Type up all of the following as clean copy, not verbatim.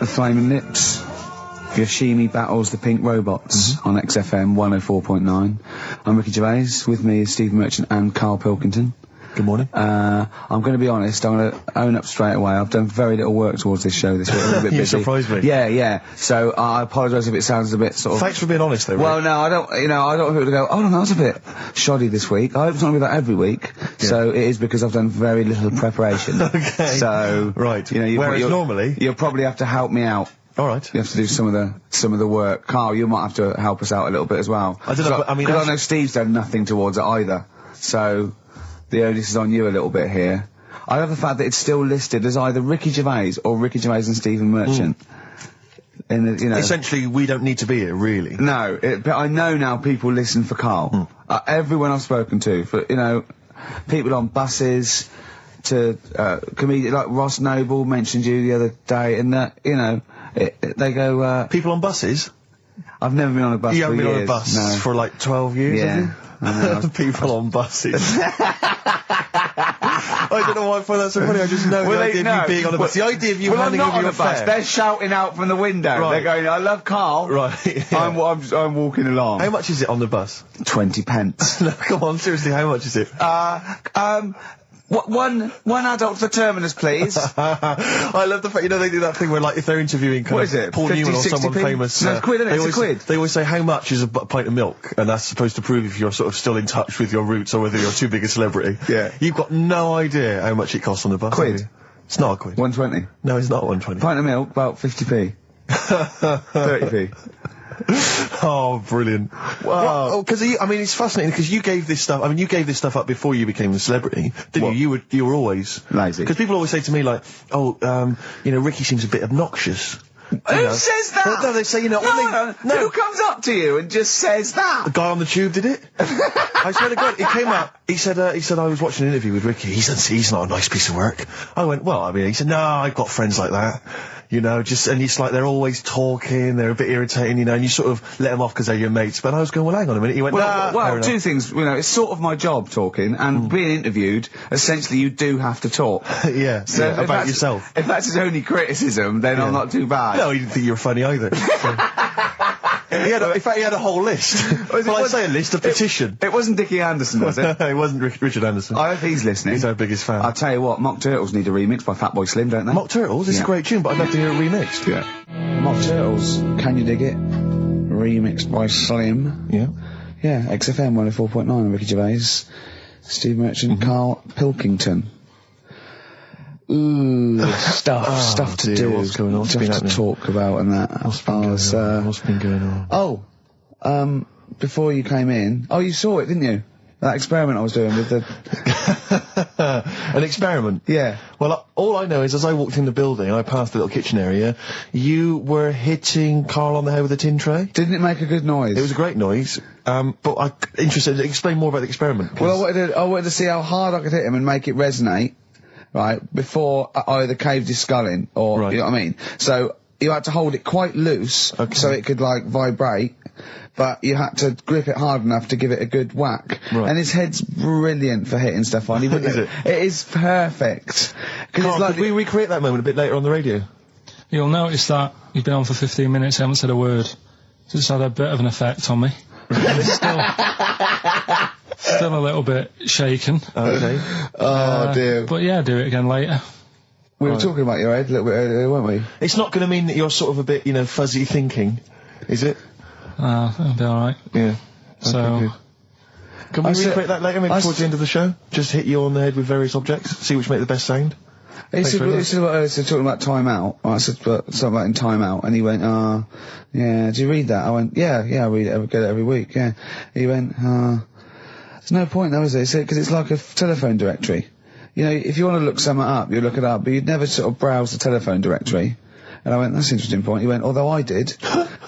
The Flaming Lips. Yoshimi battles the Pink Robots on XFM 104.9. I'm Ricky Gervais. With me is Steve Merchant and Karl Pilkington. Good morning. I'm going to be honest, I'm going to own up straight away. I've done very little work towards this show this week. I'm a bit busy. You surprised me. Yeah. So I apologise if it sounds a bit sort of... Thanks for being honest though, Well, no, I don't want people to go, oh no, that was a bit shoddy this week. I hope it's not going to be that every week. Yeah. So it is because I've done very little preparation. Okay. So... Right. Whereas normally... You'll probably have to help me out. All right. You have to do some of the work. Carl, you might have to help us out a little bit as well. I don't know, but I mean... Because I know Steve's done nothing towards it either. So... the onus is on you a little bit here. I love the fact that it's still listed as either Ricky Gervais or Ricky Gervais and Stephen Merchant. In the, essentially, we don't need to be here, really. No, but I know now people listen for Carl. Everyone I've spoken to, for people on buses, to comedians like Ross Noble mentioned you the other day, and that they go. People on buses. I've never been on a bus. You haven't been years. on a bus No. for like 12 years. Yeah. People on buses. I don't know why I find that so funny. I just know the idea of you being on a bus. The idea of you handing over your fare. They're shouting out from the window. Right. They're going, I love Carl. Right. Yeah. I'm walking along. How much is it on the bus? 20 pence. No, come on, seriously, how much is it? One adult for Terminus, please. I love the fact, they do that thing where, like, if they're interviewing Paul 50, Newman or someone famous... No, it's a quid, isn't it? It's a quid. They always say, how much is a pint of milk? And that's supposed to prove if you're sort of still in touch with your roots or whether you're too big a celebrity. Yeah. You've got no idea how much it costs on the bus. Quid? It's not a quid. 120? No, it's not 120. Pint of milk, about 50p. 30p. Oh, brilliant. Wow. Because, it's fascinating, because you gave this stuff up before you became a celebrity, didn't you? You were always... lazy. Because people always say to me, like, Ricky seems a bit obnoxious. Who says that? Well, no, they say, No. Who comes up to you and just says that? The guy on the tube did it. I swear to God, he came up, he said, I was watching an interview with Ricky, he said, he's not a nice piece of work. I went, he said, no, I've got friends like that. And it's like they're always talking, they're a bit irritating, and you sort of let them off because they're your mates. But I was going, well, hang on a minute. He went, well, two things, it's sort of my job talking, and being interviewed, essentially you do have to talk. Yeah, so about yourself. If that's his only criticism, then I'm not too bad. No, he didn't think you were funny either. In fact, he had a whole list. I say a list, a petition. It wasn't Dickie Anderson, was it? It wasn't Richard Anderson. I hope he's listening. He's our biggest fan. I'll tell you what, Mock Turtles need a remix by Fatboy Slim, don't they? Mock Turtles? It's a great tune, but I'd love to hear it remixed. Yeah. Mock Turtles, Can You Dig It? Remixed by Slim. Yeah. Yeah, XFM 104.9, Ricky Gervais, Steve Merchant, Karl Pilkington. Ooh, stuff to do. What's going on? Stuff to talk about and that. What's been going on? Oh, before you came in, you saw it, didn't you? That experiment I was doing with the... An experiment? Yeah. Well, all I know is as I walked in the building and I passed the little kitchen area, you were hitting Carl on the head with a tin tray. Didn't it make a good noise? It was a great noise. But I'm interested, explain more about the experiment. Well, I wanted to see how hard I could hit him and make it resonate, right, before I either caved his skull in, or, you know what I mean? So, you had to hold it quite loose, so it could, like, vibrate, but you had to grip it hard enough to give it a good whack. Right. And his head's brilliant for hitting stuff on. Is it? It is perfect. Carl, could we recreate that moment a bit later on the radio? You'll notice that you've been on for 15 minutes, haven't said a word. So it's had a bit of an effect on me. Still a little bit shaken. Okay. Dear. But yeah, do it again later. We were talking about your head a little bit earlier, weren't we? It's not going to mean that you're sort of a bit, fuzzy thinking, is it? That'll be alright. Yeah. So... Okay, can we recreate that later, maybe towards the end of the show? Just hit you on the head with various objects, see which make the best sound? He said talking about Time Out. I said something about in Time Out, and he went, yeah, do you read that? I went, yeah, I read it, get it every week, yeah. He went, there's no point though, is there? Because it's like a telephone directory. If you want to look something up, you look it up, but you'd never sort of browse the telephone directory. And I went, that's an interesting point. He went, although I did.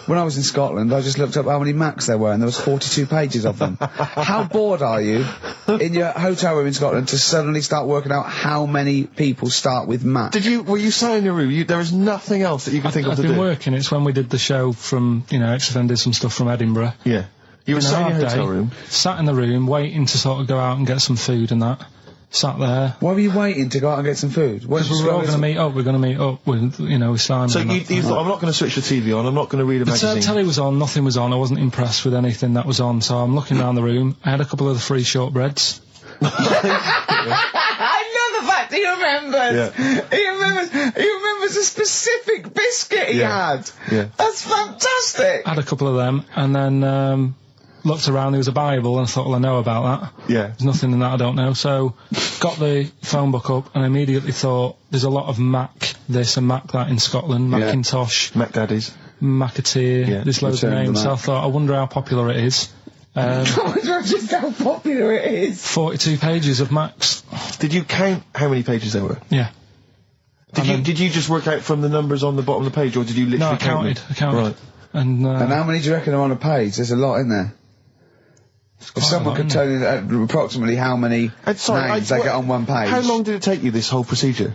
When I was in Scotland, I just looked up how many Macs there were, and there was 42 pages of them. How bored are you in your hotel room in Scotland to suddenly start working out how many people start with Mac? Were you sat in your room? There was nothing else that you could think of to do? I've been working. It's when we did the show from, XFM did some stuff from Edinburgh. Yeah. You were sat in your hotel room? Sat in the room, waiting to sort of go out and get some food and that. sat there. Why were you waiting to go out and get some food? Because we were all going to meet up. We're going to meet up with, with Simon. So you thought, I'm not going to switch the TV on. I'm not going to read a magazine. The telly was on. Nothing was on. I wasn't impressed with anything that was on. So I'm looking around the room. I had a couple of the free shortbreads. I love the fact he remembers. Yeah. He remembers a specific biscuit he had. Yeah. That's fantastic. I had a couple of them, and then looked around. There was a Bible, and I thought, well, I know about that. Yeah. There's nothing in that I don't know. So got the phone book up, and I immediately thought, there's a lot of Mac this and Mac that in Scotland. Macintosh, Mac Daddies. Macateer. Yeah. There's loads of Return the names. So I Mac. thought, I wonder how popular it is. Just how popular it is. 42 pages of Macs. Did you count how many pages there were? Yeah. Did you just work out from the numbers on the bottom of the page, or did you literally No, I count them? counted. Right. And how many do you reckon are on a page? There's a lot in there. If someone could tell you approximately how many names they get on one page. How long did it take you, this whole procedure?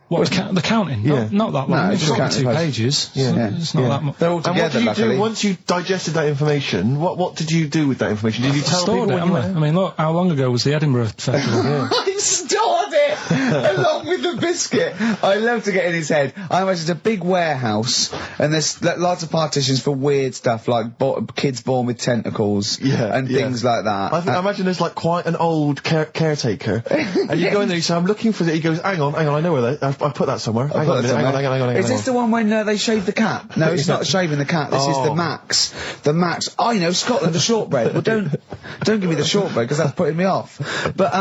What, the counting? Yeah. Not that long. No, It's just just counting 2 pages. pages. Yeah. So it's not that much. They're all And what together, did you luckily. do once you digested that information? What did you do with that information? Did you tell Stored people it, when you haven't I? went? I mean, look, how long ago was the Edinburgh Festival? I stored it along with the biscuit. I love to get in his head. I imagine it's a big warehouse, and there's lots of partitions for weird stuff like kids born with tentacles and things like that. I imagine there's like quite an old caretaker, and you go in there. You say, "I'm looking for that." He goes, "Hang on, I know where that. I put that somewhere. Hang on, hang on. Is this the one when they shave the cat? No, it's not shaving the cat. This is the Max. The Max. I know Scotland, the shortbread. Well, don't give me the shortbread because that's putting me off. But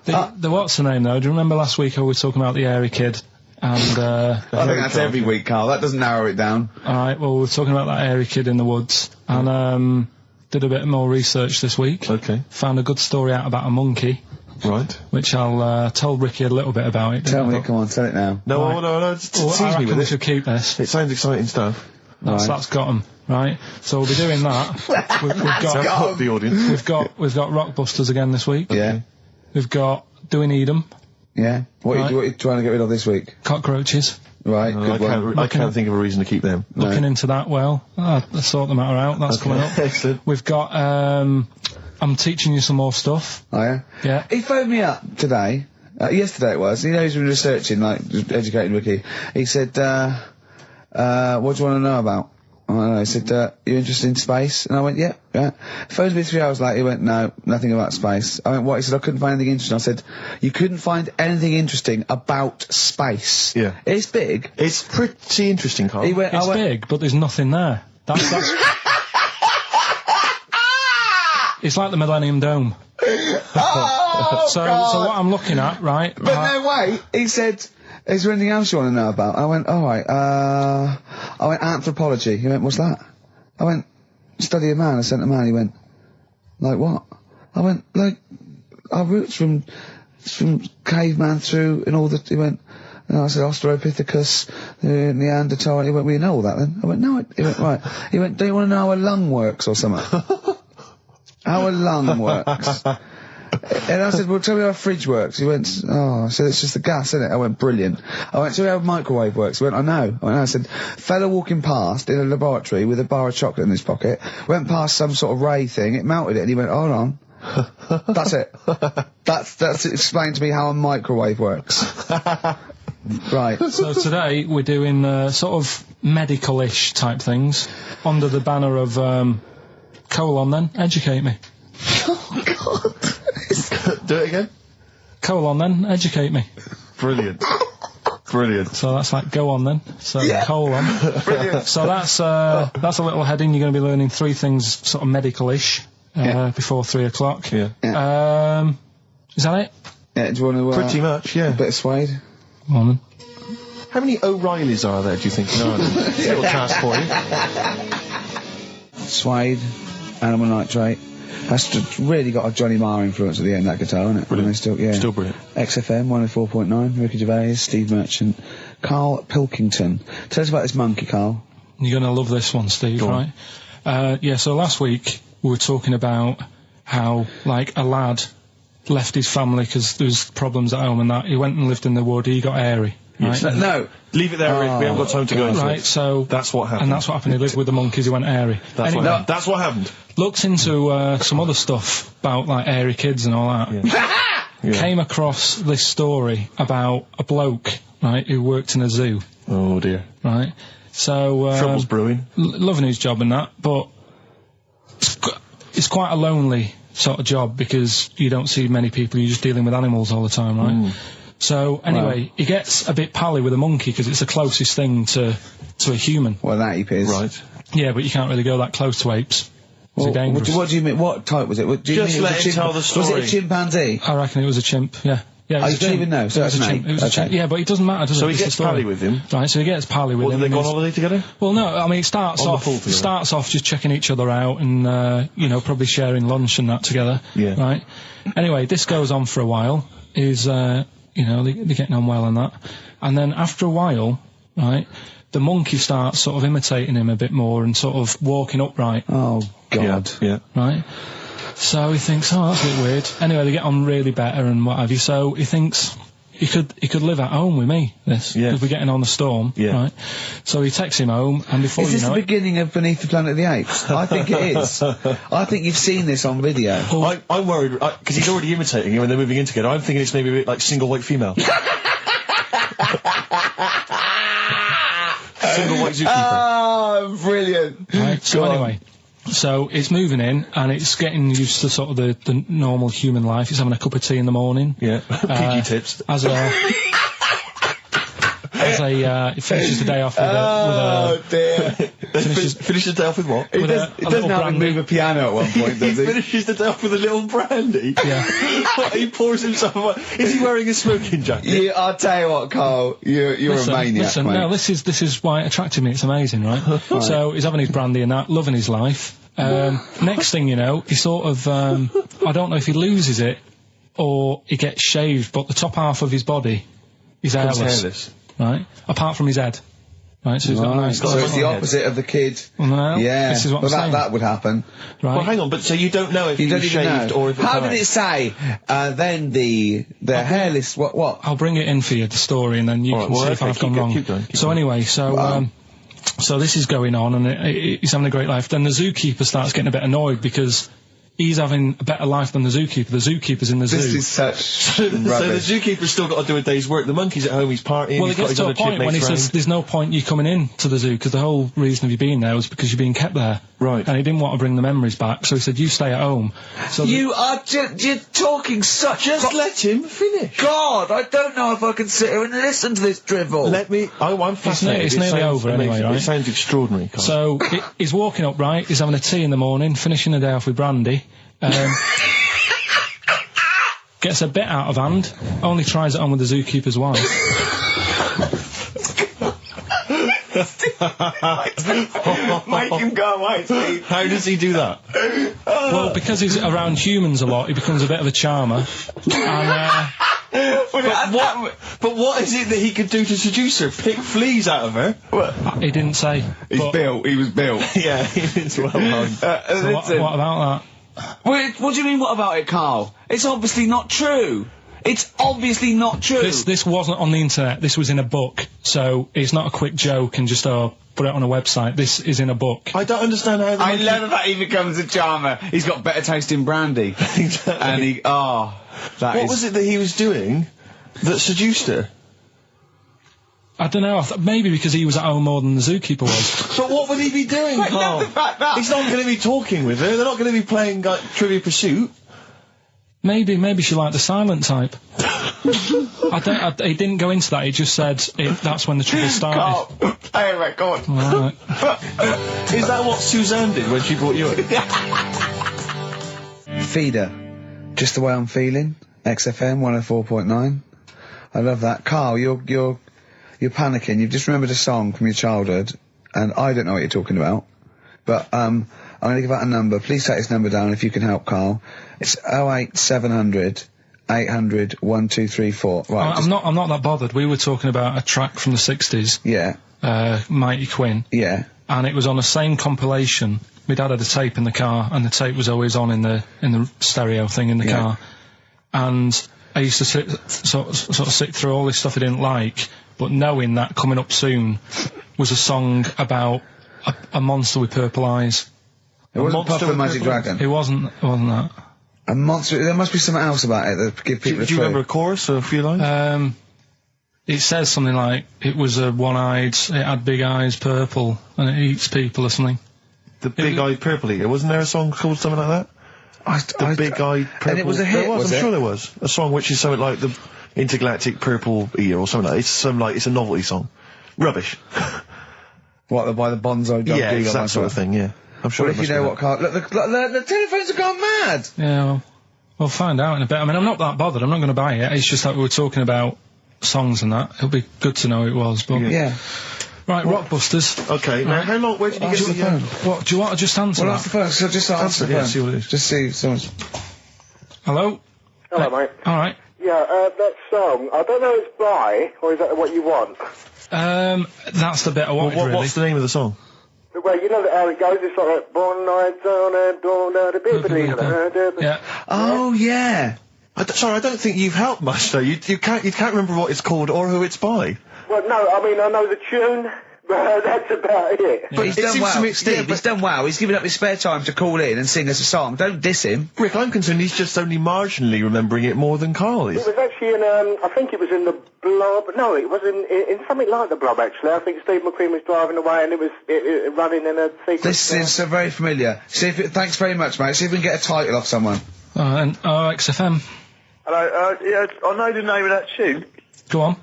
the what's the name though? Do you remember last week I was talking about the airy kid? And I think that's every week, Carl. That doesn't narrow it down. All right. Well, we were talking about that airy kid in the woods, and did a bit more research this week. Okay. Found a good story out about a monkey. Right. Which I'll tell Ricky a little bit about it. Tell me, come on, tell it now. No, tease I me reckon with we it. should keep this. It sounds exciting stuff. That's got 'em, right? So we'll be doing that. we've Sounds got hooked the audience. we've got Rockbusters again this week. Yeah. We've got Do We Need 'Em? Yeah. What are you trying to get rid of this week? Cockroaches. Right, good one. I can't think of a reason to keep them. Looking into that well. I'll sort the matter out. That's coming up. Excellent. We've got I'm teaching you some more stuff. Oh, yeah? Yeah. He phoned me up today. Yesterday it was. He knows he's been researching, like, just educating Ricky. He said, what do you want to know about? I don't know. He said, you interested in space? And I went, yeah. Phones me 3 hours later. He went, no, nothing about space. I went, what? He said, I couldn't find anything interesting. I said, you couldn't find anything interesting about space. Yeah. It's big. It's pretty interesting, Carl. He went, It's big, but there's nothing there. That's it's like the Millennium Dome. oh, So God. what I'm looking at, right? But no, wait. He said, is there anything else you want to know about? I went, alright, I went, anthropology. He went, what's that? I went, study a man. I sent a man. He went, like what? I went, like, our roots from caveman through and all that. He went, and I said, Australopithecus, Neanderthal. He went, well, you know all that then? I went, no. He went, right. He went, do you want to know how a lung works or something? How a lung works. And I said, well, tell me how a fridge works. He went, oh, I said, it's just the gas, isn't it? I went, brilliant. I went, tell me how a microwave works. He went, I know. I said, fella walking past in a laboratory with a bar of chocolate in his pocket, went past some sort of ray thing, it melted it, and he went, hold on. That's it. That's explained to me how a microwave works. Right. So today we're doing sort of medical-ish type things under the banner of colon then, educate me. Oh, God. Do it again. Colon then, educate me. Brilliant. Brilliant. So that's like go on then. So colon. Brilliant. So that's a little heading. You're going to be learning 3 things sort of medical-ish before 3 o'clock. Yeah. Is that it? Yeah, do you want to... Pretty much, yeah. A bit of suede? Go on then. How many O'Reillys are there, do you think? No, little task for you. Suede, animal nitrate. That's really got a Johnny Marr influence at the end, that guitar, isn't it? Brilliant. Still Brilliant. XFM 104.9, Ricky Gervais, Steve Merchant, Karl Pilkington. Tell us about this monkey, Carl. You're going to love this one, Steve, right? So last week we were talking about how, like, a lad left his family because there was problems at home and that. He went and lived in the wood, he got airy. Right? No. Leave it there, Rick. We haven't got time to go into Right, it. so... That's what happened. And that's what happened. He lived with the monkeys, he went airy. That's Anyway, what happened. That's what happened. looked into some other stuff about, like, airy kids and all that. came across this story about a bloke, right, who worked in a zoo. Oh dear. Right. So Trouble's brewing. Loving his job and that, but it's quite a lonely sort of job because you don't see many people. You're just dealing with animals all the time, right? So anyway, he gets a bit pally with a monkey because it's the closest thing to a human. Well, that ape is. Right. Yeah, but you can't really go that close to apes. Well, dangerous. what do you mean? What type was it? What, do you Just mean let it was a him tell the Was it a story. chimpanzee? I reckon it was a chimp, yeah. Yeah, it was you a don't chimp. even know, so It was that's a an chimp. ape. It was a Okay. chimp. Yeah, but it doesn't matter, does it? So he It's the gets story. pally with him. Right, so he gets pally with Or do him. they and go on he's- holiday together? Well, no, I mean, it starts On the off pool together. just checking each other out and, probably sharing lunch and that together. Yeah. Right? Anyway, this goes on for a while. They're getting on well and that. And then after a while, right, the monkey starts sort of imitating him a bit more and sort of walking upright. Oh, God. Yeah. Right? So he thinks, oh, that's a bit weird. Anyway, they get on really better and what have you. So he thinks he could live at home with me, this. Yeah. Because we're getting on the storm. Yeah. Right? So he takes him home and before Is you this know the it... beginning of Beneath the Planet of the Apes? I think it is. I think you've seen this on video. I'm worried, because he's already imitating him and they're moving in together. I'm thinking it's maybe a bit like Single White Female. Single White Zookeeper. Oh, brilliant. Right, so Go on. anyway, so it's moving in and it's getting used to sort of the normal human life. It's having a cup of tea in the morning. Yeah. PG tips. He finishes the day off with Oh, dear. Finishes the day off with what? It with does, a it doesn't little have him brandy. move a piano at one point, does He he? finishes the day off with a little brandy. Yeah. He pours himself. Is he wearing a smoking jacket? I'll tell you what, Carl, you're a maniac, listen, mate. no, this is why it attracted me. It's amazing, right? So he's having his brandy and that, loving his life. Next thing you know, he sort of, I don't know if he loses it or he gets shaved, but the top half of his body is hairless. Right? Apart from his head. Right, so he's got a nice... So it's the head. opposite of the kid. Well, Yeah, this is what I'm saying. that would happen. Right? Well, hang on, but so you don't know if You he don't was even shaved know. or if it's How did hair? it say? Then the hairless. What? I'll bring it in for you, the story, and then you All can right, well, see if okay, I've gone wrong. keep going. Anyway, so this is going on, and he's having a great life. Then the zookeeper starts getting a bit annoyed because he's having a better life than the zookeeper. The zookeeper's in the zoo. This is such So the rubbish. zookeeper's still got to do a day's work. The monkey's at home, he's partying. Well, he's it got gets his to a other point when he chipmates says, round. there's no point you coming in to the zoo, because the whole reason of you being there was because you're being kept there. Right. And he didn't want to bring the memories back, so he said, you stay at home. So You are you're talking such. Just let him finish. God, I don't know if I can sit here and listen to this drivel. I'm fascinated. it's It nearly sounds over anyway, amazing. right? It sounds extraordinary, Carl. So he's walking up right, he's having a tea in the morning, finishing the day off with brandy. Gets a bit out of hand, only tries it on with the zookeeper's wife. Make him go away, Steve. How does he do that? Well, because he's around humans a lot, he becomes a bit of a charmer. And, But what is it that he could do to seduce her? Pick fleas out of her? he didn't say. But- He was built. Yeah, it's well known. so what about that? What do you mean, what about it, Carl? It's obviously not true. It's obviously not true. This wasn't on the internet, this was in a book, so it's not a quick joke and just, put it on a website. This is in a book. I don't understand how the I monkey... love that he becomes a charmer. He's got better taste in brandy. Exactly. And he, that What is- was it that he was doing that seduced her? I don't know, maybe because he was at home more than the zookeeper was. But what would he be doing, Wait, Carl? no, the fact that- He's not going to be talking with her. They're not going to be playing like, Trivia Pursuit. Maybe she liked the silent type. He didn't go into that, he just said that's when the trouble started. Carl, play a record. Right. Is that what Suzanne did when she brought you in? Feeder. Just the way I'm feeling. XFM 104.9. I love that. Carl, you're panicking. You've just remembered a song from your childhood, and I don't know what you're talking about. But I'm going to give out a number. Please take this number down if you can help, Carl. It's 08700 800 1234. Right. I'm not that bothered. We were talking about a track from the 60s, Yeah. Mighty Quinn, Yeah. and it was on the same compilation. My dad had a tape in the car, and the tape was always on in the stereo thing in the Yeah. car. And I used to sort of sit through all this stuff I didn't like, but knowing that coming up soon was a song about a monster with purple eyes. It wasn't monster Puff the with Magic purple Dragon. It wasn't that. A monster. There must be something else about it that give people. Do you remember a chorus or a few lines? It says something like, it was a one-eyed, it had big eyes, purple, and it eats people or something. The big-eyed purple eater. Wasn't there a song called something like that? The big-eyed purple. And it was a hit, I'm sure there was. A song which is something like the intergalactic purple eater or something like that. It's a novelty song. Rubbish. What, by the Bonzo Dog? Yeah, it's that sort of thing, yeah. I'm sure Well, if you know what Carl... Look, the telephones have gone mad! Yeah, well, we'll find out in a bit. I mean, I'm not that bothered. I'm not going to buy it. It's just that we were talking about songs and that. It'll be good to know who it was, but... Yeah. Right, Rockbusters. Okay, now how long... Where did you get the phone? What, do you want to just answer Well, that? answer the phone, so just answer the phone. Yeah, see what it is. Just see someone's... Hello? Hello, mate. Alright. Yeah, that song, I don't know if it's by, or is that what you want? That's the bit I wanted, really. What's the name of the song? Well, you know how it goes, it's like, born nights on and dawn out of people. Yeah. Oh, yeah. Sorry, I don't think you've helped much, though. You can't remember what it's called or who it's by. Well, no, I mean, I know the tune, but that's about it. But he's It done seems well. to me- Steve, yeah, he's done well. He's given up his spare time to call in and sing us a song. Don't diss him. Rick, I'm concerned he's just only marginally remembering it more than Carl is. It was actually in, I think it was in the Blob, no, it was in something like the Blob, actually. I think Steve McQueen was driving away and it was running in a sequence. This is so very familiar. Thanks very much, mate. See if we can get a title off someone. And XFM. Hello, yeah, I know the name of that tune. Go on.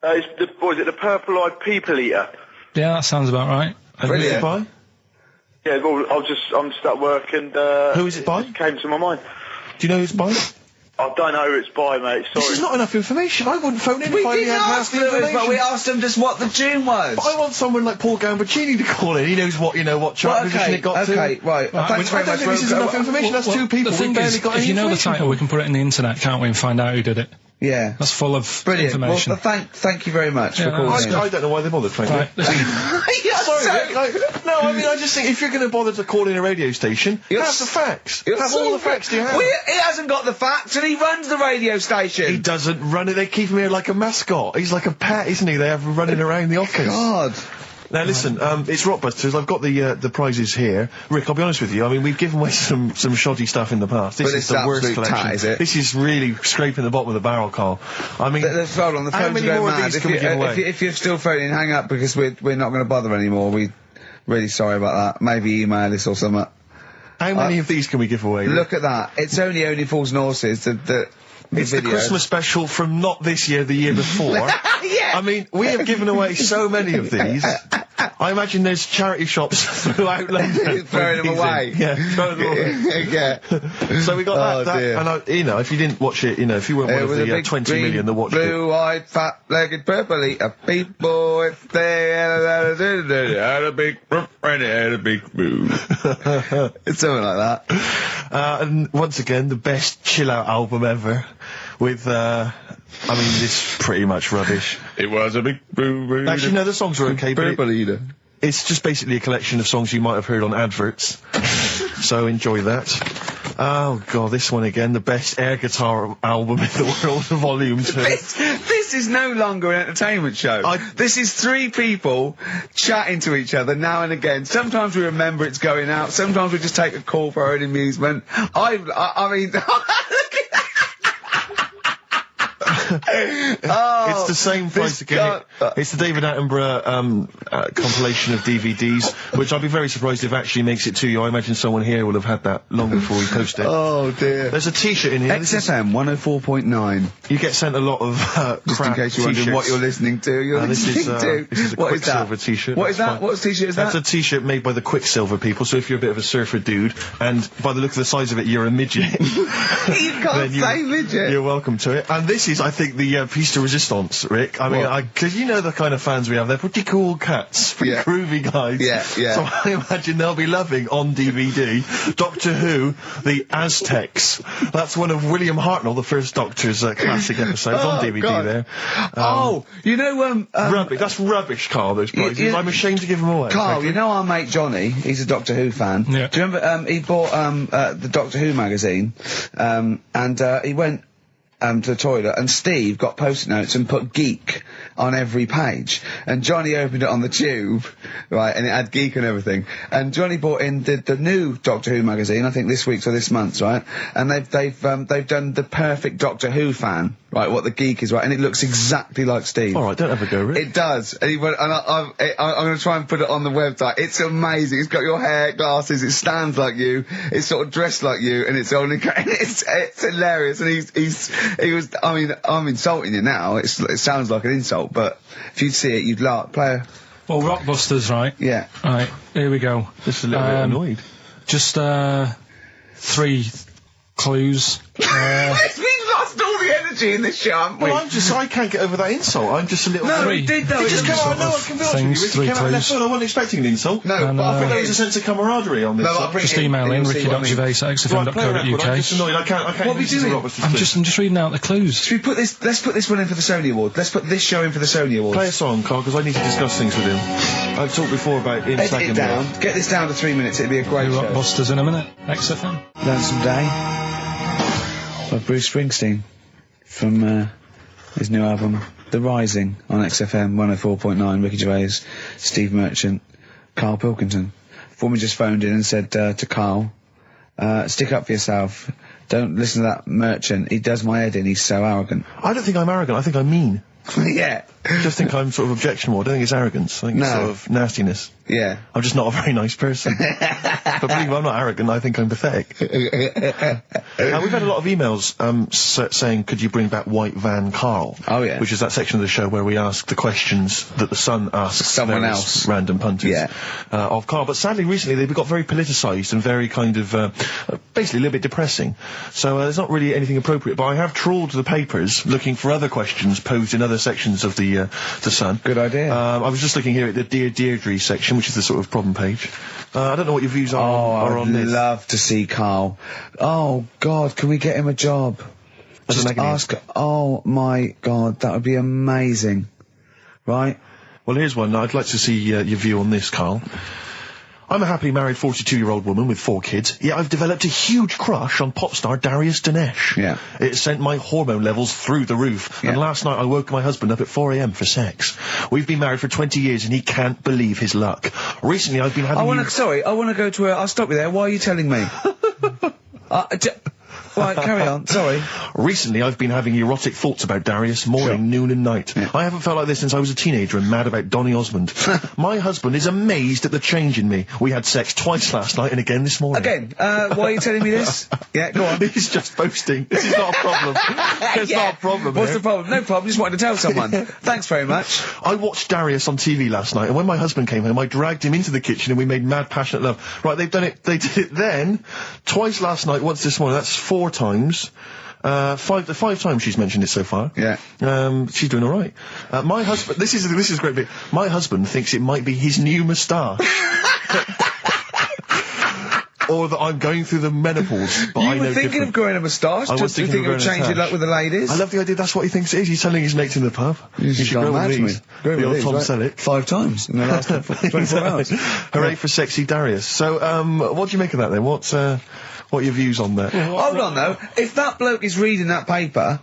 It's the Purple-Eyed People Eater? Yeah, that sounds about right. And who's it by? Yeah, well, I'm just at work and, Who is it by? It came to my mind. Do you know who it's by? I don't know who it's by, mate, sorry. This is not enough information. I wouldn't phone in if I didn't had half ask the Lewis, information. but we asked him just what the tune was. But I want someone like Paul Gambaccini to call in. He knows what chart position it got to. Okay, right. Thanks very I don't much. think this is enough information. That's two people. The thing We barely is, got if any you know the information title, from. we can put it in the internet, can't we, and find out who did it. Yeah. That's full of Brilliant. information. Well, thank you very much for Yeah, calling in. I don't know why they bothered, frankly. Right, listen, Sorry, Rick, no, I mean, I just think if you're going to bother to call in a radio station, have the facts. Have all the facts you have. Well, he hasn't got the facts, and he runs the radio station. He doesn't run it. They keep him here like a mascot. He's like a pet, isn't he? They have him running around the office. God. Now listen, it's Rockbusters. I've got the prizes here. Rick, I'll be honest with you. I mean, we've given away some shoddy stuff in the past. This But is it's the worst absolute collection. tat, is it? This is really scraping the bottom of the barrel, Carl. I mean, Hold on, the how phones many are going more of mad. these can we give away? If you're still phoning, hang up because we're not going to bother anymore. We're really sorry about that. Maybe email us or something. How many of these can we give away? Rick? Look at that. It's only Fools and Horses. The It's the video. Christmas special from not this year, the year before. Yeah. I mean, we have given away so many of these. I imagine there's charity shops throughout London. Throwing them away. Yeah, throwing them away. Yeah. So we got that, dear. and if you didn't watch it, if you weren't one of the 20 million that watched it. Blue-eyed, fat-legged, purple-eater people, if they had a big and it had a big boo. It's something like that. And once again, the best chill-out album ever. With, this pretty much rubbish. It was a big boo. Actually, no, the songs were okay, but Purple-eater. it's just basically a collection of songs you might have heard on adverts. So enjoy that. Oh god, this one again, the best air guitar album in the world, Volume 2. This is no longer an entertainment show. This is three people chatting to each other now and again. Sometimes we remember it's going out. Sometimes we just take a call for our own amusement. I mean... It's the same price again. It's the David Attenborough compilation of DVDs, which I'd be very surprised if actually makes it to you. I imagine someone here will have had that long before we post it. Oh dear. There's a T-shirt in here. XFM 104.9. You get sent a lot of Just in case you're wondering what you're listening to. This is a What is that? Quicksilver T-shirt. What is that? What T-shirt is that? That's a T-shirt made by the Quicksilver people. So if you're a bit of a surfer dude, and by the look of the size of it, you're a midget. You can't say midget. You're welcome to it. And this is, I think, the piece de resistance, Rick. I mean, because you know the kind of fans we have. They're pretty cool cats, pretty groovy guys. Yeah. So I imagine they'll be loving on DVD Doctor Who, the Aztecs. That's one of William Hartnell, the first Doctor's classic episodes on DVD God. there. You know, rubbish. That's rubbish, Carl, those prizes. I'm ashamed to give them away. Carl, frankly. you know our mate Johnny, he's a Doctor Who fan. Yeah. Do you remember, he bought, the Doctor Who magazine, and he went, to the toilet, and Steve got post-it notes and put geek on every page, and Johnny opened it on the tube, right, and it had geek and everything, and Johnny bought in the new Doctor Who magazine, I think this week's or this month's, right, and they've done the perfect Doctor Who fan, right, what the geek is, right, and it looks exactly like Steve. Alright, don't have a go, Rick. It does, and he went, and I'm going to try and put it on the website. It's amazing. It's got your hair, glasses, it stands like you, it's sort of dressed like you, and it's only, it's hilarious, and he was, I mean, I'm insulting you now, it sounds like an insult, but if you'd see it, you'd laugh. Well, Rockbusters, right? Yeah. Right, here we go. Just a little bit annoyed. Just, 3 clues. We've lost all the energy in this show, haven't we? Well, I can't get over that insult. I'm just a little... No, Three. he did though. It just came out, no, I can be honest with you, Rick, it came out left field. I wasn't expecting an insult. No, but I think there was a sense of camaraderie on this. No, I'll bring Just it email in, you'll see what I mean. ricky.gervais@xfm.co.uk. I'm just annoyed. I can't What are we listen to doing? Roberts, I'm please. just reading out the clues. Should we put this, let's put this one in for the Sony Award. Let's put this show in for the Sony Awards. Play a song, Carl, because I need to discuss things with him. I've talked before about him Edit slagging it me down. off. Get this down to 3 minutes. It'd be a great show. Rockbusters in a minute. XFM. Lonesome Day by Bruce Springsteen from his new album The Rising on XFM 104.9. Ricky Gervais, Steve Merchant, Karl Pilkington. Foreman just phoned in and said to Karl, stick up for yourself, don't listen to that Merchant, he does my head in, he's so arrogant. I don't think I'm arrogant, I think I'm mean. Yeah. I just think I'm sort of objectionable. I don't think it's arrogance. I think it's No. sort of nastiness. Yeah. I'm just not a very nice person. But believe me, I'm not arrogant, I think I'm pathetic. We've had a lot of emails saying, could you bring back White Van Karl? Oh, yeah. Which is that section of the show where we ask the questions that the Sun asks Someone various else. random punters Yeah. of Karl. But sadly, recently, they've got very politicised and very kind of, basically a little bit depressing. So there's not really anything appropriate. But I have trawled the papers looking for other questions posed in other sections of the Sun. Good idea. I was just looking here at the Dear Deirdre section, which is the sort of problem page. I don't know what your views are on I'd this. love to see Karl. Oh, God, can we get him a job? As a Just Megan ask. Oh, my God, that would be amazing. Right? Well, here's one. I'd like to see your view on this, Karl. I'm a happily married 42-year-old woman with 4 kids, yet I've developed a huge crush on pop star Darius Dinesh. Yeah. It sent my hormone levels through the roof, and Yeah. last night I woke my husband up at 4 a.m. for sex. We've been married for 20 years and he can't believe his luck. Recently I've been having... I want to go to I'll stop you there. Why are you telling me? Right, carry on. Sorry. Recently, I've been having erotic thoughts about Darius morning, Sure. noon and night. Yeah. I haven't felt like this since I was a teenager and mad about Donny Osmond. My husband is amazed at the change in me. We had sex twice last night and again this morning. Again, why are you telling me this? Yeah, go on. He's just boasting. This is not a problem. It's Yeah. not a problem. What's here. the problem? No problem, just wanted to tell someone. Thanks very much. I watched Darius on TV last night, and when my husband came home, I dragged him into the kitchen and we made mad, passionate love. Right, they did it then, twice last night, once this morning. That's 4 times. 5 times she's mentioned it so far. Yeah. She's doing alright. My husband, this is a great bit. My husband thinks it might be his new moustache. Or that I'm going through the menopause, but I You know were thinking different. of growing a moustache? I was Just thinking thinking of of growing a changing moustache. luck with the ladies? I love the idea, that's what he thinks it is. He's telling his mates in the pub. You should gone grow mad with to me. these. Grow The with old these, Tom right? Selleck. 5 times in the last 24 hours. Hooray for sexy Darius. So, what do you make of that then? What are your views on that? Hold on though, if that bloke is reading that paper,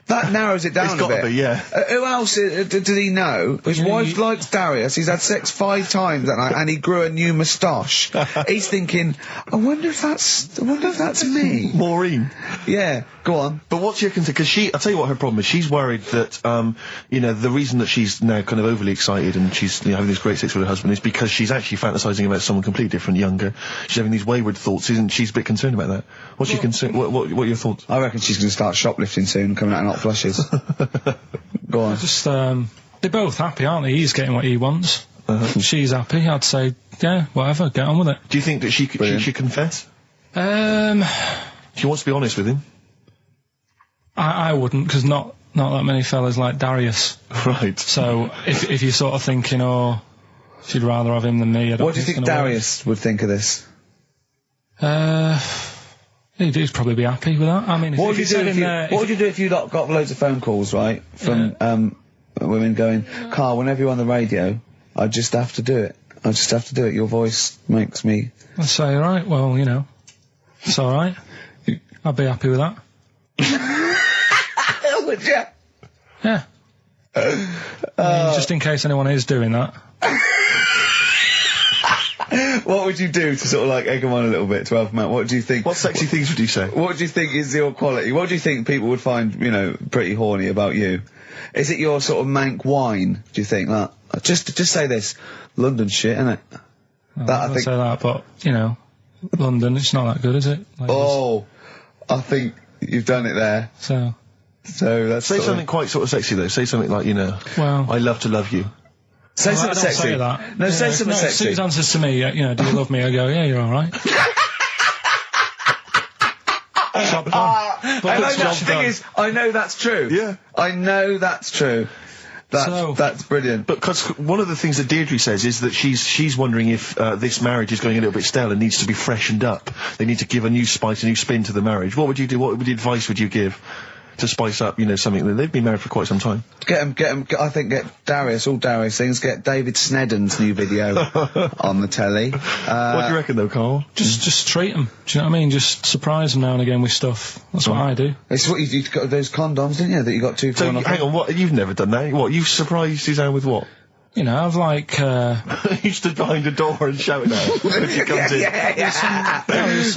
that narrows it down It's a gotta bit. be, yeah. Who else did he know? His wife likes Darius, he's had sex 5 times that night, and he grew a new moustache. He's thinking, I wonder if that's me. Maureen. Yeah, go on. But what's your concern? Because I'll tell you what her problem is. She's worried that, the reason that she's now kind of overly excited and she's having this great sex with her husband is because she's actually fantasizing about someone completely different, younger. She's having these wayward thoughts, isn't she? She's a bit concerned about that. What's your concern? What are your thoughts? I reckon she's going to start shoplifting soon and coming out in hot flushes. Go on. Just, they're both happy, aren't they? He's getting what he wants. She's happy. I'd say, yeah, whatever, get on with it. Do you think that she should confess? She wants to be honest with him. I wouldn't, because not that many fellas like Darius. Right. So, if you're sort of thinking, oh, she'd rather have him than me, I don't What do you it's think gonna Darius would think of this? work. He'd probably be happy with that. I mean, What would if you it do said if in you, there... what would you do if you got loads of phone calls, right, from women going, Karl, whenever you're on the radio, I just have to do it. I just have to do it. Your voice makes me... I'd say, alright, well, it's alright. I'd be happy with that. Would you? Yeah. I mean, just in case anyone is doing that. What would you do to sort of like egg them on a little bit to help them out? What do you think? What sexy things would you say? What do you think is your quality? What do you think people would find, you know, pretty horny about you? Is it your sort of mank wine, do you think? Like, just say this. London shit, innit? I think say that, but, you know, London, it's not that good, is it? Like I think you've done it there. So that's Say something quite sort of sexy, though. Say something like, you know, well, I love to love you. Say something I don't sexy. say that. No, say something sexy. Sue's answers to me, you know, do you love me? I go, yeah, you're alright. Job done. And the thing is, I know that's true. Yeah. I know that's true. That's brilliant. But because one of the things that Deirdre says is that she's wondering if this marriage is going a little bit stale and needs to be freshened up. They need to give a new spice, a new spin to the marriage. What would you do? What advice would you give to spice up, you know, something that they've been married for quite some time? Get Darius, all Darius things, get David Snedden's new video on the telly. What do you reckon though, Carl? Just treat them. Do you know what I mean? Just surprise them now and again with stuff. That's what I do. It's what you got those condoms, didn't you? That you got two for So, one off. hang on, what? You've never done that? What? You've surprised Suzanne with what? You know, I've like, You stood behind a door and shouted at her when she comes in.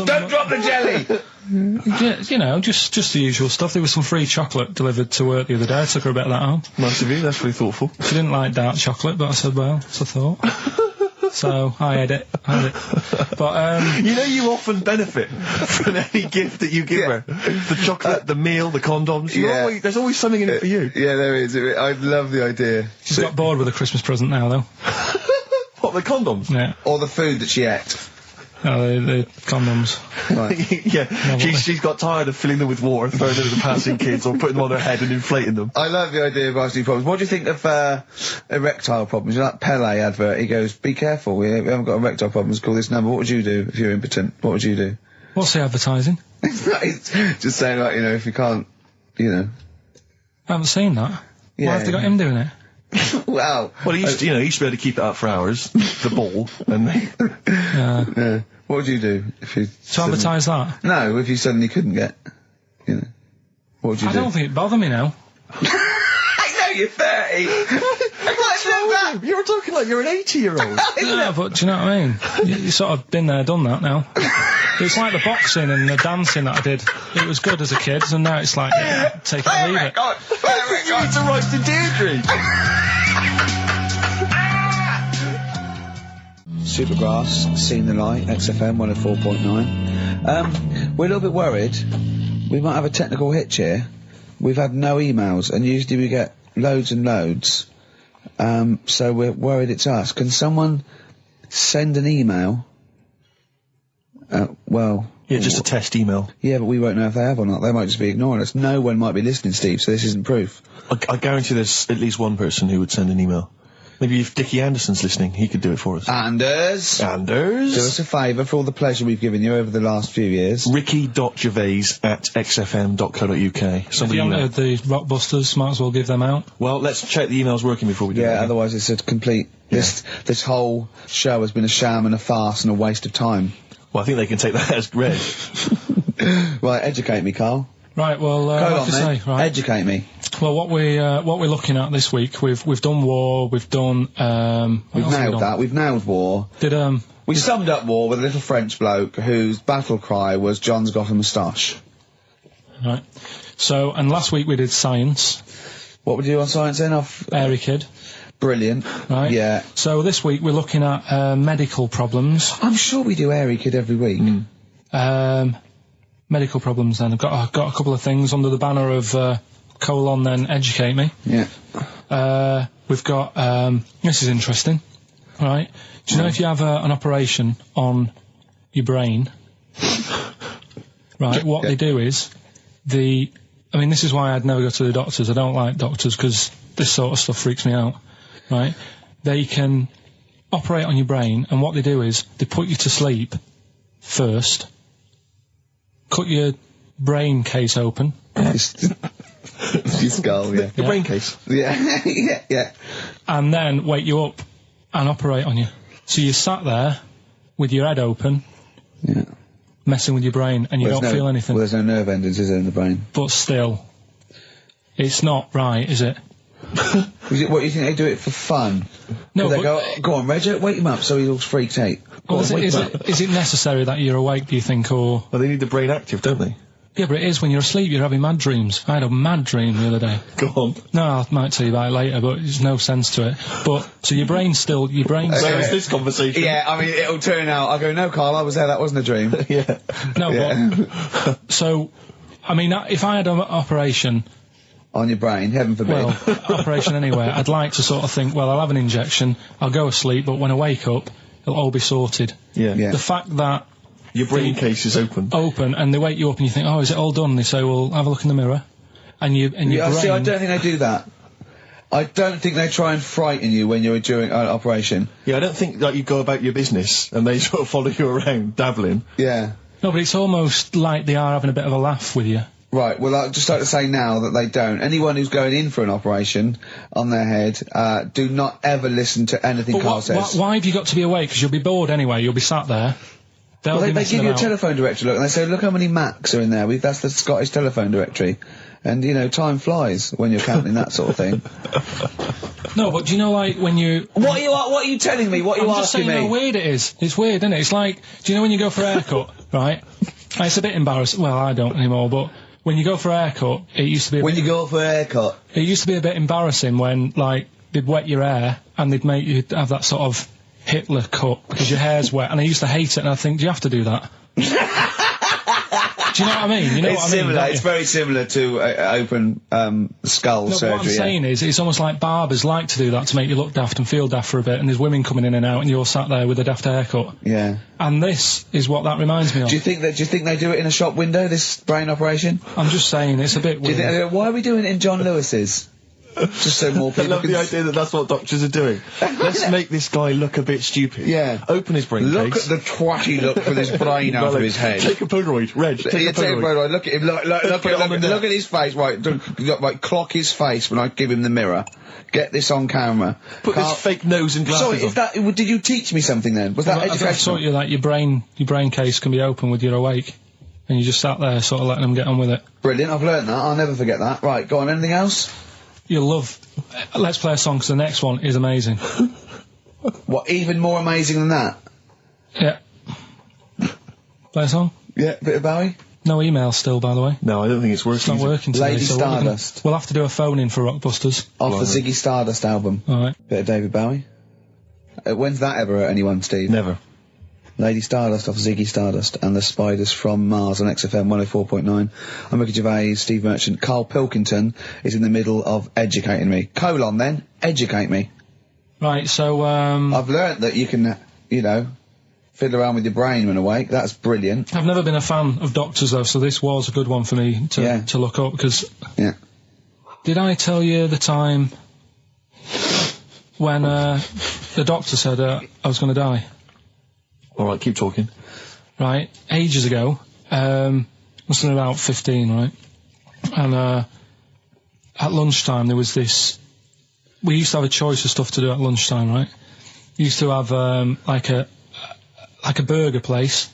Don't drop the jelly! yeah, you know, just the usual stuff. There was some free chocolate delivered to work the other day. I took her a bit of that home. Nice of you, that's really thoughtful. She didn't like dark chocolate, but I said, well, it's a thought. So, I had it. But, you know you often benefit from any gift that you give her. The chocolate, the meal, the condoms. There's always something in it for you. Yeah, there is. I love the idea. She's got bored with a Christmas present now, though. What, the condoms? Yeah. Or the food that she ate. Oh, the condoms. Right. Yeah, she's got tired of filling them with water, throwing them at the passing kids, or putting them on her head and inflating them. I love the idea of asking problems. What do you think of erectile problems? You know that Pele advert? He goes, "Be careful, we haven't got erectile problems. Call this number." What would you do if you're impotent? What would you do? What's the advertising? It's just saying, like, you know, if you can't, you know. I haven't seen that. Yeah. Why have they got him doing it? Wow. Well, he used to, he used to be able to keep it up for hours, the ball, and Yeah. What would you do if you... To advertise that? No, if you suddenly couldn't get, you know. What would you do? I don't think it'd bother me now. I know you're 30. What's that? You were talking like you're an 80-year-old. Yeah, but do you know what I mean? You sort of been there, done that now. It's like the boxing and the dancing that I did. It was good as a kid, and now it's like, take it or leave it. You need to write to Deirdre. Supergrass, Seen the Light, XFM 104.9. We're a little bit worried. We might have a technical hitch here. We've had no emails, and usually we get loads and loads. So we're worried it's us. Can someone send an email? Yeah, just a test email. Yeah, but we won't know if they have or not. They might just be ignoring us. No one might be listening, Steve, so this isn't proof. I guarantee there's at least one person who would send an email. Maybe if Dickie Anderson's listening, he could do it for us. Anders! Do us a favour for all the pleasure we've given you over the last few years. Ricky.gervais@xfm.co.uk. If you haven't heard the Rockbusters, might as well give them out. Well, let's check the email's working before we do that. Yeah, otherwise it's a complete... This whole show has been a sham and a farce and a waste of time. Well, I think they can take that as read. Right, educate me, Carl. Right, well, Go I have on, to then. say, right. Educate me. Well, what we're looking at this week, we've done war, we've done, We've nailed that. We've nailed war. We summed up war with a little French bloke whose battle cry was "John's got a moustache." Right. So, and last week we did science. What would you do on science then? Airy Kid. Brilliant. Right. Yeah. So this week we're looking at medical problems. I'm sure we do Airy Kid every week. Medical problems then. I've got a couple of things under the banner of then educate me. Yeah. We've got, this is interesting. Right. Do you know if you have an operation on your brain, right, what they do is, this is why I'd never go to the doctors. I don't like doctors because this sort of stuff freaks me out. Right. They can operate on your brain, and what they do is they put you to sleep first, cut your brain case open. Your skull, yeah. The brain case. Yeah, yeah. And then wake you up and operate on you. So you sat there with your head open, messing with your brain, and you don't feel anything. Well, there's no nerve endings, is there, in the brain? But still, it's not right, is it? What, you think they do it for fun? No, They but- go on, Reg, wake him up so he's all freaked out. Go Well, on, is wake him it, up. is it necessary that you're awake, do you think, or... Well, they need the brain active, don't they? Yeah, but it is when you're asleep, you're having mad dreams. I had a mad dream the other day. Go on. No, I might tell you about it later, but there's no sense to it. But, so your brain's... Where was this conversation? Yeah, I mean, it'll turn out. I go, no, Carl, I was there. That wasn't a dream. Yeah. No, Yeah. but... So, I mean, if I had an operation... On your brain, heaven forbid. Well, operation anywhere, I'd like to sort of think, well, I'll have an injection, I'll go asleep, but when I wake up, it'll all be sorted. Yeah. Yeah. The fact that Your brain case is open. and they wake you up and you think, oh, is it all done? They say, well, have a look in the mirror. And your Yeah, brain... see, I don't think they do that. I don't think they try and frighten you when you're during an operation. Yeah, I don't think that you go about your business and they sort of follow you around, dabbling. Yeah. No, but it's almost like they are having a bit of a laugh with you. Right, well, I'd just like to say now that they don't. Anyone who's going in for an operation on their head, do not ever listen to anything But Carl says. why have you got to be awake? Because you'll be bored anyway, you'll be sat there. They'll Well, be they messing give you a about. telephone directory, look, and they say, look how many Macs are in there. That's the Scottish telephone directory. And, you know, time flies when you're counting that sort of thing. No, but do you know, like, when you... What are you telling me? What are you I'm just asking saying me? how weird it is. It's weird, isn't it? It's like, do you know when you go for a haircut, right? It's a bit embarrassing. Well, I don't anymore, but when you go for a haircut, it used to be When you go for a haircut. it used to be a bit embarrassing when, like, they'd wet your hair and they'd make you have that sort of Hitler cut because your hair's wet, and I used to hate it, and I think, do you have to do that? Do you know what I mean? You know It's what I mean? similar. don't It's you? very similar to open skull No, but surgery. what I'm saying is, it's almost like barbers like to do that to make you look daft and feel daft for a bit, and there's women coming in and out, and you're sat there with a daft haircut. Yeah. And this is what that reminds me of. Do you think they do it in a shop window? This brain operation? I'm just saying, it's a bit Do you weird. think, why are we doing it in John Lewis's? Just so more I people love can the idea that that's what doctors are doing. Let's make this guy look a bit stupid. Yeah. Open his brain Look case. at the twatty look with his brain out of his head. Take a Polaroid. Reg, take Yeah, a Polaroid. look at him. Look at his face. Right, right, clock his face when I give him the mirror. Get this on camera. Put this fake nose and glasses Sorry, on. is that? Did you teach me something then? Was that I thought educational? you that your brain case can be open with your awake, and you just sat there sort of letting them get on with it. Brilliant. I've learned that. I'll never forget that. Right, go on. Anything else? You'll love. Let's play a song, 'cause the next one is amazing. What? Even more amazing than that? Yeah. Play a song? Yeah, bit of Bowie. No email still, by the way. No, I don't think it's working. It's not working today. Lady so what we're gonna- Stardust. We'll have to do a phone in for Rockbusters. Off the Ziggy Stardust album. Alright. Bit of David Bowie. When's that ever hurt anyone, Steve? Never. Lady Stardust off Ziggy Stardust and the Spiders from Mars on XFM 104.9. I'm Ricky Gervais, Steve Merchant. Karl Pilkington is in the middle of educating me. Colon then, educate me. Right, so, I've learnt that you can, you know, fiddle around with your brain when awake. That's brilliant. I've never been a fan of doctors, though, so this was a good one for me Yeah. to look up, because... Yeah. Did I tell you the time when, the doctor said, I was gonna die? Alright, keep talking. Right, ages ago, must have been about 15, right? And, at lunchtime there was this, we used to have a choice of stuff to do at lunchtime, right? We used to have, like a burger place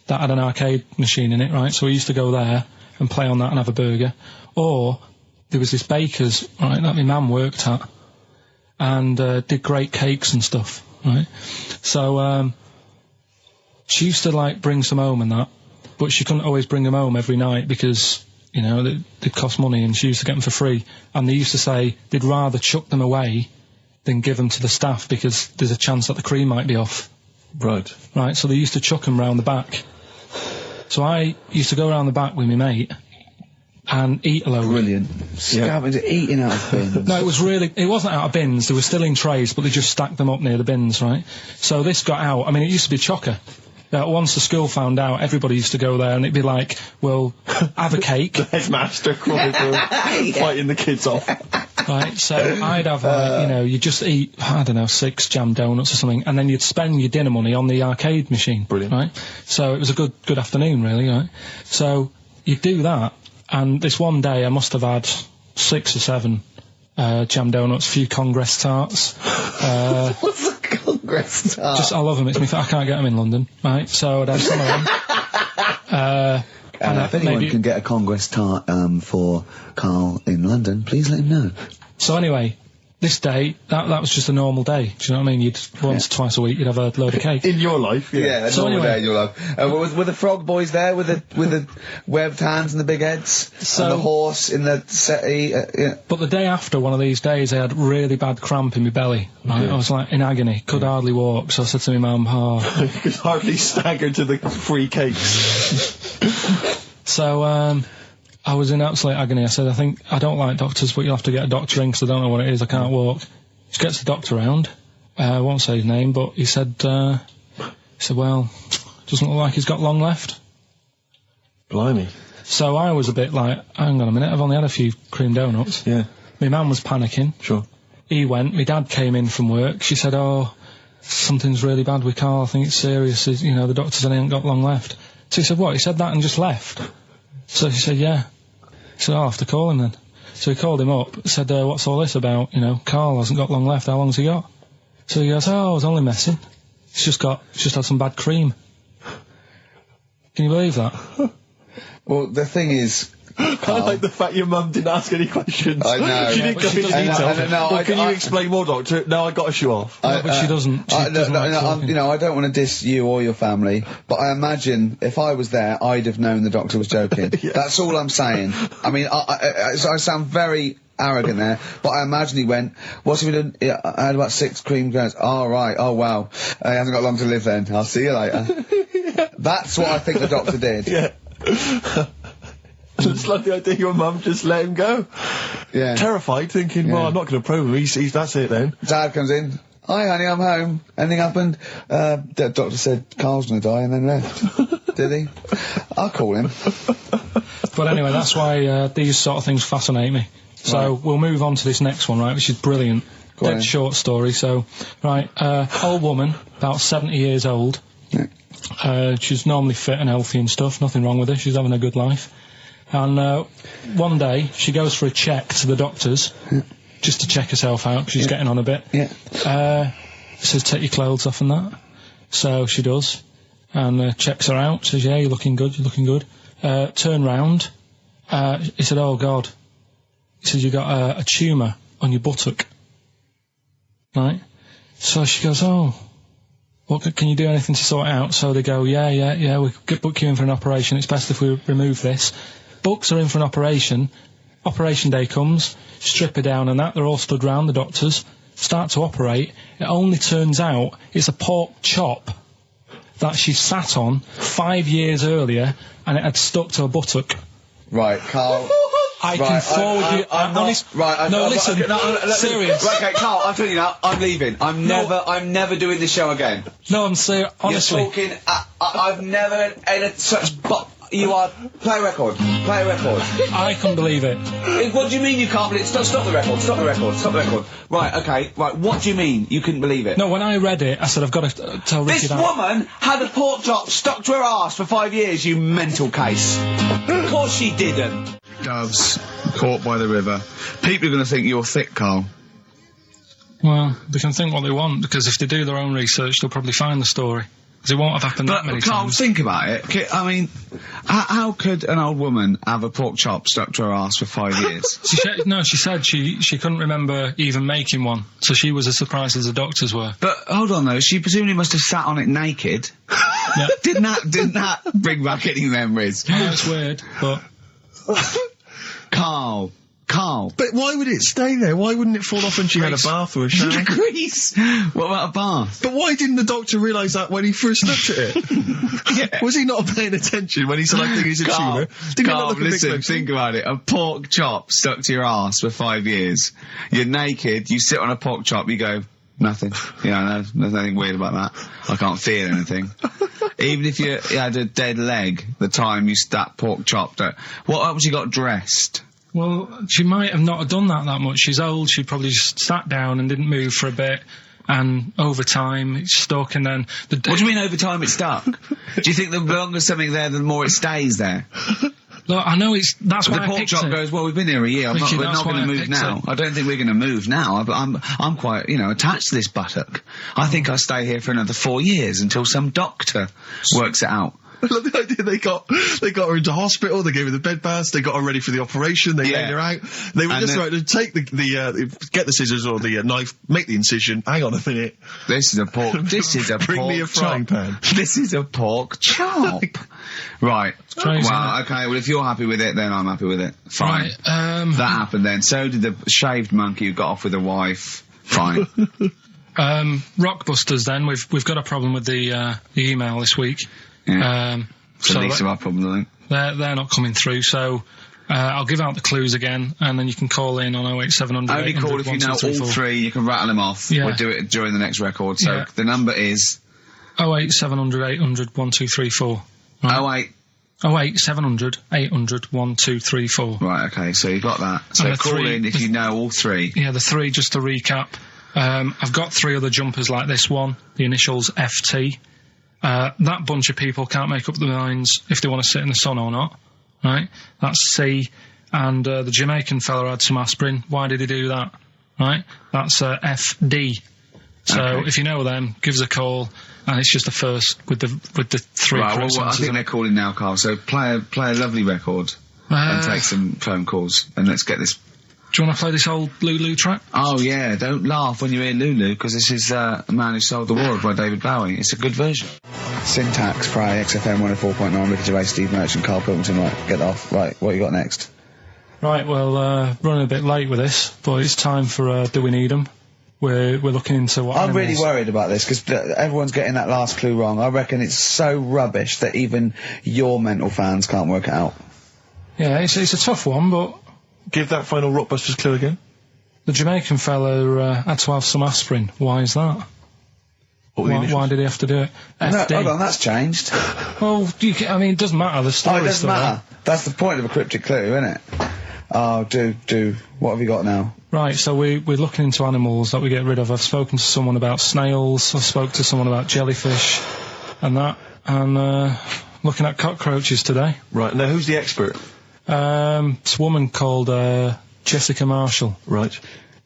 that had an arcade machine in it, right? So we used to go there and play on that and have a burger. Or, there was this baker's, right, that my mum worked at, and, did great cakes and stuff, right? So, she used to, like, bring some home and that, but she couldn't always bring them home every night because, you know, they cost money, and she used to get them for free. And they used to say they'd rather chuck them away than give them to the staff because there's a chance that the cream might be off. Right. Right, so they used to chuck them round the back. So I used to go round the back with my mate and eat a load. Brilliant. Scavenging, eating out of bins. No, it wasn't out of bins, they were still in trays, but they just stacked them up near the bins, right? So this got out, I mean, it used to be chocker. Once the school found out, everybody used to go there, and it'd be like, well, have a cake. Headmaster crawling through, fighting the kids off. Right, so I'd have, you know, you'd just eat, I don't know, 6 jam donuts or something, and then you'd spend your dinner money on the arcade machine. Brilliant. Right? So it was a good afternoon, really, right? So you'd do that, and this one day I must have had 6 or 7 jam donuts, a few Congress tarts. What's a Congress tart? I love them. I can't get them in London, right? So I'd have some of them. if anyone maybe- can get a Congress tart for Karl in London, please let him know. So anyway, this day, that was just a normal day. Do you know what I mean? You'd once, twice a week, you'd have a load of cake. In your life, Yeah, that's So all anyway- day in your life. Were the frog boys there with the webbed hands and the big heads? So- and the horse in the settee? Yeah. But the day after one of these days, I had really bad cramp in my belly. Right? I was like in agony, could hardly walk. So I said to my mum, You could hardly stagger to the free cakes. So, I was in absolute agony. I said, I don't like doctors, but you'll have to get a doctor in because I don't know what it is. I can't walk. She gets the doctor round. I won't say his name, but he said, well, doesn't look like he's got long left. Blimey. So I was a bit like, hang on a minute, I've only had a few cream donuts. Yeah, My mum was panicking. sure. He went. My dad came in from work. She said, oh, something's really bad with Karl. I think it's serious. You know, the doctor said he ain't got long left. So he said, what? He said that and just left? So she said, yeah. He said, I'll have to call him then. So he called him up, said, what's all this about? You know, Karl hasn't got long left. How long's he got? So he goes, oh, I was only messing. He's just had some bad cream. Can you believe that? Well, the thing is, I like the fact your mum didn't ask any questions. I know. She didn't but go she into doesn't. detail. No, Can you I- explain more, Doctor? No, I got a shoe off. No, but she doesn't. She doesn't like talking. you know, I don't want to diss you or your family, but I imagine if I was there, I'd have known the doctor was joking. That's all I'm saying. I mean, I sound very arrogant there, but I imagine he went, what's he been doing? Yeah, I had about 6 cream grains. Oh, right. Oh, wow. He hasn't got long to live then. I'll see you later. That's what I think the doctor did. Yeah. I just like the idea your mum just let him go. Yeah. Terrified, thinking, well, Yeah. I'm not going to probe him. He's that's it then. Dad comes in. Hi, honey, I'm home. Anything happened? The doctor said Karl's gonna die and then left. Did he? I'll call him. But anyway, that's why these sort of things fascinate me. So we'll move on to this next one, right, which is brilliant. Go on Dead then. short story. So, right, old woman, about 70 years old. Yeah. She's normally fit and healthy and stuff. Nothing wrong with her. She's having a good life. And one day, she goes for a check to the doctors, just to check herself out, 'cause she's getting on a bit. Yeah. Says, take your clothes off and that. So she does. And checks her out. Says, yeah, you're looking good, you're looking good. Turn round. He said, oh, God. He said, you got a tumour on your buttock. Right? So she goes, oh, what, can you do anything to sort it out? So they go, yeah, we could book you in for an operation. It's best if we remove this. Books are in for an operation. Operation day comes, strip her down and that. They're all stood round, the doctors. Start to operate. It only turns out it's a pork chop that she sat on 5 years earlier, and it had stuck to her buttock. Right, Karl. I can forward you. I'm not, honest. right. No, listen. Serious. Right, okay, Karl. I'm telling you now. I'm leaving. I'm never doing this show again. No, I'm serious. Honestly. You're talking. I've never had such. You are. Play a record. Play a record. I couldn't believe it. What do you mean you can't believe it? Stop the record. Stop the record. Stop the record. Right. Okay. Right. What do you mean you couldn't believe it? No, when I read it, I said I've got to tell Ricky This that. woman had a pork chop stuck to her arse for 5 years, you mental case. Of course she didn't. Doves, caught by the river. People are going to think you're thick, Karl. Well, they can think what they want, because if they do their own research, they'll probably find the story. Because it won't have happened that many Karl, times. think about it. I mean, how could an old woman have a pork chop stuck to her arse for 5 years? She said she couldn't remember even making one, so she was as surprised as the doctors were. But hold on though, she presumably must have sat on it naked. Yeah. Didn't that bring back any memories? Yeah, it's weird, but Karl. But why would it stay there? Why wouldn't it fall off when she had a bath or a shower? Grease. What about a bath? But why didn't the doctor realise that when he first looked at it? Yeah. Was he not paying attention when he said, I think he's a tumour? Did he not Karl, look a big listen, picture? think about it. A pork chop stuck to your arse for 5 years. You're naked, you sit on a pork chop, you go, nothing. Yeah, no, there's nothing weird about that. I can't feel anything. Even if you had a dead leg, the time you that pork chop, what else you got dressed? well, she might have not done that much. She's old. She probably just sat down and didn't move for a bit. And over time, it's stuck, and then... What do you mean over time it's stuck? Do you think the longer something there, the more it stays there? Look, I know that's why The I pork picked chop it. goes, well, we've been here a year, Richie, we're that's not going why to I move picked now. it. I don't think we're going to move now, but I'm quite, attached to this buttock. I think I'll stay here for another 4 years until some doctor works it out. I love the idea they got her into hospital, they gave her the bed baths, they got her ready for the operation, they laid her out. They were just right to take get the scissors or the knife, make the incision. Hang on a minute. This is a pork. Bring me a frying pan. This is a pork chop. Right. crazy, Well, okay. Well, if you're happy with it, then I'm happy with it. Fine. Right, that happened then. So did the shaved monkey who got off with a wife. Fine. Rockbusters then, we've got a problem with the email this week. Yeah. It's the least of our problem, I think. They're not coming through, so I'll give out the clues again, and then you can call in on 08700 Only call if you know all three, you can rattle them off. Yeah. We'll do it during the next record. So Yeah. the number is 08700 800 1234. Right. 08700 800 1234. Right, okay, so you got that. So And the call three- in if you know all three. Yeah, the three, just to recap. I've got 3 other jumpers like this one, the initials FT. That bunch of people can't make up their minds if they want to sit in the sun or not, right? That's C. And the Jamaican fella had some aspirin. Why did he do that? Right? That's FD. So Okay. if you know them, give us a call. And it's just the first with the 3 Right, correct well, I answers. think they're calling now, Carl. So play a lovely record and take some phone calls, and let's get this. Do you want to play this old Lulu track? Oh yeah, don't laugh when you hear Lulu, because this is A Man Who Sold the World by David Bowie. It's a good version. Syntax, Pray, XFM 104.9, Ricky Gervais, Steve Merchant, Karl Pilkington. Right, get off. Right, what you got next? Right, well, running a bit late with this, but it's time for Do We Need 'Em? We're looking into what I'm really animals- worried about this, because everyone's getting that last clue wrong. I reckon it's so rubbish that even your mental fans can't work it out. Yeah, it's a tough one, but Give that final Rockbusters clue again. the Jamaican fella had to have some aspirin. Why is that? What were the initials? Why did he have to do it? No, FD. hold on, that's changed. Well, I mean, it doesn't matter. The Oh, story it doesn't matter. That's the point of a cryptic clue, isn't it? Oh, do. What have you got now? Right, so we're looking into animals that we get rid of. I've spoken to someone about snails. I spoke to someone about jellyfish, and that. And looking at cockroaches today. Right, now who's the expert? It's a woman called Jessica Marshall. Right.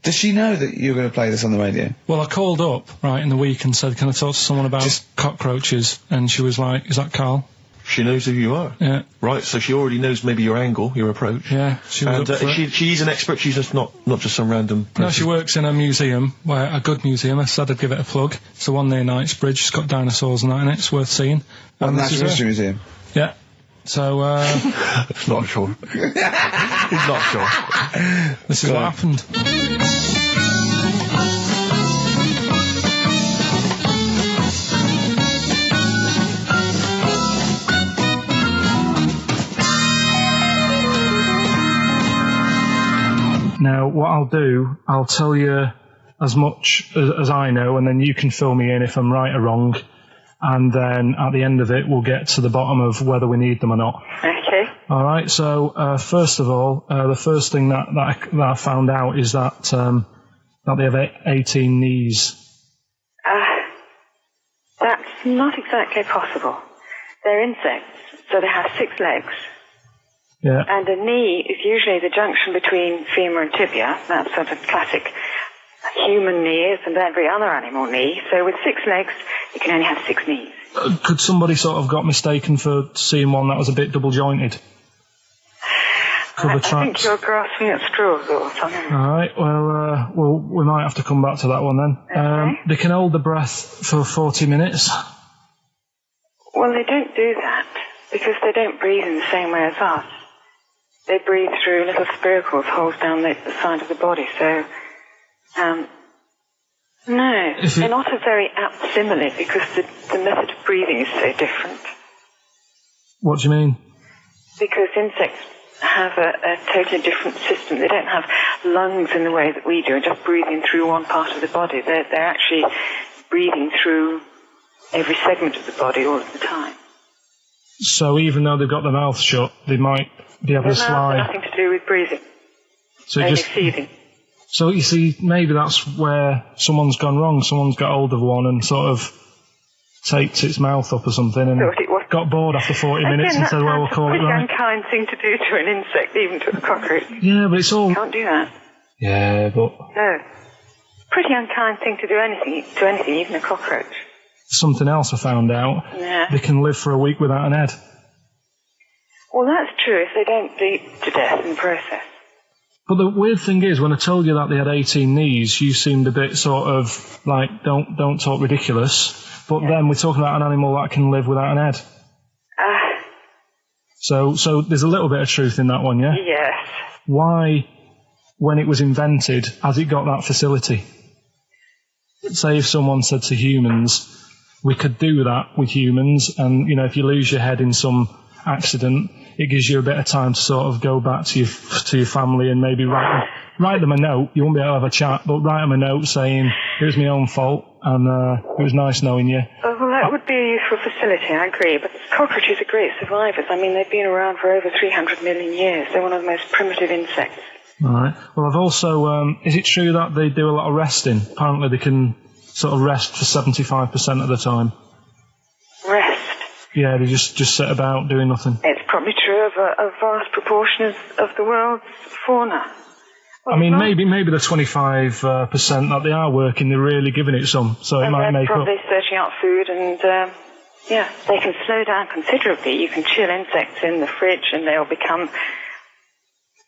Does she know that you're going to play this on the radio? Well, I called up, right, in the week and said, can I talk to someone about Just- cockroaches? And she was like, is that Carl? She knows who you are. Yeah. Right, so she already knows maybe your angle, your approach. Yeah, she was And up for it. she's an expert, she's just not just some random person. No, she works in a museum, a good museum. I said I'd give it a plug. It's the one near Knightsbridge. It's got dinosaurs and that in it. It's worth seeing. On And the this is Natural her. History Museum. Yeah. So, Not sure. He's not sure. this is what happened. Now, what I'll do, I'll tell you as much as I know, and then you can fill me in if I'm right or wrong. And then at the end of it, we'll get to the bottom of whether we need them or not. Okay. All right. So first of all, the first thing that I found out is that they have 18 knees. That's not exactly possible. They're insects, so they have 6 legs. Yeah. And a knee is usually the junction between femur and tibia. That's sort of classic human knee and every other animal knee. So with 6 legs, you can only have 6 knees. Could somebody sort of got mistaken for seeing one that was a bit double jointed? I think you're grasping at straws or something. All right. Well, we might have to come back to that one then. Okay. They can hold the breath for 40 minutes. Well, they don't do that because they don't breathe in the same way as us. They breathe through little spiracles, holes down the side of the body. So, no, they're not a very apt simile because the method of breathing is so different. What do you mean? Because insects have a totally different system. They don't have lungs in the way that we do, just breathing through one part of the body. They're actually breathing through every segment of the body all of the time. So even though they've got their mouth shut, they might be able to Their mouths have slide. nothing to do with breathing, So only just. feeding. So you see, maybe that's where someone's gone wrong. Someone's got hold of one and sort of taped its mouth up or something and Thought it was- got bored after 40 minutes Again, and said, well, we'll call it that's a right. pretty unkind thing to do to an insect, even to a cockroach. Yeah, but it's all... Can't do that. Yeah, but... No. Pretty unkind thing to do to anything, even a cockroach. something else I found out. Yeah. They can live for a week without an head. Well, that's true if they don't bleed to death in the process. But the weird thing is, when I told you that they had 18 knees, you seemed a bit sort of like, don't talk ridiculous. But then we're talking about an animal that can live without an head. So there's a little bit of truth in that one, yeah? Yes. Why, when it was invented, has it got that facility? Say if someone said to humans, we could do that with humans, and, you know, if you lose your head in some accident, it gives you a bit of time to sort of go back to your family and maybe write them a note. You won't be able to have a chat, but write them a note saying, it was my own fault, and it was nice knowing you. Well, that would be a useful facility, I agree, but cockroaches are great survivors. I mean, they've been around for over 300 million years. They're one of the most primitive insects. All right. Well, I've also, is it true that they do a lot of resting? Apparently they can sort of rest for 75% of the time. Rest? Yeah, they just sit about doing nothing. It's probably true of a vast proportion of the world's fauna. Well, I mean, maybe the 25% that they are working, they're really giving it some, so it might make up. They're probably searching out food, and they can slow down considerably. You can chill insects in the fridge, and they'll become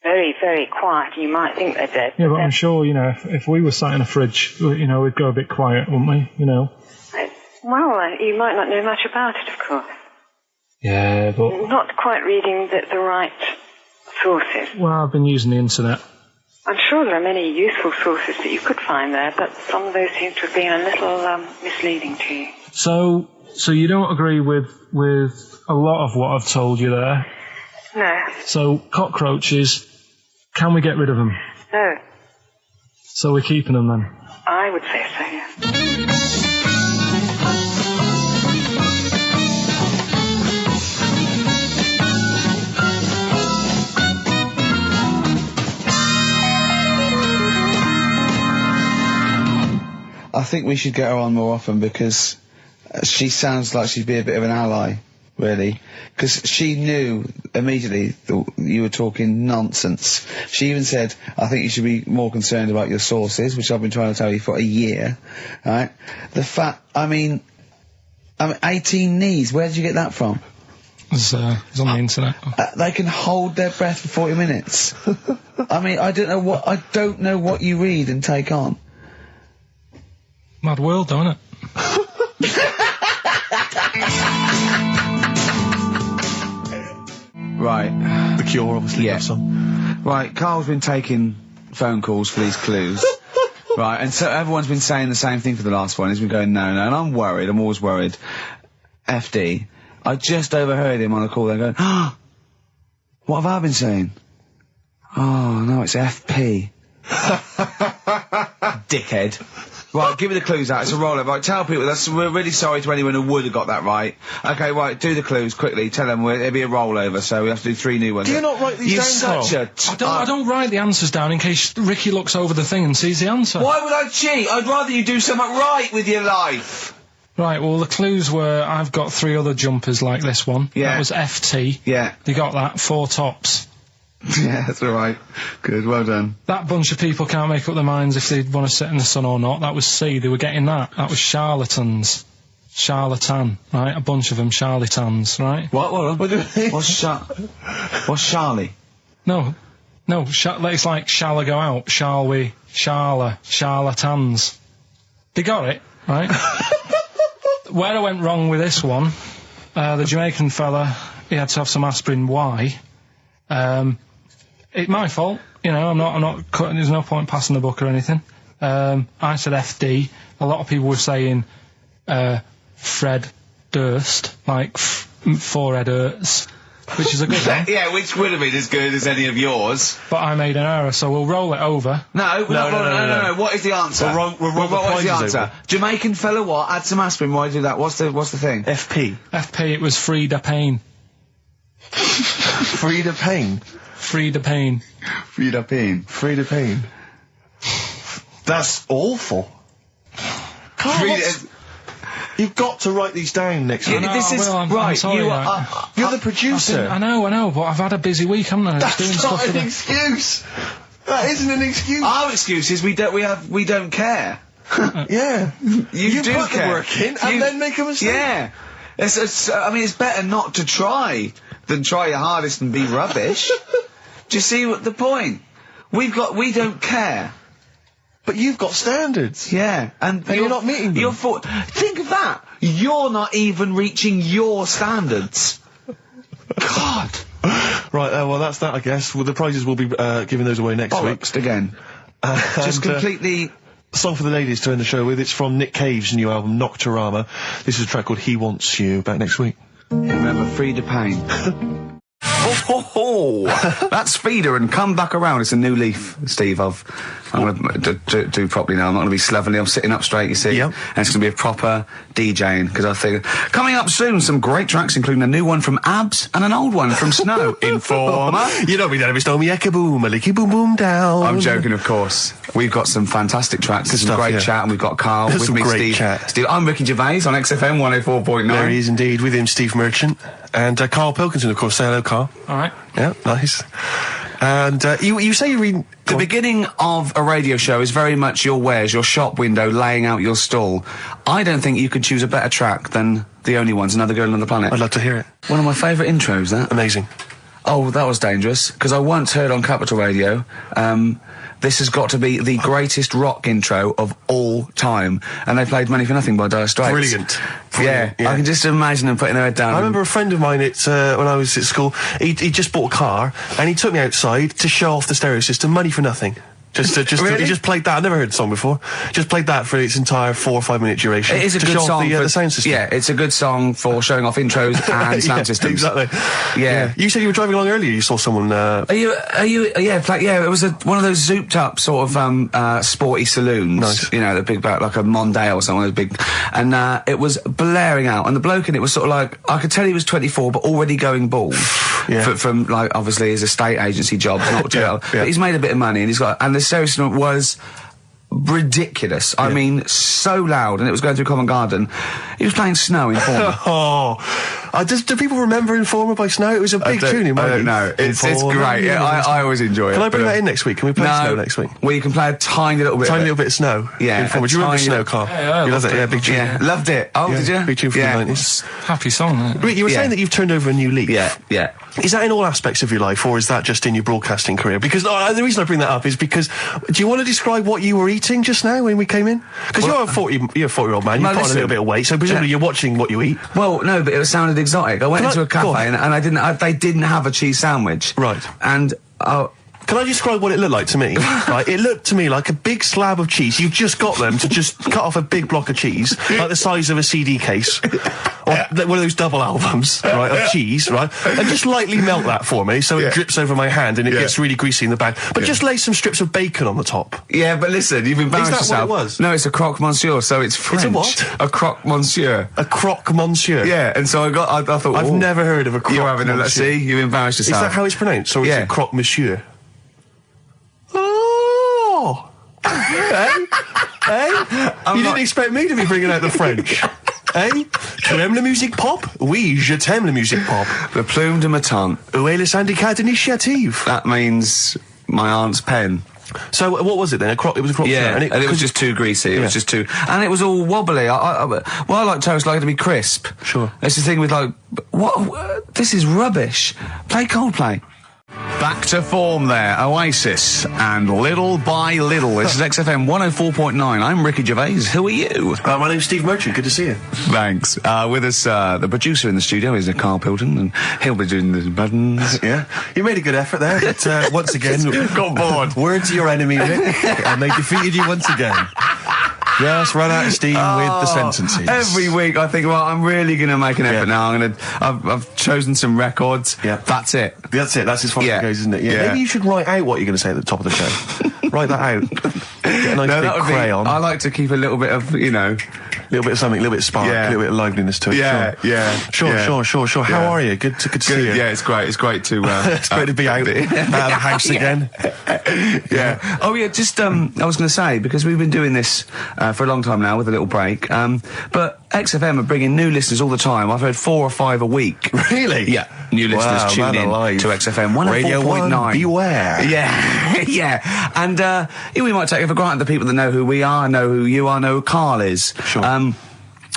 very, very quiet. You might think they're dead. Yeah, but I'm sure, you know, if we were sat in a fridge, you know, we'd go a bit quiet, wouldn't we? You know. Well, you might not know much about it, of course. Yeah, but not quite reading the right sources. Well, I've been using the internet. I'm sure there are many useful sources that you could find there, but some of those seem to have been a little misleading to you. So you don't agree with a lot of what I've told you there? No. So cockroaches, can we get rid of them? No. So we're keeping them then? I would say so, yeah. I think we should get her on more often because she sounds like she'd be a bit of an ally, really. Because she knew immediately that you were talking nonsense. She even said, I think you should be more concerned about your sources, which I've been trying to tell you for a year, right? The fact, I mean 18 knees, where did you get that from? It's on the internet. They can hold their breath for 40 minutes. I mean, I don't know what you read and take on. Mad world, don't it? Right. The Cure, obviously. Yeah. Right, Carl's been taking phone calls for these clues. Right, and so everyone's been saying the same thing for the last one. He's been going, no, and I'm worried. I'm always worried. FD. I just overheard him on a call there going, what have I been saying? Oh, no, it's FP. Dickhead. Right, give me the clues out. It's a rollover. Right, tell people. We're really sorry to anyone who would have got that right. Okay, right, do the clues quickly. Tell them it'll be a rollover, so we have to do 3 new ones. Do you not write these down, You're such a... I don't write the answers down in case Ricky looks over the thing and sees the answer. Why would I cheat? I'd rather you do something right with your life. Right, well, the clues were I've got 3 other jumpers like this one. Yeah. That was FT. Yeah. They got that. 4 tops. Yeah, that's all right. Good, well done. That bunch of people can't make up their minds if they want to sit in the sun or not. That was C. They were getting that. That was charlatans. Charlatan, right? A bunch of them charlatans, right? What do you mean? What's Charlie? No, it's like, shall I go out? Shall we? Charlatans. They got it, right? Where I went wrong with this one, the Jamaican fella, he had to have some aspirin. Why? It's my fault, you know, I'm not cutting, there's no point passing the book or anything. I said FD. A lot of people were saying, Fred Durst, like, forehead hurts, which is a good one. Yeah, which would have been as good as any of yours. But I made an error, so we'll roll it over. No. What is the answer? What is the answer? Jamaican fella what? Add some aspirin, why do that? What's the thing? FP. FP, it was Frida Payne. Frida Payne? Frida Payne. Frida Payne. Frida Payne. That's awful. You've got to write these down next week. I'm sorry, you're the producer. I know, but I've had a busy week, haven't I? That's not an excuse. That isn't an excuse. Our excuse is we don't care. Yeah. You do put care. the work in and then make a mistake. Yeah. I mean, it's better not to try than try your hardest and be rubbish. Do you see what the point? We don't care. But you've got standards. Yeah, and you're not meeting them. Think of that. You're not even reaching your standards. God. Right, well, that's that, I guess. Well, the prizes will be giving those away next week. Bollocks again. Just completely... Song for the ladies to end the show with. It's from Nick Cave's new album, Nocturama. This is a track called He Wants You. Back next week. Remember, Frida Payne. That's Feeder and Come Back Around. It's a new leaf, Steve. I'm going to do properly now. I'm not going to be slovenly. I'm sitting up straight, you see. Yep. And it's going to be a proper DJing, because I think... Coming up soon, some great tracks, including a new one from Abs and an old one from Snow. Informer. You know me, don't stole me, ecka boom, a licky boom boom down. I'm joking, of course. We've got some fantastic tracks. There's some great chat, and we've got Carl with me, Steve. I'm Ricky Gervais on XFM 104.9. There he is indeed, with him, Steve Merchant. And Karl Pilkington, of course. Say hello, Carl. All right. Yeah, nice. And you say you read... The beginning of a radio show is very much your wares, your shop window, laying out your stall. I don't think you could choose a better track than The Only Ones, Another Girl on the Planet. I'd love to hear it. One of my favourite intros, that. Amazing. Oh, that was dangerous, because I once heard on Capital Radio, this has got to be the greatest rock intro of all time. And they played Money for Nothing by Dire Straits. Brilliant. Yeah, I can just imagine them putting their head down. I remember a friend of mine, when I was at school, he just bought a car, and he took me outside to show off the stereo system, Money for Nothing. Really? He just played that. I've never heard the song before. Just played that for its entire 4 or 5 minute duration. It is a good show song off for the sound system. Yeah, it's a good song for showing off intros and sound systems. Exactly. Yeah. You said you were driving along earlier. You saw someone. It was one of those zooped up sort of sporty saloons. Nice. You know, the big like a Mondale or something, big, and it was blaring out. And the bloke in it was sort of like, I could tell he was 24, but already going bald. Yeah. From like obviously his estate agency job, not Yeah. but he's made a bit of money, and the stereo system was ridiculous. I mean, so loud, and it was going through Covent Garden. He was playing Snow in Informer. Do people remember Informer by Snow? It was a big tune in my I don't know. It's great. Yeah, I always enjoy it. Can I bring that in next week? Can we play Snow next week? Well, you can play a tiny little bit. Tiny little bit of Snow. Yeah. Informer. Do you remember Snow, Carl? Yeah, you loved it. Yeah, big tune. Yeah, loved it. Oh, did you? Big tune from the 90s. Happy song, isn't it? You were saying that you've turned over a new leaf. Yeah. Is that in all aspects of your life, or is that just in your broadcasting career? Because the reason I bring that up is because, do you want to describe what you were eating just now when we came in? Because you're a 40-year-old man. You've put on a little bit of weight, so presumably you're watching what you eat. Well, no, but it sounded exotic. I went into a cafe and they didn't have a cheese sandwich. Right. And can I describe what it looked like to me? Right, it looked to me like a big slab of cheese. You've just got them to just cut off a big block of cheese, like the size of a CD case, or one of those double albums, right, of cheese, right, and just lightly melt that for me so it drips over my hand and it gets really greasy in the bag. But just lay some strips of bacon on the top. Yeah, but listen, you've embarrassed yourself. Is that what it was? No, it's a croque monsieur, so it's French. It's a what? A croque monsieur. A croque monsieur. Yeah, and so I thought, I've never heard of a croque You're having monsieur. Let's see, you embarrassed yourself. Is that how it's pronounced, or is it croque monsieur? Oh! You didn't expect me to be bringing out the French. Tu aimes la musique pop? Oui, je t'aime la musique pop. Le plume de ma tante. Où est le syndicat d'initiative? That means my aunt's pen. So what was it then? It was a croque. Yeah, and it was just too greasy. It was just too, and it was all wobbly. I like toast, like it to be crisp. Sure. It's the thing with like, what? This is rubbish. Play Coldplay. Back to form there, Oasis, and Little by Little. This is XFM 104.9. I'm Ricky Gervais. Who are you? My name's Steve Merchant. Good to see you. Thanks. With us, the producer in the studio is Karl Pilkington, and he'll be doing the buttons. Yeah. You made a good effort there, but once again, got bored. Word to your enemy, Rick, and they defeated you once again. Just run out of steam with the sentences. Every week I think, well, I'm really going to make an effort now. I've chosen some records. Yeah. That's it. That's as far as it goes, isn't it? Yeah. Maybe you should write out what you're going to say at the top of the show. Write that out. Get a nice big crayon. I like to keep a little bit of, little bit of something, a little bit of spark, Yeah. a little bit of liveliness to it. Sure. How are you? Good to see you. Yeah, it's great. It's great to. It's great to be out of the house again. Yeah. Oh yeah. Just I was going to say, because we've been doing this for a long time now with a little break. But XFM are bringing new listeners all the time. I've heard 4 or 5 a week. Really? Yeah. New listeners tune in alive. to XFM Radio 104.9. 1, beware. Yeah. Yeah. And we might take it for granted the people that know who we are, know who you are, know who Karl is. Sure.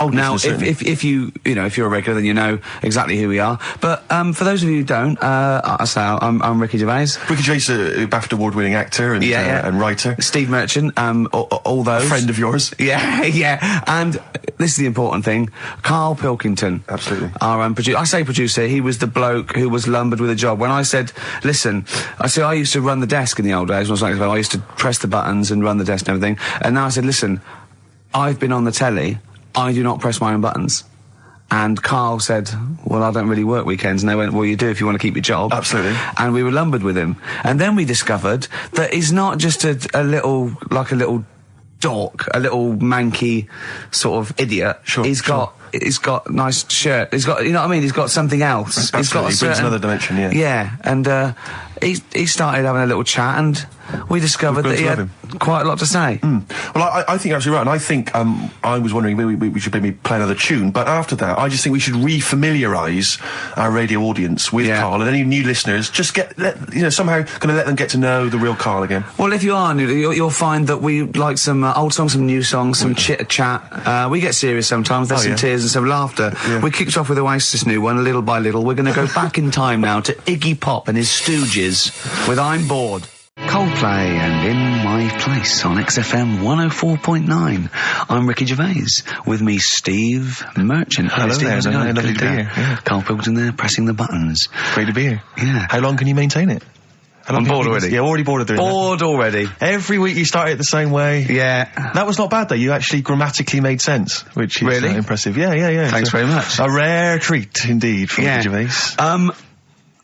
Now, certainly. if you're a regular, then you know exactly who we are. But for those of you who don't, I'm Ricky Gervais. Ricky Gervais, a BAFTA award-winning actor and writer. Steve Merchant, all those. A friend of yours. Yeah, yeah. And this is the important thing. Karl Pilkington. Absolutely. Our producer. I say producer, he was the bloke who was lumbered with a job. When I said, listen, I used to run the desk in the old days when I was like, I used to press the buttons and run the desk and everything. And now I said, listen, I've been on the telly. I do not press my own buttons. And Karl said, well, I don't really work weekends. And they went, well, you do if you want to keep your job. Absolutely. And we were lumbered with him. And then we discovered that he's not just a little dork, a little manky sort of idiot. Sure. He's got nice shirt. He's got, you know what I mean? He's got something else. Absolutely. He's got He brings another dimension, yeah. Yeah. And, he started having a little chat and we discovered that he had quite a lot to say. Well, I think you're absolutely right, and I think I was wondering maybe we should maybe play another tune, but after that, I just think we should re-familiarise our radio audience with Karl, and any new listeners, just somehow going to let them get to know the real Karl again. Well, if you are new, you'll find that we like some old songs, some new songs, some chit-chat. We get serious sometimes, there's some tears and some laughter. Yeah. We kicked off with Oasis' new one, Little by Little. We're going to go back in time now to Iggy Pop and his Stooges with I'm Bored. Coldplay and In My Place on XFM 104.9. I'm Ricky Gervais. With me, Steve Merchant. Hello Steve, there. how's it going? Lovely to be here. Yeah. Karl Pilkington there, pressing the buttons. Great to be here. Yeah. How long can you maintain it? I'm bored already. Yeah, already bored of doing Bored already. that. Every week you start it the same way. Yeah. That was not bad though. You actually grammatically made sense, which is Really? impressive. Yeah. Thanks very much. A rare treat indeed from Ricky Gervais.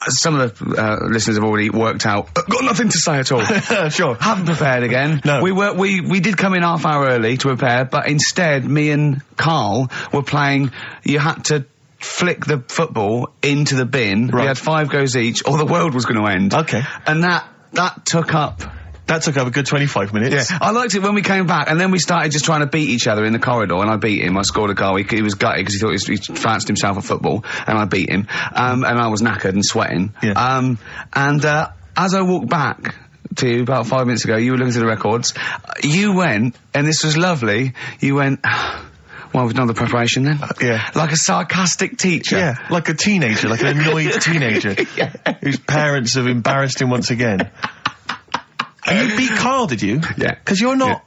Some of the listeners have already worked out. Got nothing to say at all. Sure. Haven't prepared again. No. We did come in half hour early to prepare, but instead me and Karl were playing. You had to flick the football into the bin. Right. We had 5 goes each, or the world was going to end. Okay. And that took up. That took up a good 25 minutes. Yeah, I liked it when we came back, and then we started just trying to beat each other in the corridor, and I beat him. I scored a goal. He was gutted because he thought he fancied himself at football, and I beat him. And I was knackered and sweating. Yeah. As I walked back to you about 5 minutes ago, you were looking through the records. You went, and this was lovely, you went, well, we've done the preparation then. Yeah. Like a sarcastic teacher. Yeah, like a teenager, like an annoyed teenager whose parents have embarrassed him once again. And you beat Karl, did you? Yeah. Because you're not... Yeah.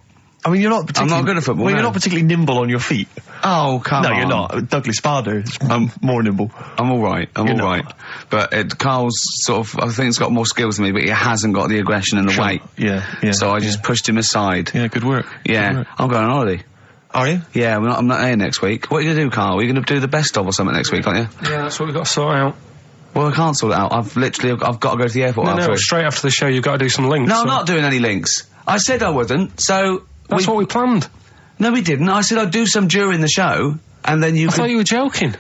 I mean, you're not particularly... I'm not good at football, Well, no. you're not particularly nimble on your feet. Oh, come on. No, you're not. Douglas Bader is more nimble. I'm alright, You're not. But Karl's sort of, I think he's got more skills than me, but he hasn't got the aggression and the weight. Yeah. So I just pushed him aside. Yeah, good work. Yeah. Good work. I'm going on holiday. Are you? Yeah, I'm not here next week. What are you going to do, Karl? Are you going to do the best of or something next week, aren't you? Yeah, that's what we've got to sort out. Well, I can't sort it out. I've got to go to the airport. No, straight after the show you've got to do some links. No, I'm not doing any links. I said I wouldn't, so... That's what we planned. No, we didn't. I said I'd do some during the show, and then you I thought you were joking.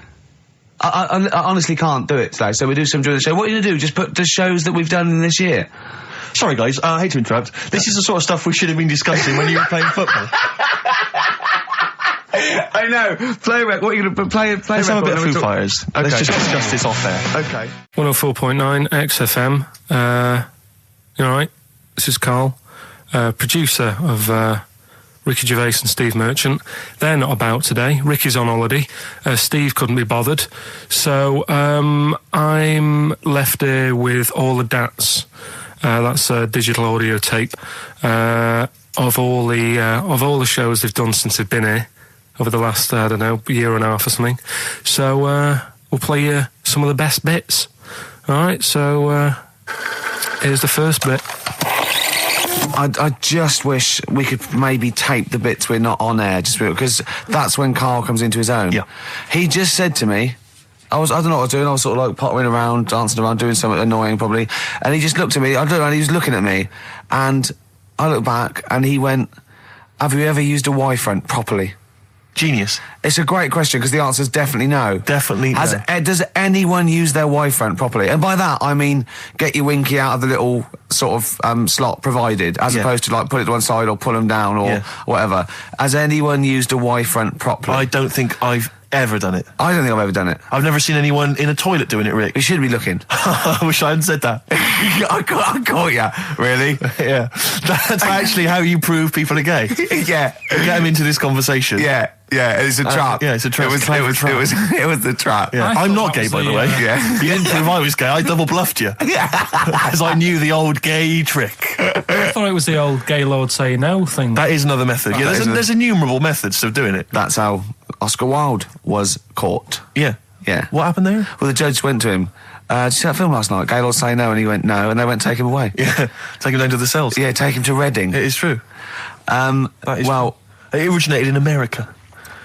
I honestly can't do it today, so we do some during the show. What are you going to do? Just put the shows that we've done in this year? Sorry, guys. I hate to interrupt. This is the sort of stuff we should have been discussing when you were playing football. I know. Play rec. What are you going to play? Let's have a bit of Foo Fighters. Okay. Let's just discuss this off there. Okay. 104.9 XFM. You alright? This is Karl, producer of Ricky Gervais and Steve Merchant. They're not about today. Ricky's on holiday. Steve couldn't be bothered. So I'm left here with all the DATs. That's a digital audio tape of all the shows they've done since they've been here over the last, I don't know, year and a half or something. So we'll play you some of the best bits. Alright, so here's the first bit. I just wish we could maybe tape the bits we're not on air, just because that's when Karl comes into his own. Yeah. He just said to me, I don't know what I was doing, I was sort of like pottering around, dancing around, doing something annoying probably, and he just looked at me, I don't know, and he was looking at me, and I looked back, and he went, have you ever used a Y-front properly? Genius. It's a great question because the answer is definitely no. Definitely no. Does anyone use their Y front properly? And by that, I mean get your winky out of the little sort of slot provided, as opposed to like put it to one side or pull them down or whatever. Has anyone used a Y front properly? I don't think I've ever done it. I don't think I've ever done it. I've never seen anyone in a toilet doing it, Rick. You should be looking. I wish I hadn't said that. I caught ya. Really? Yeah. That's actually how you prove people are gay. Yeah. Get them into this conversation. Yeah. It's a trap. Yeah, it's a trap. It was the trap. Yeah. I'm not gay, by the way. Yeah. You didn't prove I was gay. I double bluffed you. Yeah. Because I knew the old gay trick. I thought it was the old gay lord say no thing. That is another method. Yeah, there's innumerable methods of doing it. That's how Oscar Wilde was caught. Yeah. Yeah. What happened there? Well, the judge went to him. Did you see that film last night? Gaylord say no, and he went no, and they went take him away. Yeah. Take him down to the cells. Yeah, take him to Reading. It is true. That is well, true. It originated in America.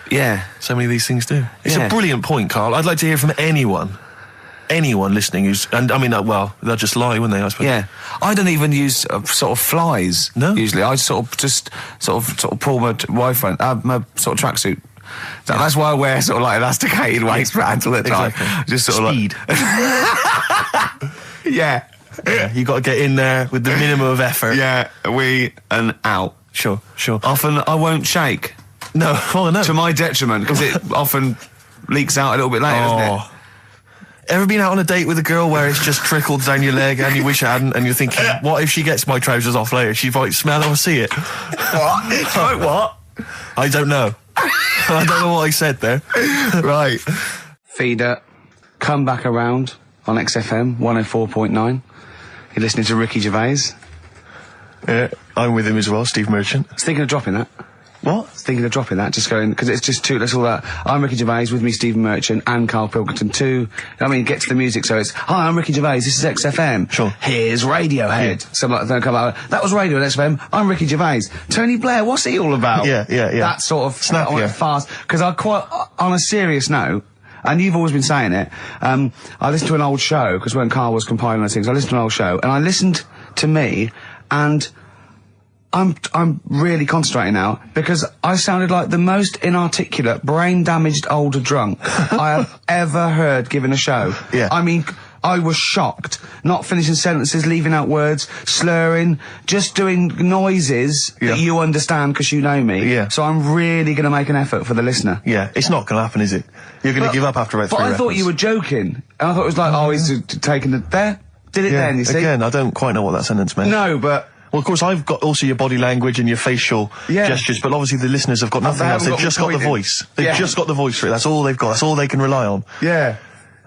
Yeah. So many of these things do. It's a brilliant point, Carl. I'd like to hear from anyone listening who's, and I mean, well, they'll just lie, wouldn't they, I suppose? Yeah. I don't even use sort of flies. No? Usually. I sort of pull my Y front, my sort of tracksuit. That's why I wear sort of like elasticated waistbands all the time. Exactly. Just sort Speed. of like... Yeah. You got to get in there with the minimum of effort. Yeah, and out. Sure. Often I won't shake. No, oh no. To my detriment, because it often leaks out a little bit later, doesn't it? Ever been out on a date with a girl where it's just trickled down your leg and you wish it hadn't, and you're thinking, what if she gets my trousers off later? She might smell or see it. What? What? I don't know. I don't know what I said there. Right. Feeder, come back around on XFM 104.9. You're listening to Ricky Gervais. Yeah, I'm with him as well, Steve Merchant. I was thinking of dropping that. What? Thinking of dropping that, just going, because it's just two, that's all that. I'm Ricky Gervais, with me Stephen Merchant and Karl Pilkington too. I mean, get to the music, so it's, hi, I'm Ricky Gervais, this is XFM. Sure. Here's Radiohead. Yeah. Something like that, come out, that was Radio at XFM, I'm Ricky Gervais. Tony Blair, what's he all about? Yeah. That sort of, snap, I went fast, because I quite, on a serious note, and you've always been saying it, I listened to an old show, because when Karl was compiling those things, I listened to an old show, and I listened to me, and I'm really concentrating now because I sounded like the most inarticulate, brain-damaged older drunk I have ever heard given a show. Yeah. I mean, I was shocked. Not finishing sentences, leaving out words, slurring, just doing noises that you understand because you know me. Yeah. So I'm really going to make an effort for the listener. Yeah, it's not going to happen, is it? You're going to give up after about 3 But I thought you were joking. And I thought it was like, he's taking it there. Did it then, you see? Again, I don't quite know what that sentence meant. No, but... Well, of course, I've got also your body language and your facial gestures, but obviously the listeners have got nothing else. They've just got the voice. They've just got the voice for it. That's all they've got. That's all they can rely on. Yeah.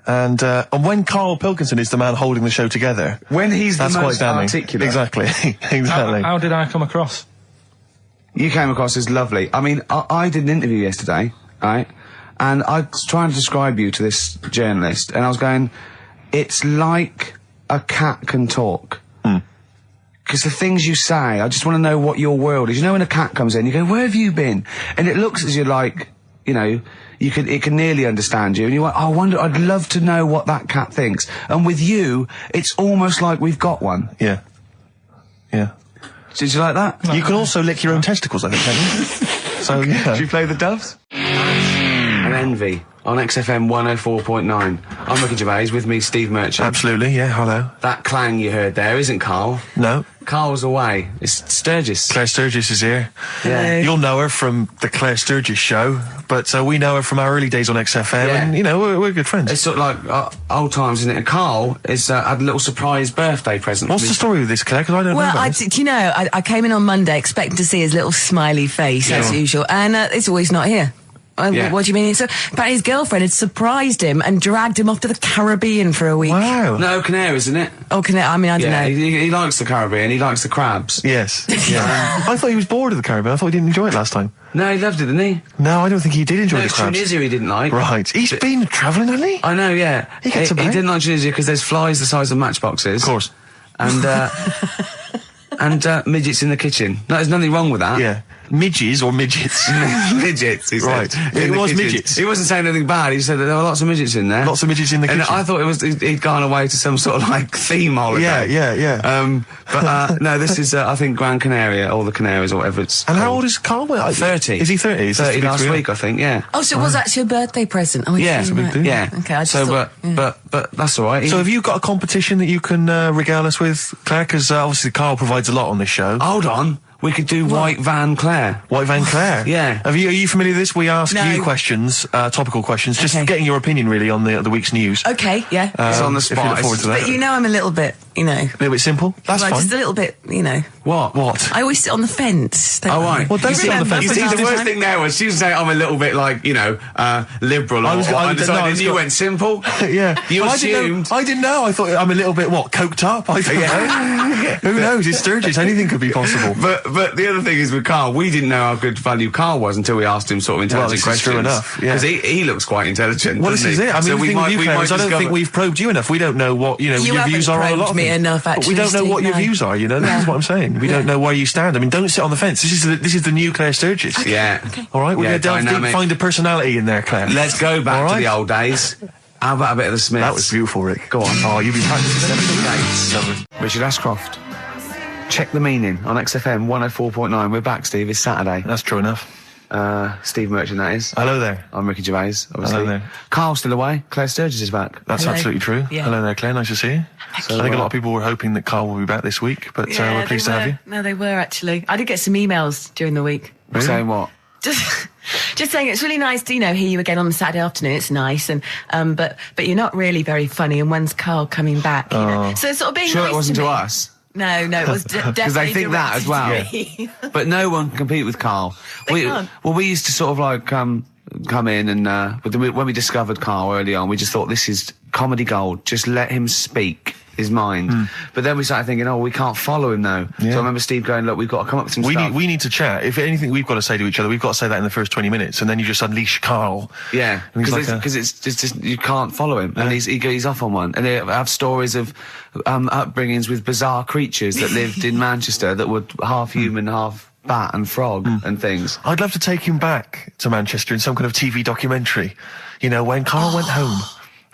And when Karl Pilkington is the man holding the show together... When he's the most articulate. Exactly. Exactly. How did I come across? You came across as lovely. I mean, I did an interview yesterday, right? And I was trying to describe you to this journalist, and I was going, it's like a cat can talk. Because the things you say, I just want to know what your world is. You know when a cat comes in, you go, where have you been? And it looks as you're like, you know, it can nearly understand you. And you're like, I wonder, I'd love to know what that cat thinks. And with you, it's almost like we've got one. Yeah. Yeah. Did you like that? You can also lick your own testicles, I think, can't you? So, yeah. Did you play the Doves? And Envy on XFM 104.9. I'm Ricky Gervais, with me Steve Merchant. Absolutely, yeah, hello. That clang you heard there isn't Karl. No. Karl's away. It's Sturgis. Claire Sturgis is here. Yeah. You'll know her from the Claire Sturgis show, but we know her from our early days on XFM, and, you know, we're good friends. It's sort of like old times, isn't it? And Karl is, had a little surprise birthday present. What's the story with this, Claire? Because I don't know about this. Do you know, I came in on Monday expecting to see his little smiley face, as usual, and it's always not here. What do you mean? So, apparently his girlfriend had surprised him and dragged him off to the Caribbean for a week. Wow. No, Canaries, isn't it? Oh, I mean, I don't know. He likes the Caribbean, he likes the crabs. Yes. Yeah. I thought he was bored of the Caribbean. I thought he didn't enjoy it last time. No, he loved it, didn't he? No, I don't think he did enjoy the crabs. Tunisia he didn't like. Right. He's been travelling, hasn't he? I know, yeah. He gets about. He didn't like Tunisia because there's flies the size of matchboxes. Of course. And, and midgets in the kitchen. No, there's nothing wrong with that. Yeah. Midges or midgets? Midgets, he said. Right. In It the was kitchen. midgets. He wasn't saying anything bad. He said that there were lots of midgets in there. Lots of midgets in the And kitchen. I thought he'd gone away to some sort of like theme holiday. Yeah. But no, this is I think Gran Canaria or the Canaries or whatever it's. And how called. old is Carl? 30. Is he 30? Is 30 this last real? week, I think. Yeah. Oh, so it was actually a birthday present. Oh, Yeah, it's right. yeah. Okay, I just so, thought, but that's all right. So have you got a competition that you can regale us with, Claire? Because obviously Carl provides a lot on this show. Hold on. We could do White Van Claire. White Van Claire? Yeah. Are you familiar with this? We ask No. you questions, topical questions, just Okay. getting your opinion really on the week's news. Okay, yeah. It's on the If you spot. look forward to that. But you know I'm a little bit, A little bit simple? That's well, fine. just a little bit, What? I always sit on the fence. Oh, right. Well, don't You sit on the remember fence. for You see, the worst thing there was she was saying I'm a little bit like, liberal or undecided, and you went simple. Yeah. You Well, assumed. I didn't know. I thought I'm a little bit, coked up? I don't know. Who knows? It's Sturgis. Anything could be possible. But the other thing is with Carl, we didn't know how good value Carl was until we asked him sort of intelligent this is questions. true enough, yeah. Because he looks quite intelligent. Well, this doesn't is he? it. I mean, So the thing with you, Claire, is I don't think discover- we've probed you enough. We don't know what, your haven't views are on a lot probed of me things. enough, But we don't know actually, what your Steve, no. views are, This is what I'm saying. We don't know where you stand. I mean, don't sit on the fence. This is the new Claire Sturgis. Yeah. All right, we're Yeah, going to delve deep, dynamic. find a personality in there, Claire. Let's go back All to right. the old days. How about a bit of the Smiths? That was beautiful, Rick. Go on. Oh, you've been practicing Dates. Richard Ashcroft. Check the meaning on XFM 104.9. We're back, Steve. It's Saturday. That's true enough. Steve Merchant, that is. Hello there. I'm Ricky Gervais, obviously. Hello there. Carl's still away. Claire Sturgis is back. That's Hello. absolutely true. Yeah. Hello there, Claire. Nice to see you. I think a lot of people were hoping that Carl will be back this week, but we're pleased to have you. No, they were actually. I did get some emails during the week. Saying what? Just saying it's really nice to hear you again on the Saturday afternoon. It's nice, and but you're not really very funny. And when's Carl coming back? So it's sort of being Sure nice it wasn't to to me. us. No, it was definitely Because they think that as well. directed to me. But no one can compete with Carl. They can't. Well, we used to sort of like come in and but then when we discovered Carl early on, we just thought this is comedy gold. Just let him speak his mind. But then we started thinking, we can't follow him now. Yeah. So I remember Steve going, look, we've got to come up with some We stuff. need to chat. If anything we've got to say to each other, we've got to say that in the first 20 minutes, and then you just unleash Carl. Yeah, And he's like because it's just you can't follow him, and he's off on one. And they have stories of upbringings with bizarre creatures that lived in Manchester that were half human, half bat and frog and things. I'd love to take him back to Manchester in some kind of TV documentary. When Carl went home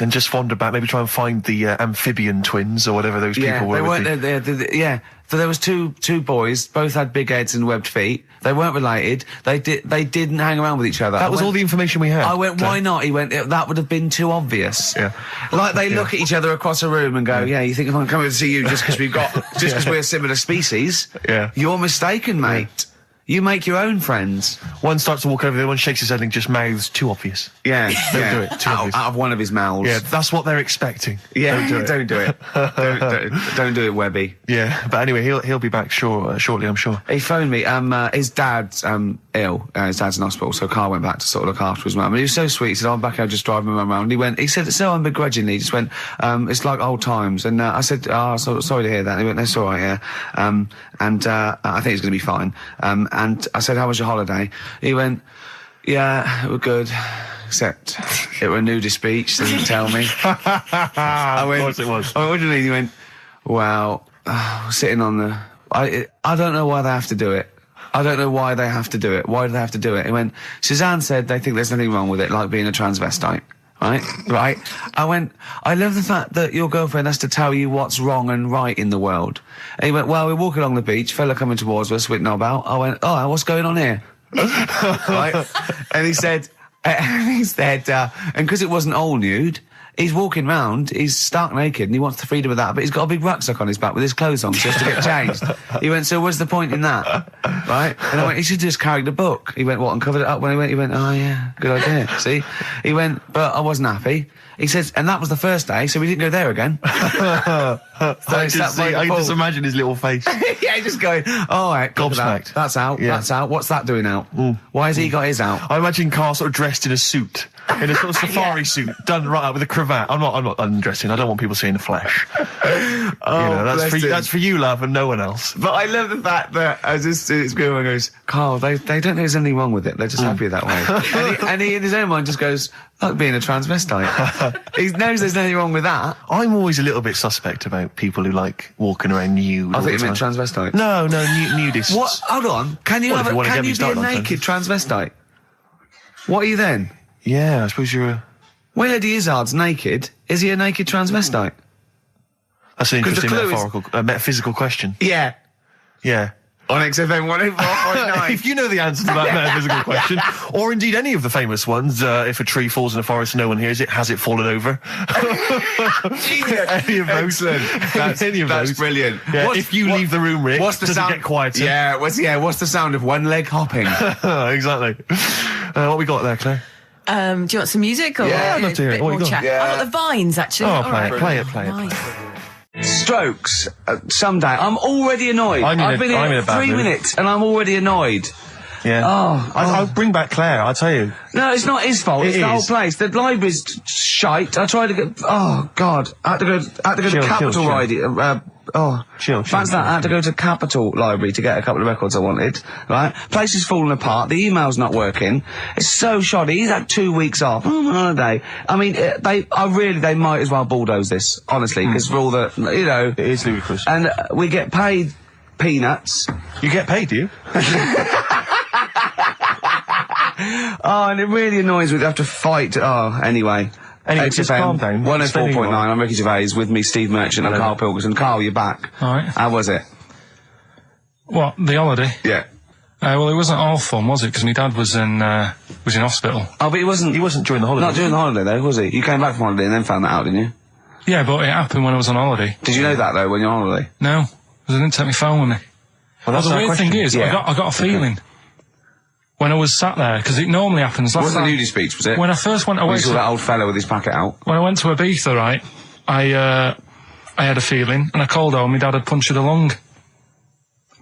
and just wandered back, maybe try and find the amphibian twins or whatever those people were. They with weren't. Yeah. So there was two boys, both had big heads and webbed feet. They weren't related. They didn't hang around with each other. That was all the information we had. I went, why not? He went, that would have been too obvious. Yeah. Like they look at each other across a room and go, you think I'm coming to see you just because we're a similar species? Yeah. You're mistaken, mate. You make your own friends. One starts to walk over, the other one shakes his head and just mouths too obvious. Yeah. Don't do it. Too obvious. Out of one of his mouths. Yeah, that's what they're expecting. Yeah. Don't do it. Don't do it, Webby. Yeah, but anyway, he'll be back shortly, I'm sure. He phoned me. His dad's ill. His dad's in hospital, so Carl went back to sort of look after his mum. And he was so sweet. He said, I'm back here just driving my mum around. He said, so unbegrudgingly, he just went, it's like old times. And I said, sorry to hear that. And he went, that's all right, yeah. I think it's going to be fine. And I said, how was your holiday? He went, yeah, it was good. Except it were a nudist beach, so didn't tell me. I went, Of course it was. I went, what do you mean? He went, well, sitting on the... I don't know why they have to do it. I don't know why they have to do it. Why do they have to do it? He went, Suzanne said they think there's nothing wrong with it, like being a transvestite. Right? I went, I love the fact that your girlfriend has to tell you what's wrong and right in the world. And he went, well, we're walking along the beach, fella coming towards us with knob out. I went, what's going on here? Right? And he said, and because it wasn't all nude, he's walking round, he's stark naked, and he wants the freedom of that, but he's got a big rucksack on his back with his clothes on, just to get changed. He went, so what's the point in that? Right? And I went, he should have just carried the book. He went, what, and covered it up? When he went, oh yeah, good idea. See? He went, but I wasn't happy. He says, and that was the first day, so we didn't go there again. I just imagine his little face. Yeah, just going, all right, gobsmacked. That's out, Yeah. that's out. What's that doing out? Why has he got his out? I imagine Carl sort of dressed in a suit in a sort of safari suit, done right up with a cravat. I'm not undressing. I don't want people seeing the flesh. That's for you, love, and no one else. But I love the fact that it's good when he goes, Carl, they don't know there's anything wrong with it. They're just happy that way. and he in his own mind just goes, like being a transvestite. He knows there's nothing wrong with that. I'm always a little bit suspect about people who like walking around nude. I think you meant transvestite. No, nudists. What? Hold on. Can you be a naked transvestite? What are you then? Yeah, I suppose you're a... When Eddie Izzard's naked, is he a naked transvestite? That's an interesting metaphysical question. Yeah. Yeah. On XFM 104.9. If you know the answer to that metaphysical question, or indeed any of the famous ones, if a tree falls in a forest and no one hears it, has it fallen over? Any of those. Excellent. That's brilliant. Yeah, if you leave the room, Rick, does it get quieter? Yeah, what's the sound of one leg hopping? Exactly. What we got there, Claire? Do you want some music? Or I'd love to hear it. What you got? Chat? Yeah. I've got the Vines, actually. Oh, play it. Strokes. Someday. I'm already annoyed. I've been here 3 minutes and I'm already annoyed. Yeah. I'll bring back Claire, I tell you. No, it's not his fault. It's the whole place. The library's shite. I tried to get... Oh, God. I had to go to Capitol Library. Fancy that. I had to go to Capitol Library to get a couple of records I wanted. Right? Place is falling apart. The email's not working. It's so shoddy. He's had 2 weeks off. I'm on holiday. I mean, they might as well bulldoze this, honestly, because for all the, you know... It is ludicrous. And we get paid peanuts. You get paid, do you? Oh, and it really annoys me to have to fight. Oh, anyway. Just calm down. 104.9, I'm Ricky Gervais, with me Steve Merchant and Karl Pilkington. Carl, you're back. Alright. How was it? What, the holiday? Yeah. Well, it wasn't all fun, was it? Because my dad was in hospital. Oh, but he wasn't during the holiday. Not during the holiday, though, was he? You came back from holiday and then found that out, didn't you? Yeah, but it happened when I was on holiday. Did you know that, though, when you're on holiday? No, because I didn't take my phone with me. Well, the weird thing is, I got a feeling when I was sat there, because it normally happens. It wasn't the nudie speech, was it? When I first went away, you saw that old fella with his packet out. When I went to Ibiza, right, I had a feeling, and I called home. My dad had punctured a lung.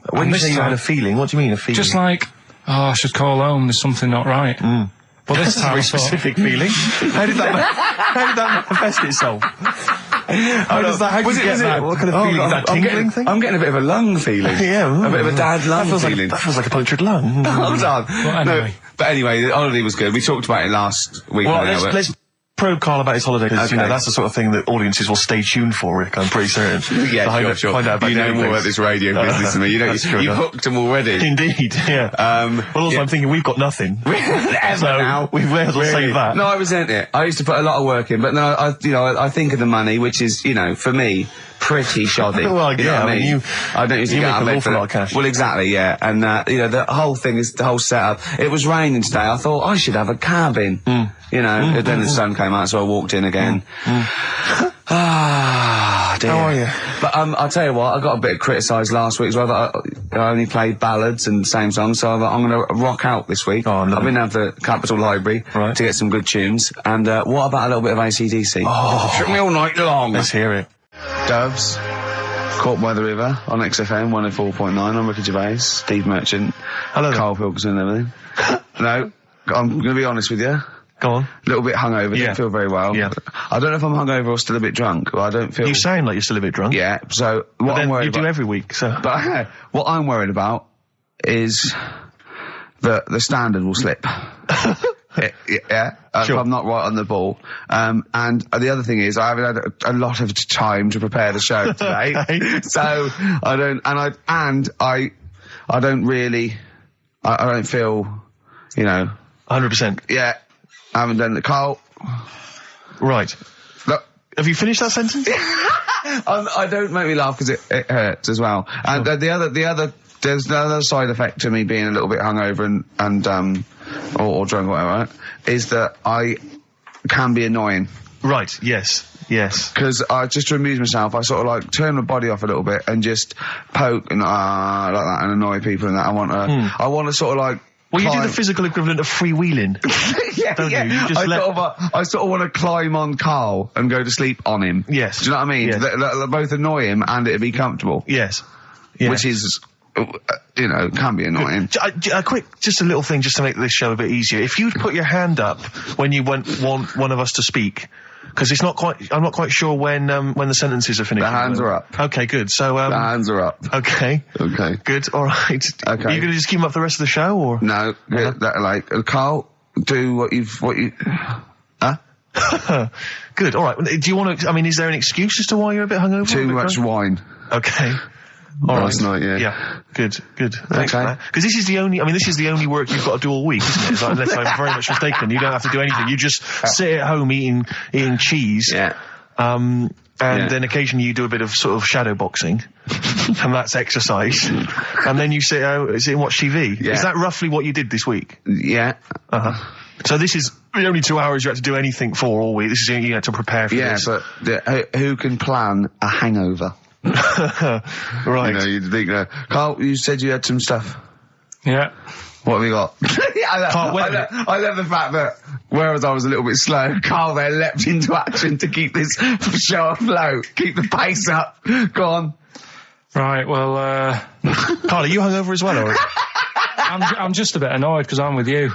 When you say you had a feeling, what do you mean a feeling? Just like, I should call home. There's something not right. But this time, very specific feeling. How did that manifest itself? How did you get that? What kind of feeling? Is that tingling thing? I'm getting a bit of a lung feeling. Yeah. A bit of a dad lung feeling. That feels like a punctured lung. Hold on. But anyway, the holiday was good. We talked about it last week. Well, let's probe Carl about his holiday, because, that's the sort of thing that audiences will stay tuned for, Rick, I'm pretty certain. Yeah, sure. Find out about you know more about this radio business than me. You've hooked them already. Indeed, yeah. But also I'm thinking we've got nothing. Now. We may as well save that. No, I resent it. I used to put a lot of work in, but no, I think of the money, which is, for me, pretty shoddy. Well, you know what I mean? I don't usually get out of an bed awful lot of cash. Well, exactly, yeah. And, the whole thing is the whole setup. It was raining today. I thought I should have a cabin. Then the sun came out, so I walked in again. Ah, dear. How are you? But I'll tell you what, I got a bit criticised last week as well that I only played ballads and same songs, so I'm going to rock out this week. I've been down to the Capitol Library to get some good tunes. And what about a little bit of AC/DC? Took me all night long. Let's hear it. Doves, Caught by the River on XFM 104.9. I'm Ricky Gervais, Steve Merchant, hello, Karl Pilkington and everything. No, I'm going to be honest with you. Go on. A little bit hungover, didn't feel very well. Yeah. I don't know if I'm hungover or still a bit drunk, but I don't feel... You sound like you're still a bit drunk. Yeah, so what I'm worried about... You do every week, so... But what I'm worried about is that the standard will slip. If I'm not right on the ball. And the other thing is, I haven't had a lot of time to prepare the show today. So I don't feel, 100%. Yeah. I haven't done the Carl. Right. Look. Have you finished that sentence? I don't make me laugh because it hurts as well. And there's the other side effect to me being a little bit hungover or drunk or whatever, right, is that I can be annoying. Right, yes. Because just to amuse myself, I sort of turn my body off a little bit and just poke and like that and annoy people and that. I want to sort of well, you do the physical equivalent of freewheeling. Don't you? You just I sort of want to climb on Carl and go to sleep on him. Yes. Do you know what I mean? Yes. Both annoy him and it'd be comfortable. Yes. Which is you know, it can be annoying. Just a little thing just to make this show a bit easier. If you'd put your hand up when you want one of us to speak, because I'm not quite sure when the sentences are finished. The hands are up. Okay, good. So, the hands are up. Okay. Okay. Good, alright. Okay. Are you gonna just keep them up the rest of the show, or? No, Carl, do what you, huh? Good, alright. Do you want to, I mean, is there an excuse as to why you're a bit hungover? Too much wine. Okay. Last night, yeah. Yeah, good. Thanks for Okay. that. Because this is the only work you've got to do all week, isn't it? It's like, unless I'm very much mistaken. You don't have to do anything. You just sit at home eating cheese. Yeah. And then occasionally you do a bit of sort of shadow boxing. And that's exercise. And then you sit and watch TV. Yeah. Is that roughly what you did this week? Yeah. Uh-huh. So this is the only 2 hours you had to do anything for all week. This is you had to prepare for this. Yeah, but who can plan a hangover? Right. You know, you'd think, Carl, you said you had some stuff. Yeah. What have we got? I love the fact that, whereas I was a little bit slow, Carl there leapt into action to keep this show afloat, keep the pace up. Go on. Right, well, Carl, are you hungover as well, or? I'm just a bit annoyed because I'm with you.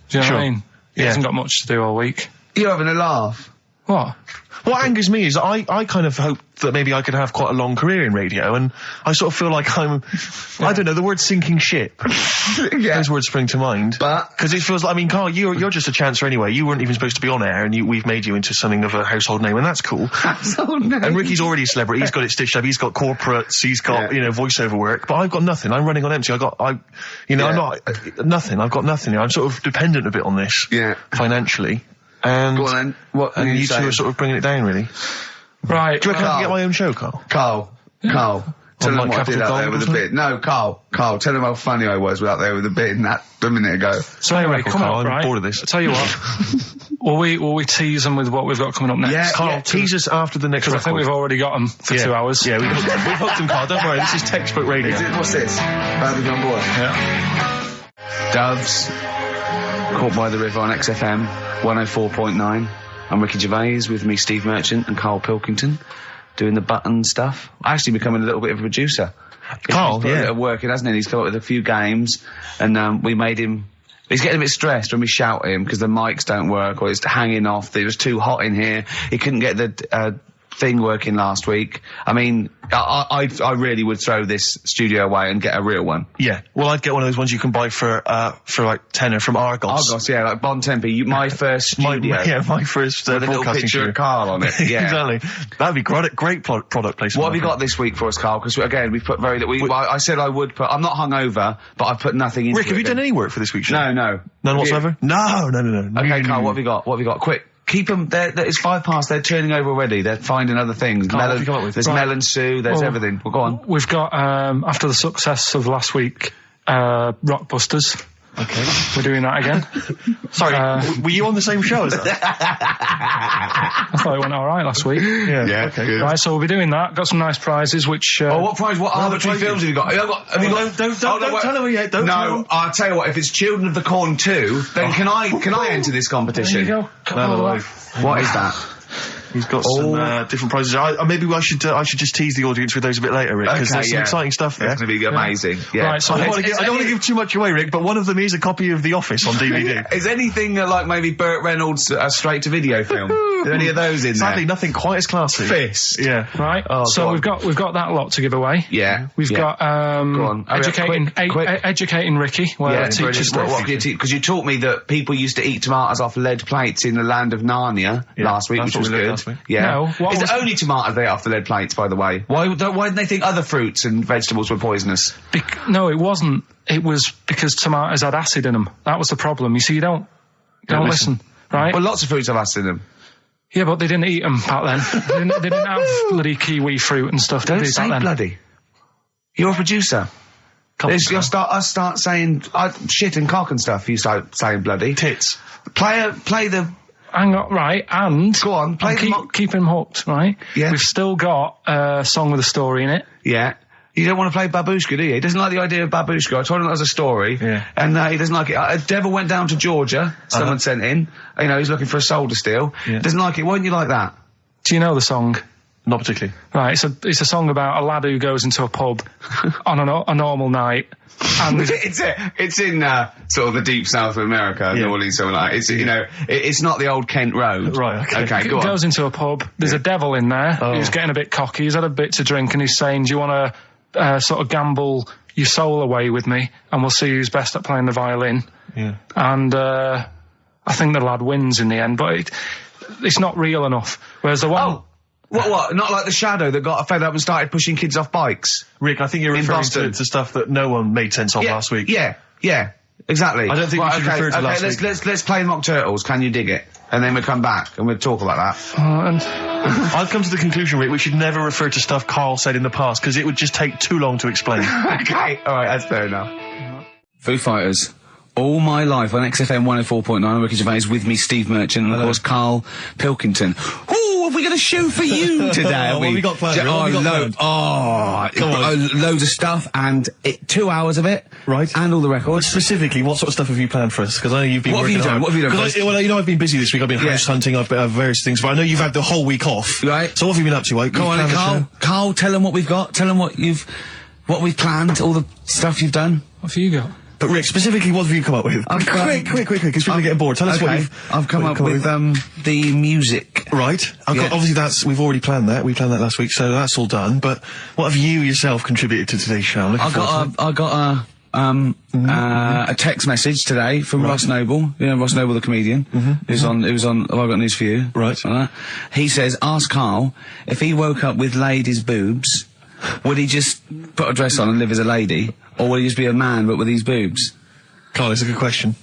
Do you know what I mean? He hasn't got much to do all week. You're having a laugh. What? What angers me is I kind of hope that maybe I could have quite a long career in radio, and I sort of feel like I don't know, the word sinking ship. Yeah. Those words spring to mind. But because it feels like, I mean, Carl, you're just a chancer anyway. You weren't even supposed to be on air, and we've made you into something of a household name, and that's cool. Household name. And Ricky's already a celebrity. He's got it stitched up. He's got corporates. He's got voiceover work. But I've got nothing. I'm running on empty. I'm not nothing. I've got nothing. I'm sort of dependent a bit on this. Yeah. Financially. And go on then. What and you two are sort of bringing it down, really. Right. Do you reckon I can get my own show, Carl? Carl. Tell them like what I did Capital out there Gold with or the bid. No, Carl, tell them how funny I was out there with the bid a minute ago. So anyway, come on, I'm right? bored of this. I'll tell you what. will we tease them with what we've got coming up next? Yeah, Carl, tease us after the next Because I think we've already got them for 2 hours. Yeah, we've hooked them, Carl. Don't worry, this is textbook radio. What's this? Badly on board. Yeah. Doves, Caught by the River on XFM 104.9. I'm Ricky Gervais, with me Steve Merchant and Karl Pilkington, doing the button stuff. Actually becoming a little bit of a producer. Carl, He's put a bit of work in, hasn't he? He's come up with a few games, and we made him... He's getting a bit stressed when we shout at him because the mics don't work or it's hanging off. It was too hot in here. He couldn't get the thing working last week. I mean, I really would throw this studio away and get a real one. Yeah. Well, I'd get one of those ones you can buy for like tenner from Argos. Argos, yeah, like Bon Tempe. My first studio. My first with a little broadcasting picture studio. of Carl on it. Yeah. Exactly. That'd be great product placement. What have you got this week for us, Carl? Because again, we've put I said I would put. I'm not hungover, but I've put nothing into Rick, have you done any work for this week's show? No. None whatsoever? No. Okay, Carl, what have you got? Quick. Keep them. It's 5 past. They're turning over already. They're finding other things. Carl, what have you come up with? There's melon stew. There's everything. Well, go on. We've got after the success of last week, Rockbusters. Okay. We're doing that again. Sorry, were you on the same show as that? I thought it went all right last week. Yeah. Okay. Good. Right, so we'll be doing that. Got some nice prizes, which... what prize? What arbitrary films have you got? Have you got? Don't tell him yet. Don't tell him. I'll tell you what. If it's Children of the Corn 2, then can I enter this competition? There you go. No. What is that? He's got some different prizes. Maybe I should just tease the audience with those a bit later, Rick, because there's some exciting stuff there. It's going to be amazing. Yeah. Right, so I don't want to give too much away, Rick, but one of them is a copy of The Office on DVD. Is anything like maybe Burt Reynolds' straight-to-video film? Are there any of those in Sadly, there? nothing quite as classy. Fist. Yeah. Right. So we've got that lot to give away. Yeah. We've got Go on. educating Ricky. Well, teacher stuff. Because you taught me that people used to eat tomatoes off lead plates in the land of Narnia last week, which was good. Yeah. No, Is it only tomatoes they ate off the lead plates, by the way? Why didn't they think other fruits and vegetables were poisonous? No, it wasn't. It was because tomatoes had acid in them. That was the problem. You see, you don't listen, right? Well, lots of fruits have acid in them. Yeah, but they didn't eat them back then. they didn't have bloody kiwi fruit and stuff. Don't did they, say back then? bloody. You're a producer. You'll start saying shit and cock and stuff. You start saying bloody. Tits. Play the... Hang on, right, and... Go on, keep him hooked, right? Yeah. We've still got a song with a story in it. Yeah. You don't want to play Babushka, do you? He doesn't like the idea of Babushka. I told him that was a story. Yeah. And he doesn't like it. Devil went down to Georgia. Someone sent in. He's looking for a soul to steal. Yeah. Doesn't like it. Why don't you like that? Do you know the song? Not particularly. Right, it's a song about a lad who goes into a pub on a normal night. And it's in sort of the deep south of America, New Orleans, something like that. It's, you know, it's not the old Kent Road. Right, okay. Go on. Goes into a pub, there's a devil in there, who's getting a bit cocky, he's had a bit to drink, and he's saying, do you want to sort of gamble your soul away with me, and we'll see who's best at playing the violin. Yeah. And I think the lad wins in the end, but it's not real enough. Whereas the one... Oh! What? Not like the Shadow that got fed up and started pushing kids off bikes? Rick, I think you're referring Boston. to stuff that no one made sense of last week. Yeah, exactly. I don't think we should refer to last week. Let's play Mock Turtles, Can You Dig It? And then we'll come back and we'll talk about that. I've come to the conclusion, Rick, we should never refer to stuff Carl said in the past, because it would just take too long to explain. Okay, alright, that's fair enough. Foo Fighters. All My Life on XFM 104.9. I'm Ricky Gervais, with me Steve Merchant, and of course Karl Pilkington. Ooh, have we got a show for you today? What have we got planned? Loads of stuff, and 2 hours of it. Right. And all the records. Specifically, what sort of stuff have you planned for us? Because I know you've been What have you done? What have you done? Well, you know, I've been busy this week. I've been house hunting, I've various things, but I know you've had the whole week off. Right. So what have you been up to? Like, Go on, Karl, tell them what we've got. Tell them what we've planned, all the stuff you've done. What have you got? But Rick, specifically, what have you come up with? Quick, because people are getting bored. Tell us what you've... I've come up with the music. Right. Obviously, we've already planned that. We planned that last week, so that's all done. But what have you yourself contributed to today's show? I got a text message today from Ross Noble. You know Ross Noble, the comedian. It was on. Have I got news for you? Right. He says, ask Karl if he woke up with ladies' boobs, would he just put a dress on and live as a lady, or would he just be a man but with these boobs? Carl, it's a good question.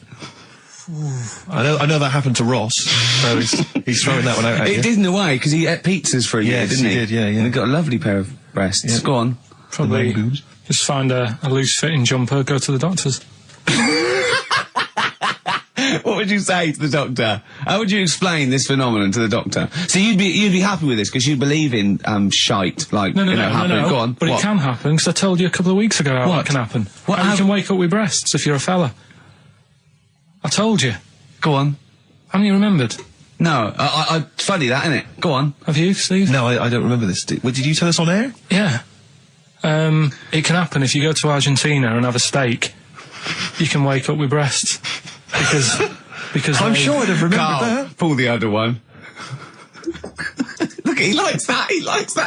I know that happened to Ross, so he's throwing that one out at you. It did in a way, because he ate pizzas for a year, didn't he? He did, yeah. And he got a lovely pair of breasts. Yeah. Go on. Probably just find a loose-fitting jumper, go to the doctor's. What would you say to the doctor? How would you explain this phenomenon to the doctor? So you'd be happy with this because you believe in shite, like No. Go on. But it can happen, because I told you a couple of weeks ago how that can happen. How you can wake up with breasts if you're a fella. I told you. Go on. Haven't you remembered? No, it's funny that, isn't it? Go on. Have you, Steve? No, I don't remember this. Did you tell us on air? Yeah. It can happen if you go to Argentina and have a steak. You can wake up with breasts. Because I'm sure I'd have remembered that. Pull the other one. Look, he likes that.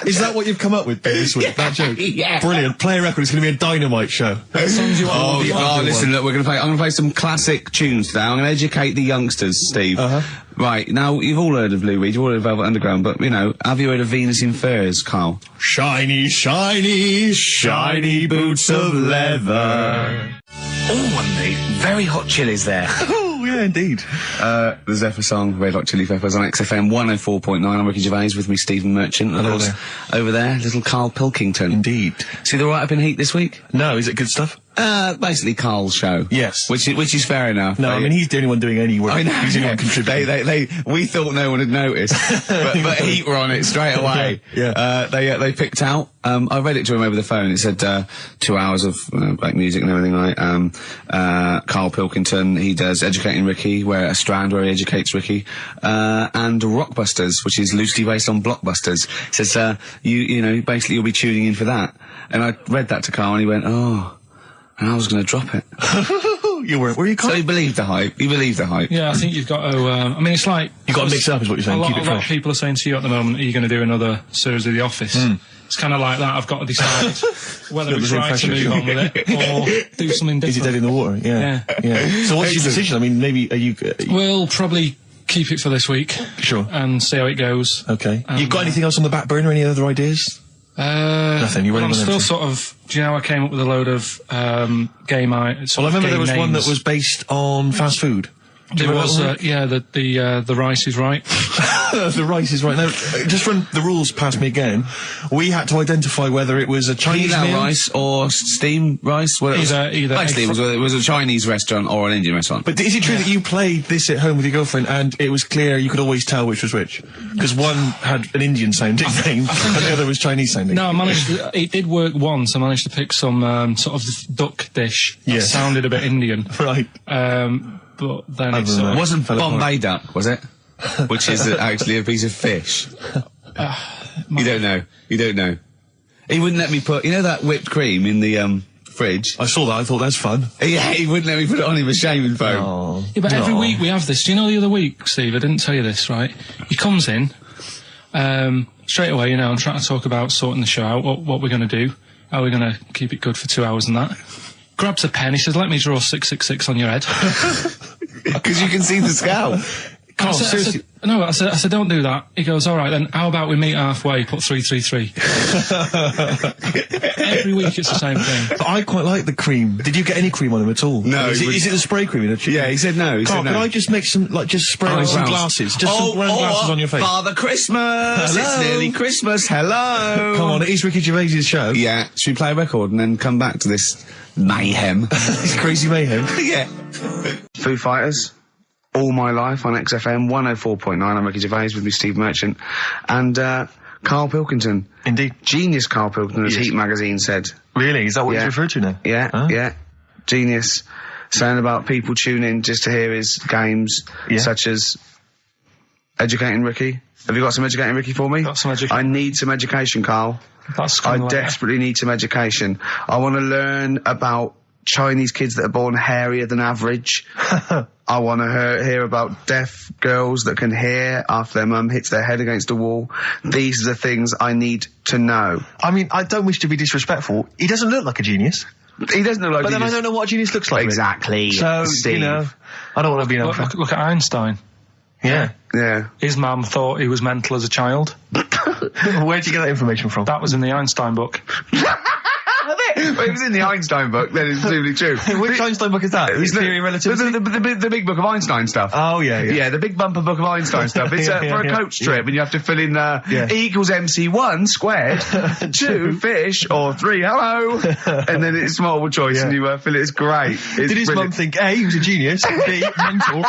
Is that what you've come up with this week? That joke? Yeah. Brilliant. Play a record. It's going to be a dynamite show. Songs you want listen, look, I'm going to play some classic tunes today. I'm going to educate the youngsters, Steve. Right, now, you've all heard of Lou Reed, you've all heard of Velvet Underground, but, you know, have you heard of Venus in Furs, Karl? Shiny, shiny, shiny boots of leather. Oh, and the very hot chilies there. Oh, yeah, indeed. The Zephyr song, Red Hot Chili Peppers on XFM 104.9. I'm Ricky Gervais, with me Stephen Merchant. Hello there. Over there, little Karl Pilkington. Indeed. See the write-up in Heat this week? No, is it good stuff? Basically Karl's show. Yes. Which is fair enough. No, I mean, he's the only one doing any work. I know, he's the only one contributing. We thought no one had noticed, but Heat were on it straight away. Yeah. They picked out, I read it to him over the phone, it said, 2 hours of, black music and everything like, Karl Pilkington, he does Educating Ricky, a strand where he educates Ricky, and Rockbusters, which is loosely based on Blockbusters. It says, you know, basically you'll be tuning in for that. And I read that to Karl and he went, oh, and I was going to drop it. You weren't, were you, Karl? So he believed the hype. Yeah, I think you've got to, I mean, it's like... You've got to mix it up is what you're saying, keep it fresh. A lot of people are saying to you at the moment, are you going to do another series of The Office? It's kind of like that, I've got to decide whether it's right to move on with it, or do something different. Is he dead in the water? Yeah. So what's your decision? I mean, maybe, are you... We'll probably keep it for this week. Sure. And see how it goes. Okay. You've got anything else on the back burner, any other ideas? Nothing. I'm still sort of. Do you know I came up with a load of game items? Well, I remember there was one that was based on fast food. There was, the rice is right. The rice is right. Now, just run the rules past me again. We had to identify whether it was a Chinese meal, rice or steam rice. Either. Basically, it was a Chinese restaurant or an Indian restaurant. But is it true that you played this at home with your girlfriend and it was clear you could always tell which was which? Because one had an Indian sounding name and the other was Chinese sounding. No, it did work once. I managed to pick some sort of duck dish that sounded a bit Indian. Right. But then it wasn't Bombay duck, was it? Which is actually a piece of fish. You don't know. You don't know. He wouldn't let me put, you know that whipped cream in the, fridge? I saw that, I thought that's fun. Yeah, he wouldn't let me put it on him with shaving foam. Oh. Yeah, but every week we have this. Do you know the other week, Steve? I didn't tell you this, right? He comes in, straight away, you know, I'm trying to talk about sorting the show out, what we're going to do, how we're going to keep it good for 2 hours and that. Grabs a pen, he says, let me draw 666 on your head. Because you can see the scale. I said, I said, don't do that. He goes, all right, then how about we meet halfway, put 333. Every week it's the same thing. But I quite like the cream. Did you get any cream on him at all? No. Is it the spray cream in a chicken? Yeah, he said no. Carl, can I just make some, just spray on some glasses? Just some round glasses on your face. Father Christmas! Hello. It's nearly Christmas, hello! Come on, it is Ricky Gervais' show. Yeah, should we play a record and then come back to this mayhem? This crazy mayhem. Yeah. Foo Fighters. All My Life on XFM 104.9. I'm Ricky Gervais, with me Steve Merchant and Karl Pilkington. Indeed. Genius Karl Pilkington, as Yes. Heat magazine said. Really? Is that what Yeah. he's referred to now? Yeah, Huh? yeah. Genius. Saying about people tune in just to hear his games, such as Educating Ricky. Have you got some Educating Ricky for me? Got some education. I need some education, Karl. That's I coming later. desperately need some education. I want to learn about Chinese kids that are born hairier than average. I want to hear about deaf girls that can hear after their mum hits their head against a wall. These are the things I need to know. I mean, I don't wish to be disrespectful. He doesn't look like a genius. He doesn't look like But then I don't know what a genius looks like. Exactly. So, Steve. you know, I don't want to be an Look, unfair. look at Einstein. Yeah. Yeah. His mum thought he was mental as a child. Where'd you get that information from? That was in the Einstein book. Well, it was in the Einstein book, then it's presumably true. Which Einstein book is that? His Theory of Relativity? The big book of Einstein stuff. Oh, yeah, yeah. Yeah, the big bumper book of Einstein stuff. It's Yeah, for a yeah, coach yeah. trip, and you have to fill in E equals MC1 squared, 2 fish, or 3 hello, and then it's multiple choice, and you fill it. It's great. It's Did his mum brilliant. think, A, he was a genius, B, mental?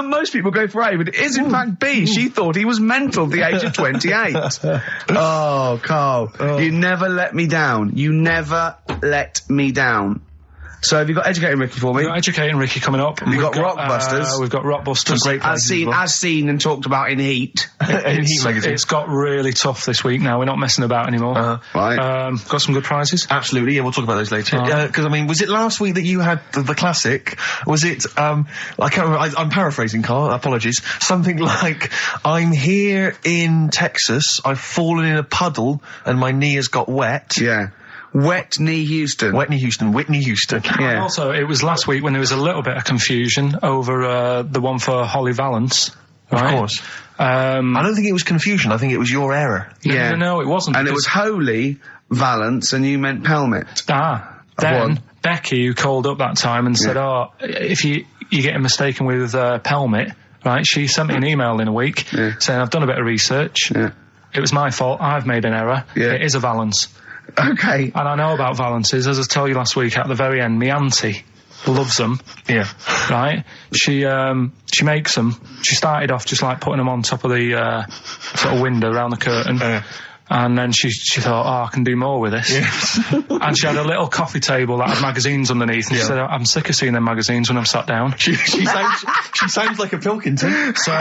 Most people go for A, but it is in fact B. She thought he was mental at the age of 28. Oh, Karl, you never let me down. You never let me down. So have you got Educating Ricky for me? We've got Educating Ricky coming up. We've got Rockbusters. We've got Rockbusters. Great As seen and talked about in Heat. In Heat magazine. It's got really tough this week now. We're not messing about anymore. Right. Got some good prizes. Absolutely, yeah, we'll talk about those later. Because, I mean, was it last week that you had the classic? Was it, I can't remember, I'm paraphrasing, Carl, apologies. Something like, I'm here in Texas, I've fallen in a puddle, and my knee has got wet. Yeah. Wet Knee Houston. Whitney Houston. And Yeah. also, it was last week when there was a little bit of confusion over the one for Holly Valance. Right? Of course. I don't think it was confusion, I think it was your error. Yeah. No, it wasn't. And it because- was Holy Valance, and you meant Pelmet. Then One. Becky, who called up that time and said, "Oh, if you're getting mistaken with Pelmet, right?" She sent me an email in a week saying, "I've done a bit of research. Yeah. It was my fault. I've made an error. Yeah. It is a Valance." Okay. And I know about Valances, as I told you last week at the very end. My auntie loves them. Yeah. Right? She makes them. She started off just like putting them on top of the sort of window around the curtain. And then she thought, oh, I can do more with this. And she had a little coffee table that had magazines underneath. And she said, I'm sick of seeing them magazines when I'm sat down. She sounds like a Pilkington. So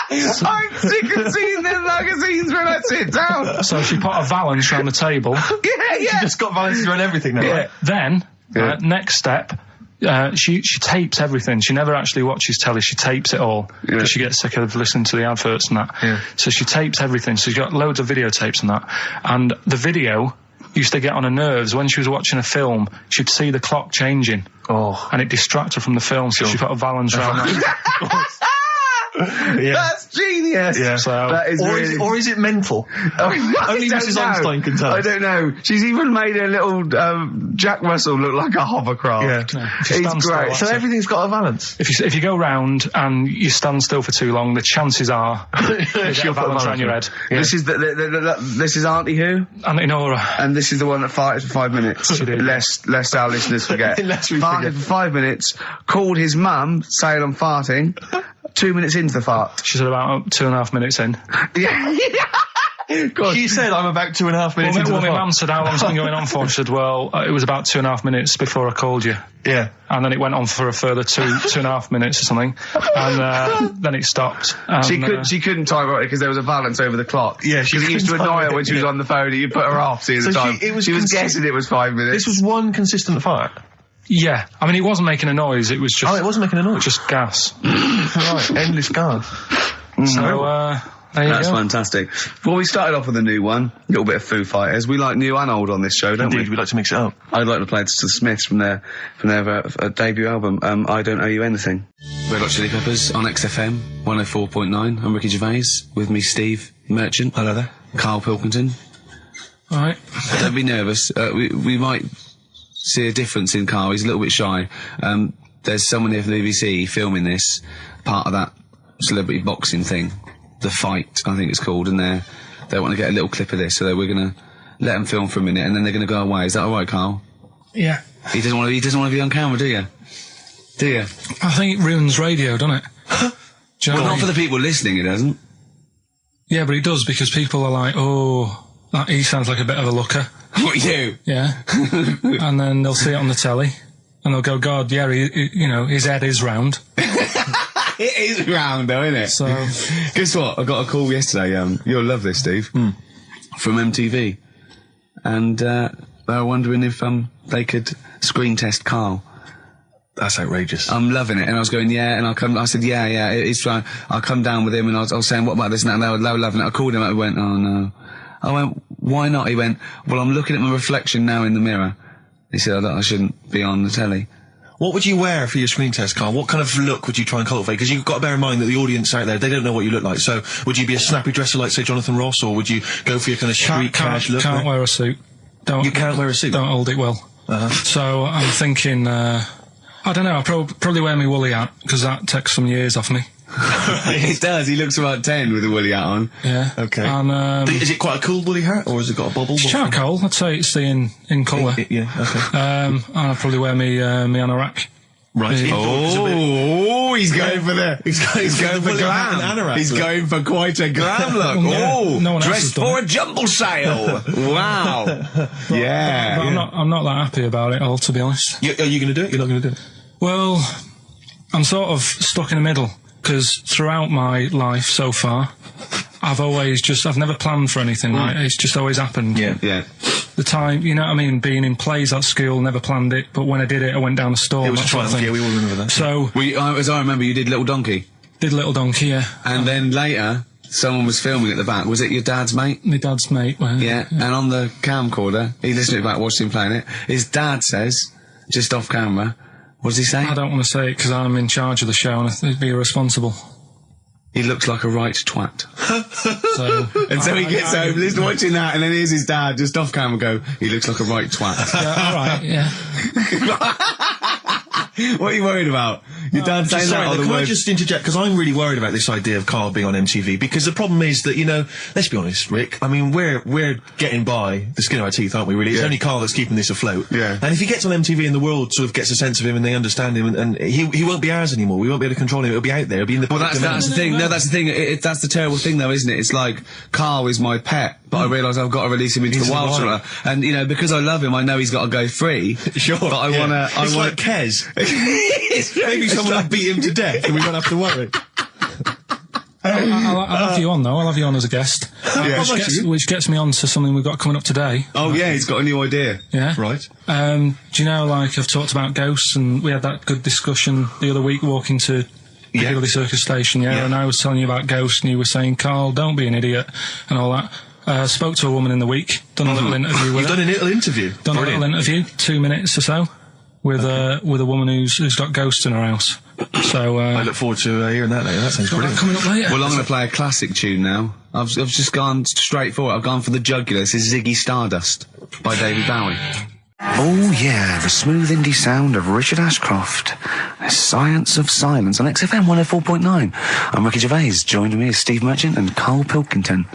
I'm sick of seeing them magazines when I sit down. So she put a Valance around the table. Yeah. just got balances around everything now. Right? Then, next step, she tapes everything. She never actually watches telly. She tapes it all because she gets sick of listening to the adverts and that. Yeah. So she tapes everything. So she's got loads of videotapes and that. And the video used to get on her nerves. When she was watching a film, she'd see the clock changing. Oh. And it distract her from the film. So she put a Valance around that. That's genius. Yeah. So, That is really... Or is it mental? Only don't Mrs. know. Einstein can tell. I don't know. She's even made her little Jack Russell look like a hovercraft. Yeah. If you It's stand still, great. that's So it. everything's got a balance. If you go round and you stand still for too long, the chances are you get a Valance around your head. Yeah. This is this is Auntie Who, Auntie Nora. and this is the one that farted for 5 minutes. She did. Lest our listeners forget. Lest we farted forget. for 5 minutes. Called his mum, saying I'm farting. 2 minutes into the fart. She's at about 2.5 minutes in. Yeah. She said, I'm about 2.5 minutes into Well, the my pod. mum said, how long's it been going on for? She said, well, it was about 2.5 minutes before I called you. Yeah. And then it went on for a further 2.5 minutes or something. And then it stopped. And, She couldn't time it because there was a balance over the clock. Yeah, she Because it used to couldn't time annoy her it, when she was yeah. on the phone and you put her off seeing So the time. she was guessing it was 5 minutes. This was one consistent fart. yeah. I mean, it wasn't making a noise. It was just... Oh, it wasn't making a noise. Just gas. Right, endless gas. So, there you That's go. fantastic. Well, we started off with a new one, a little bit of Foo Fighters. We like new and old on this show, don't Indeed, we? we like to mix it up. I'd like to play to the Smiths from their debut album, I Don't Owe You Anything. Red Hot Chili Peppers on XFM 104.9. I'm Ricky Gervais, with me Steve Merchant. Hello there. Karl Pilkington. All right. Don't be nervous. We might see a difference in Karl. He's a little bit shy. There's someone here from the BBC filming this, part of that celebrity boxing thing. The Fight, I think it's called, and they want to get a little clip of this, so we're going to let them film for a minute, and then they're going to go away. Is that all right, Karl? Yeah. He doesn't want to be on camera, do you? Do you? I think it ruins radio, doesn't it? Do you know Well, what I not mean? for the people listening, it doesn't. Yeah, but it does, because people are like, oh, he sounds like a bit of a looker. What you? Yeah. And then they'll see it on the telly, and they'll go, God, yeah, his head is round. It is round, though, isn't it? So, Guess what? I got a call yesterday. You'll love this, Steve. From MTV, and they were wondering if they could screen test Karl. That's outrageous. I'm loving it, and I was going, yeah, and I said, yeah, it's fine. I'll come down with him, and I was saying, what about this and that, and they were loving it. I called him up, and went, oh no. I went, why not? He went, well, I'm looking at my reflection now in the mirror. He said, I shouldn't be on the telly. What would you wear for your screen test, Karl? What kind of look would you try and cultivate? Because you've got to bear in mind that the audience out there, they don't know what you look like. So, would you be a snappy dresser like, say, Jonathan Ross, or would you go for your kind of street cash look? Can't wear a suit. You can't wear a suit? Don't hold it well. So I'm thinking, I don't know, I'll probably wear my woolly hat, because that takes some years off me. It does. He looks about 10 with a woolly hat on. Yeah. Okay. And, Is it quite a cool woolly hat, or has it got a bobble? it's charcoal. I'd say it's the in colour. Yeah, okay. And I'll probably wear me anorak. Right. Oh, he's going for the. He's going for glam. He's going for quite a glam look. Yeah, no one else has dressed done for it. a jumble sale. Wow. Yeah. But I'm not that happy about it all, to be honest. Are you going to do it? You're not going to do it? Well, I'm sort of stuck in the middle, because throughout my life so far, I've never planned for anything, right? It's just always happened. Yeah. The time, you know what I mean, being in plays at school, never planned it, but when I did it, I went down a storm. It was that sort of triumph, thing. yeah, we all remember that. So, As I remember, you did Little Donkey. did Little Donkey, yeah. And then later, someone was filming at the back. Was it your dad's mate? My dad's mate. Well, Yeah. And on the camcorder, he listened to it back, watched him playing it. His dad says, just off camera, what does he say? I don't want to say it because I'm in charge of the show and I'd be irresponsible. He looks like a right twat. So, And so he gets home, listening, watching that, and then here's his dad just off camera go, he looks like a right twat. yeah, all right, yeah. What are you worried about? Your dad saying that or the Can I word? just interject, because I'm really worried about this idea of Karl being on MTV, because the problem is that, let's be honest, Rick, I mean, we're getting by the skin of our teeth, aren't we, really? It's only Karl that's keeping this afloat. Yeah. And if he gets on MTV and the world sort of gets a sense of him and they understand him, and he won't be ours anymore, we won't be able to control him, it'll be out there, it'll be in the Well, public that's the thing. No, that's the thing. That's the terrible thing, though, isn't it? It's like, Karl is my pet, but I realise I've got to release him into the wild. And, because I love him, I know he's got to go free. Sure. But I want to... It's like Kez. Maybe someone will beat him to death and we won't have to worry. I'll have you on, though. I'll have you on as a guest. Which gets me on to something we've got coming up today. Oh, yeah, he's got a new idea. Yeah. Right. Do you know, like, I've talked about ghosts, and we had that good discussion the other week walking to Piccadilly Circus Station, and I was telling you about ghosts, and you were saying, Karl, don't be an idiot, and all that. Spoke to a woman in the week, done a little interview with You've her. done a little interview? Done a little interview, 2 minutes or so, with a woman who's got ghosts in her house. So, I look forward to hearing that later. That sounds brilliant. coming up later. Well, I'm going to play a classic tune now. I've just gone straight for it. I've gone for the jugular. This is Ziggy Stardust by David Bowie. Oh yeah, the smooth indie sound of Richard Ashcroft. The Science of Silence on XFM 104.9. I'm Ricky Gervais. Joined me is Steve Merchant and Karl Pilkington.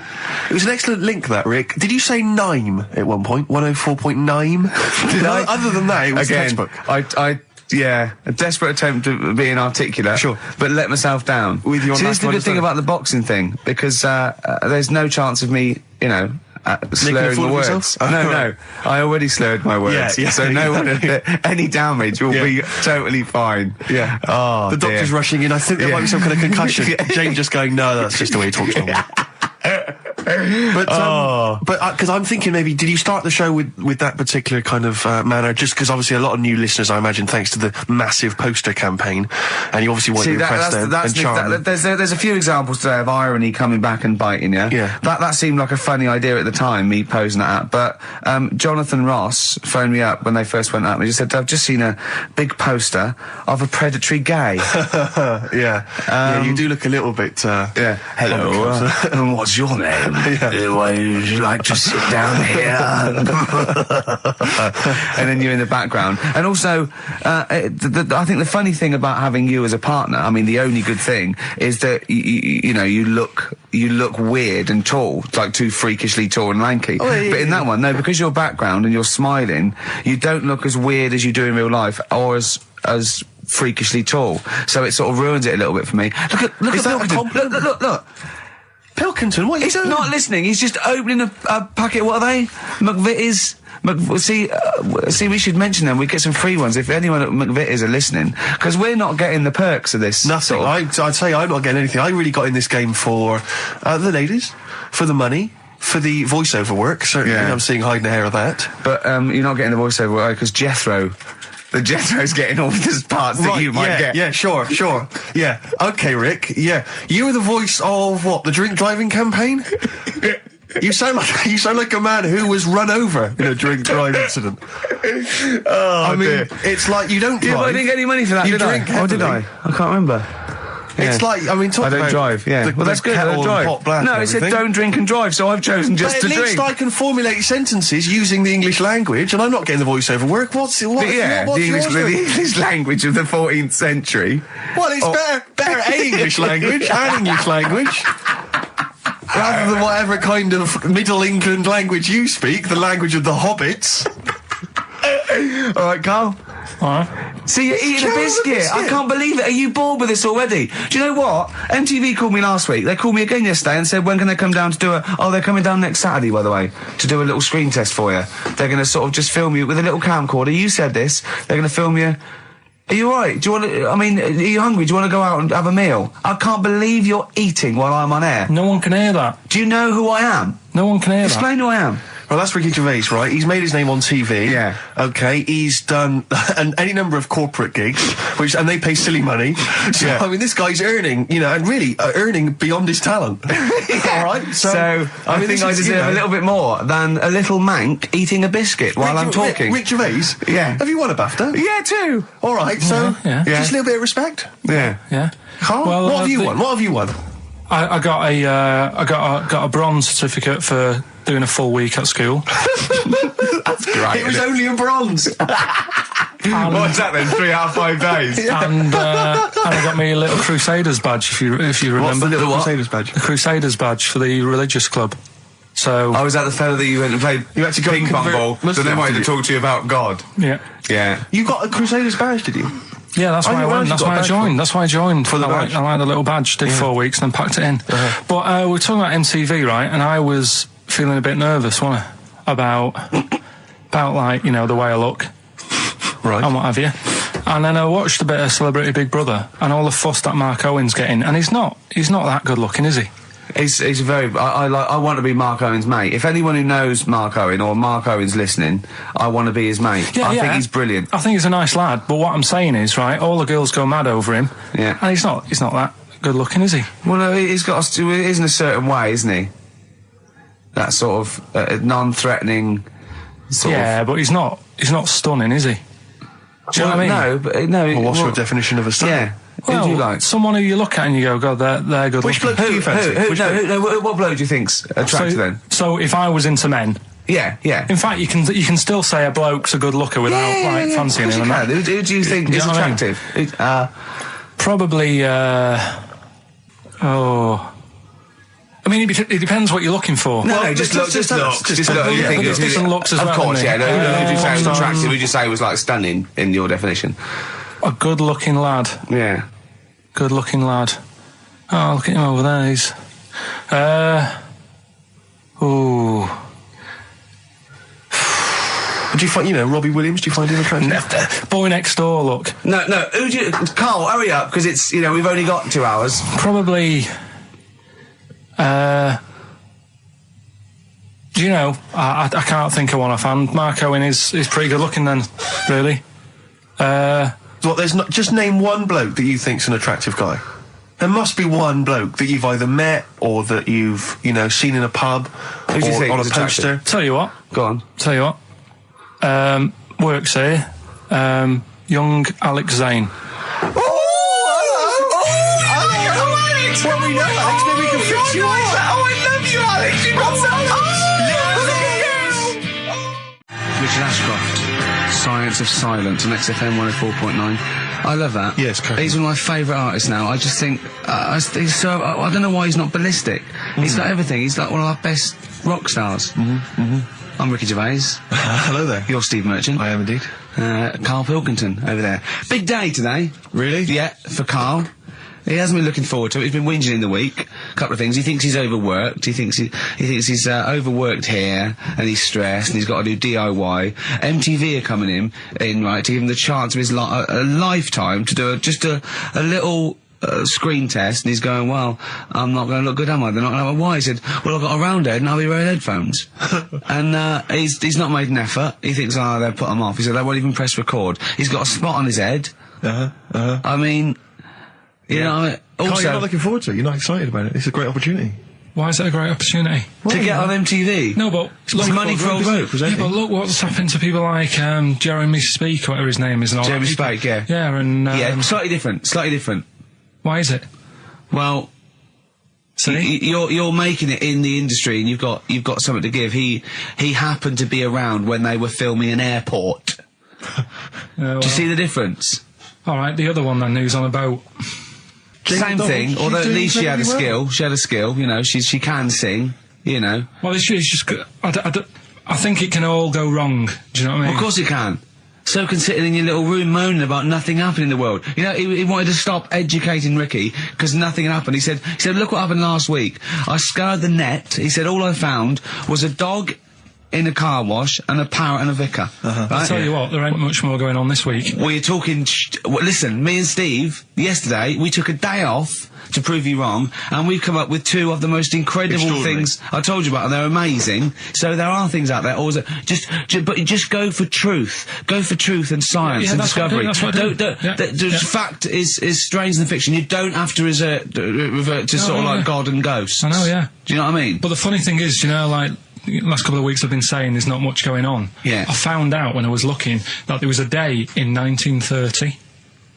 It was an excellent link, that, Rick. Did you say Nime at one point? 104.9? Did I? Other than that, it was Again, textbook. I Yeah, a desperate attempt at being articulate. Sure. But let myself down. With your See, this is the nice good thing about the boxing thing, because there's no chance of me, slurring fool the of words. yourself? No. I already slurred my words. Yeah, so no one, any damage will Yeah. be totally fine. Yeah. Oh, the doctor's dear. rushing in. I think there might be some kind of concussion. Yeah. Jane just going, no, that's just the way he talks normal. But because I'm thinking maybe, did you start the show with that particular kind of manner? Just because obviously a lot of new listeners, I imagine, thanks to the massive poster campaign, and you obviously want to impress them and charm them. There's a few examples today of irony coming back and biting you. Yeah. That seemed like a funny idea at the time, me posing that up. But Jonathan Ross phoned me up when they first went up and he just said, I've just seen a big poster of a predatory gay. Yeah, you do look a little bit. Yeah. Hello. And what's your name? Would you like to sit down here? And then you're in the background. And also, I think the funny thing about having you as a partner, I mean, the only good thing is that you look weird and tall, like too freakishly tall and lanky. Oh, yeah, but in that one, no, because your background and you're smiling, you don't look as weird as you do in real life, or as freakishly tall. So it sort of ruins it a little bit for me. Look Is at that a Pilkington. compliment? Look. Pilkington, what are you He's doing? not listening. He's just opening a packet. What are they? McVitie's. See, we should mention them. We get some free ones if anyone at McVitie's are listening, because we're not getting the perks of this. Nothing. Sort of. I'd say I'm not getting anything. I really got in this game for the ladies, for the money, for the voiceover work. Certainly, Yeah. I'm seeing hide and hair of that. But you're not getting the voiceover work because Jethro's getting all the parts that you might get. Yeah, sure. Yeah. Okay, Rick. Yeah. You were the voice of what? The drink driving campaign? You sound like a man who was run over in a drink drive incident. I mean, dear. it's like you don't drive. Yeah, but I didn't get any money for that, You did I? drink Oh, did I? heavily. I can't remember. It's like, I mean, talk I don't about drive, yeah. the- Well, that's the good, I kettle don't and drive. pot black No, and it said everything. don't drink and drive, so I've chosen just But to at least drink. I can formulate sentences using the English language, and I'm not getting the voiceover work. What's the yours English, doing? the English language of the 14th century. Well, it's better English language and English language. Rather than whatever kind of Middle England language you speak, the language of the hobbits. All right, Carl. All right. See, you're eating a Carl, biscuit. a biscuit. I can't believe it. Are you bored with this already? Do you know what? MTV called me last week. They called me again yesterday and said, when can they come down to do they're coming down next Saturday, by the way, to do a little screen test for you. They're going to sort of just film you with a little camcorder. You said this. They're going to film you. Are you all right? Do you want to, are you hungry? Do you want to go out and have a meal? I can't believe you're eating while I'm on air. No one can hear that. Do you know who I am? No one can hear that. Explain who I am. Well, that's Ricky Gervais, right? He's made his name on TV. Yeah. Okay, he's done any number of corporate gigs, and they pay silly money. So, Yeah. I mean, this guy's earning, and really earning beyond his talent. All right? So I mean, think this I is, deserve a little bit more than a little mank eating a biscuit while I'm talking. Rick Gervais? Yeah. Have you won a BAFTA? Yeah, too. All right, so Yeah. just a little bit of respect. Yeah. Yeah. Carl, Well, what have you won? What have you won? I got a bronze certificate for doing a full week at school. That's great. It was only a bronze. What's that then? 3 out of 5 days. and I got me a little Crusaders badge, if you remember. What's the little what? Crusaders badge? The Crusaders badge for the religious club. So Oh, was that the fella that you went and played You had to go ping and pong convert ball? So Muslims, they wanted did to you? talk to you about God. yeah, Yeah. You got a Crusaders badge, did you? yeah, that's Oh, why I you went. actually That's got a why I badge joined. That's why I joined For the badge? I like the little badge. Did 4 weeks and then packed it in. But we're talking about MTV, right? And I was feeling a bit nervous, wasn't I, about like the way I look. Right. And what have you. And then I watched a bit of Celebrity Big Brother and all the fuss that Mark Owen's getting, and he's not that good looking, is he? He's a very. I want to be Mark Owen's mate. If anyone who knows Mark Owen or Mark Owen's listening, I want to be his mate. I think he's brilliant. I think he's a nice lad, but what I'm saying is, right, all the girls go mad over him. Yeah. And he's not that good looking, is he? Well, no, he's got. He is in a certain way, isn't he? That sort of non-threatening. Yeah, but he's not stunning, is he? Do you know what I mean? No, but no. Well, what's your definition of a star? Yeah. Well, who do you like? Someone who you look at and you go, God, they're good Which looking. bloke do you fancy? What bloke do you think's attractive then? So if I was into men, Yeah. in fact, you can still say a bloke's a good looker without fancying Of course him. you and can. that. Who do you think Do you is know what I mean? attractive? Probably. I mean, it depends what you're looking for. No, just look. Just looks. You think there's different looks as of well, course, isn't yeah. there? Who would you say was Pop stars. attractive? Who would you say was like stunning in your definition? A good-looking lad. Yeah. Good-looking lad. Oh, look at him over there. He's... Ooh. Do you find, Robbie Williams, do you find him attractive? Boy next door, look. No, who do you... Carl, hurry up, because it's, we've only got 2 hours. Probably... do you know, I can't think of one offhand. Mark Owen is pretty good looking then, really. What, there's not... Just name one bloke that you think's an attractive guy. There must be one bloke that you've either met or that you've, seen in a pub or do you think on a is poster. attractive? Tell you what. Go on. Tell you what. Works here. Young Alex Zane. Oh, Alex! Well, we know Alex, maybe we can fix you up. Oh, I love you, Alex! You got Richard Ashcroft, Science of Silence on XFM 104.9. I love that. Yes, correct. He's one of my favourite artists now. I just think, he's so, I don't know why he's not ballistic. He's got everything. He's like one of our best rock stars. I'm Ricky Gervais. Hello there. You're Steve Merchant. I am indeed. Carl Pilkington over there. Big day today. Really? Yeah, for Carl. He hasn't been looking forward to it. He's been whinging in the week. A couple of things. He thinks he's overworked. He thinks he's overworked here, and he's stressed, and he's got to do DIY. MTV are coming in, right, to give him the chance of his a lifetime to do just a little screen test, and he's going, well, I'm not going to look good, am I? They're not going to. Why? He said, well, I've got a round head and I'll be wearing headphones. And he's not made an effort. He thinks, they'll put him off. He said, they won't even press record. He's got a spot on his head. I mean, you know, also... Carl, you're not looking forward to it. You're not excited about it. It's a great opportunity. Why is it a great opportunity? To get on MTV. No, but It's money for old folk. Yeah, but look what's happened to people like Jeremy Speak, whatever his name is, and all Jeremy that. Speak, yeah. Yeah, and yeah, slightly different. Why is it? Well, see, you're making it in the industry, and you've got something to give. He happened to be around when they were filming an airport. Do you see the difference? All right, the other one then, who's on a boat. Same thing, although at least she had a skill. She had a skill, she can sing, Well, it's just, I think it can all go wrong. Do you know what I mean? Well, of course it can. So can sitting in your little room moaning about nothing happening in the world. He wanted to stop educating Ricky because nothing happened. He said, look what happened last week. I scoured the net. He said, all I found was a dog in a car wash and a parrot and a vicar. Right? I'll tell you what, there ain't much more going on this week. Well, you're talking... listen, me and Steve, yesterday, we took a day off to prove you wrong, and we've come up with 2 of the most incredible things I told you about, and they're amazing. So there are things out there. Always, but just go for truth. Go for truth and science and discovery. Fact is stranger than fiction. You don't have to revert to sort of like God and ghosts. I know, yeah. Do you know what I mean? But the funny thing is, like... last couple of weeks I've been saying there's not much going on. Yeah. I found out when I was looking that there was a day in 1930,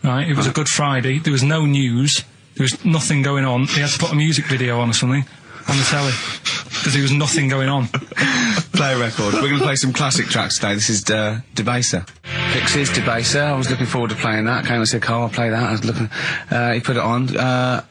right? It was a Good Friday. There was no news. There was nothing going on. They had to put a music video on or something on the telly because there was nothing going on. Play a record. We're going to play some classic tracks today. This is Debaser. Pixies, Debaser. I was looking forward to playing that. Came and said, Carl, I'll play that. I was looking... he put it on.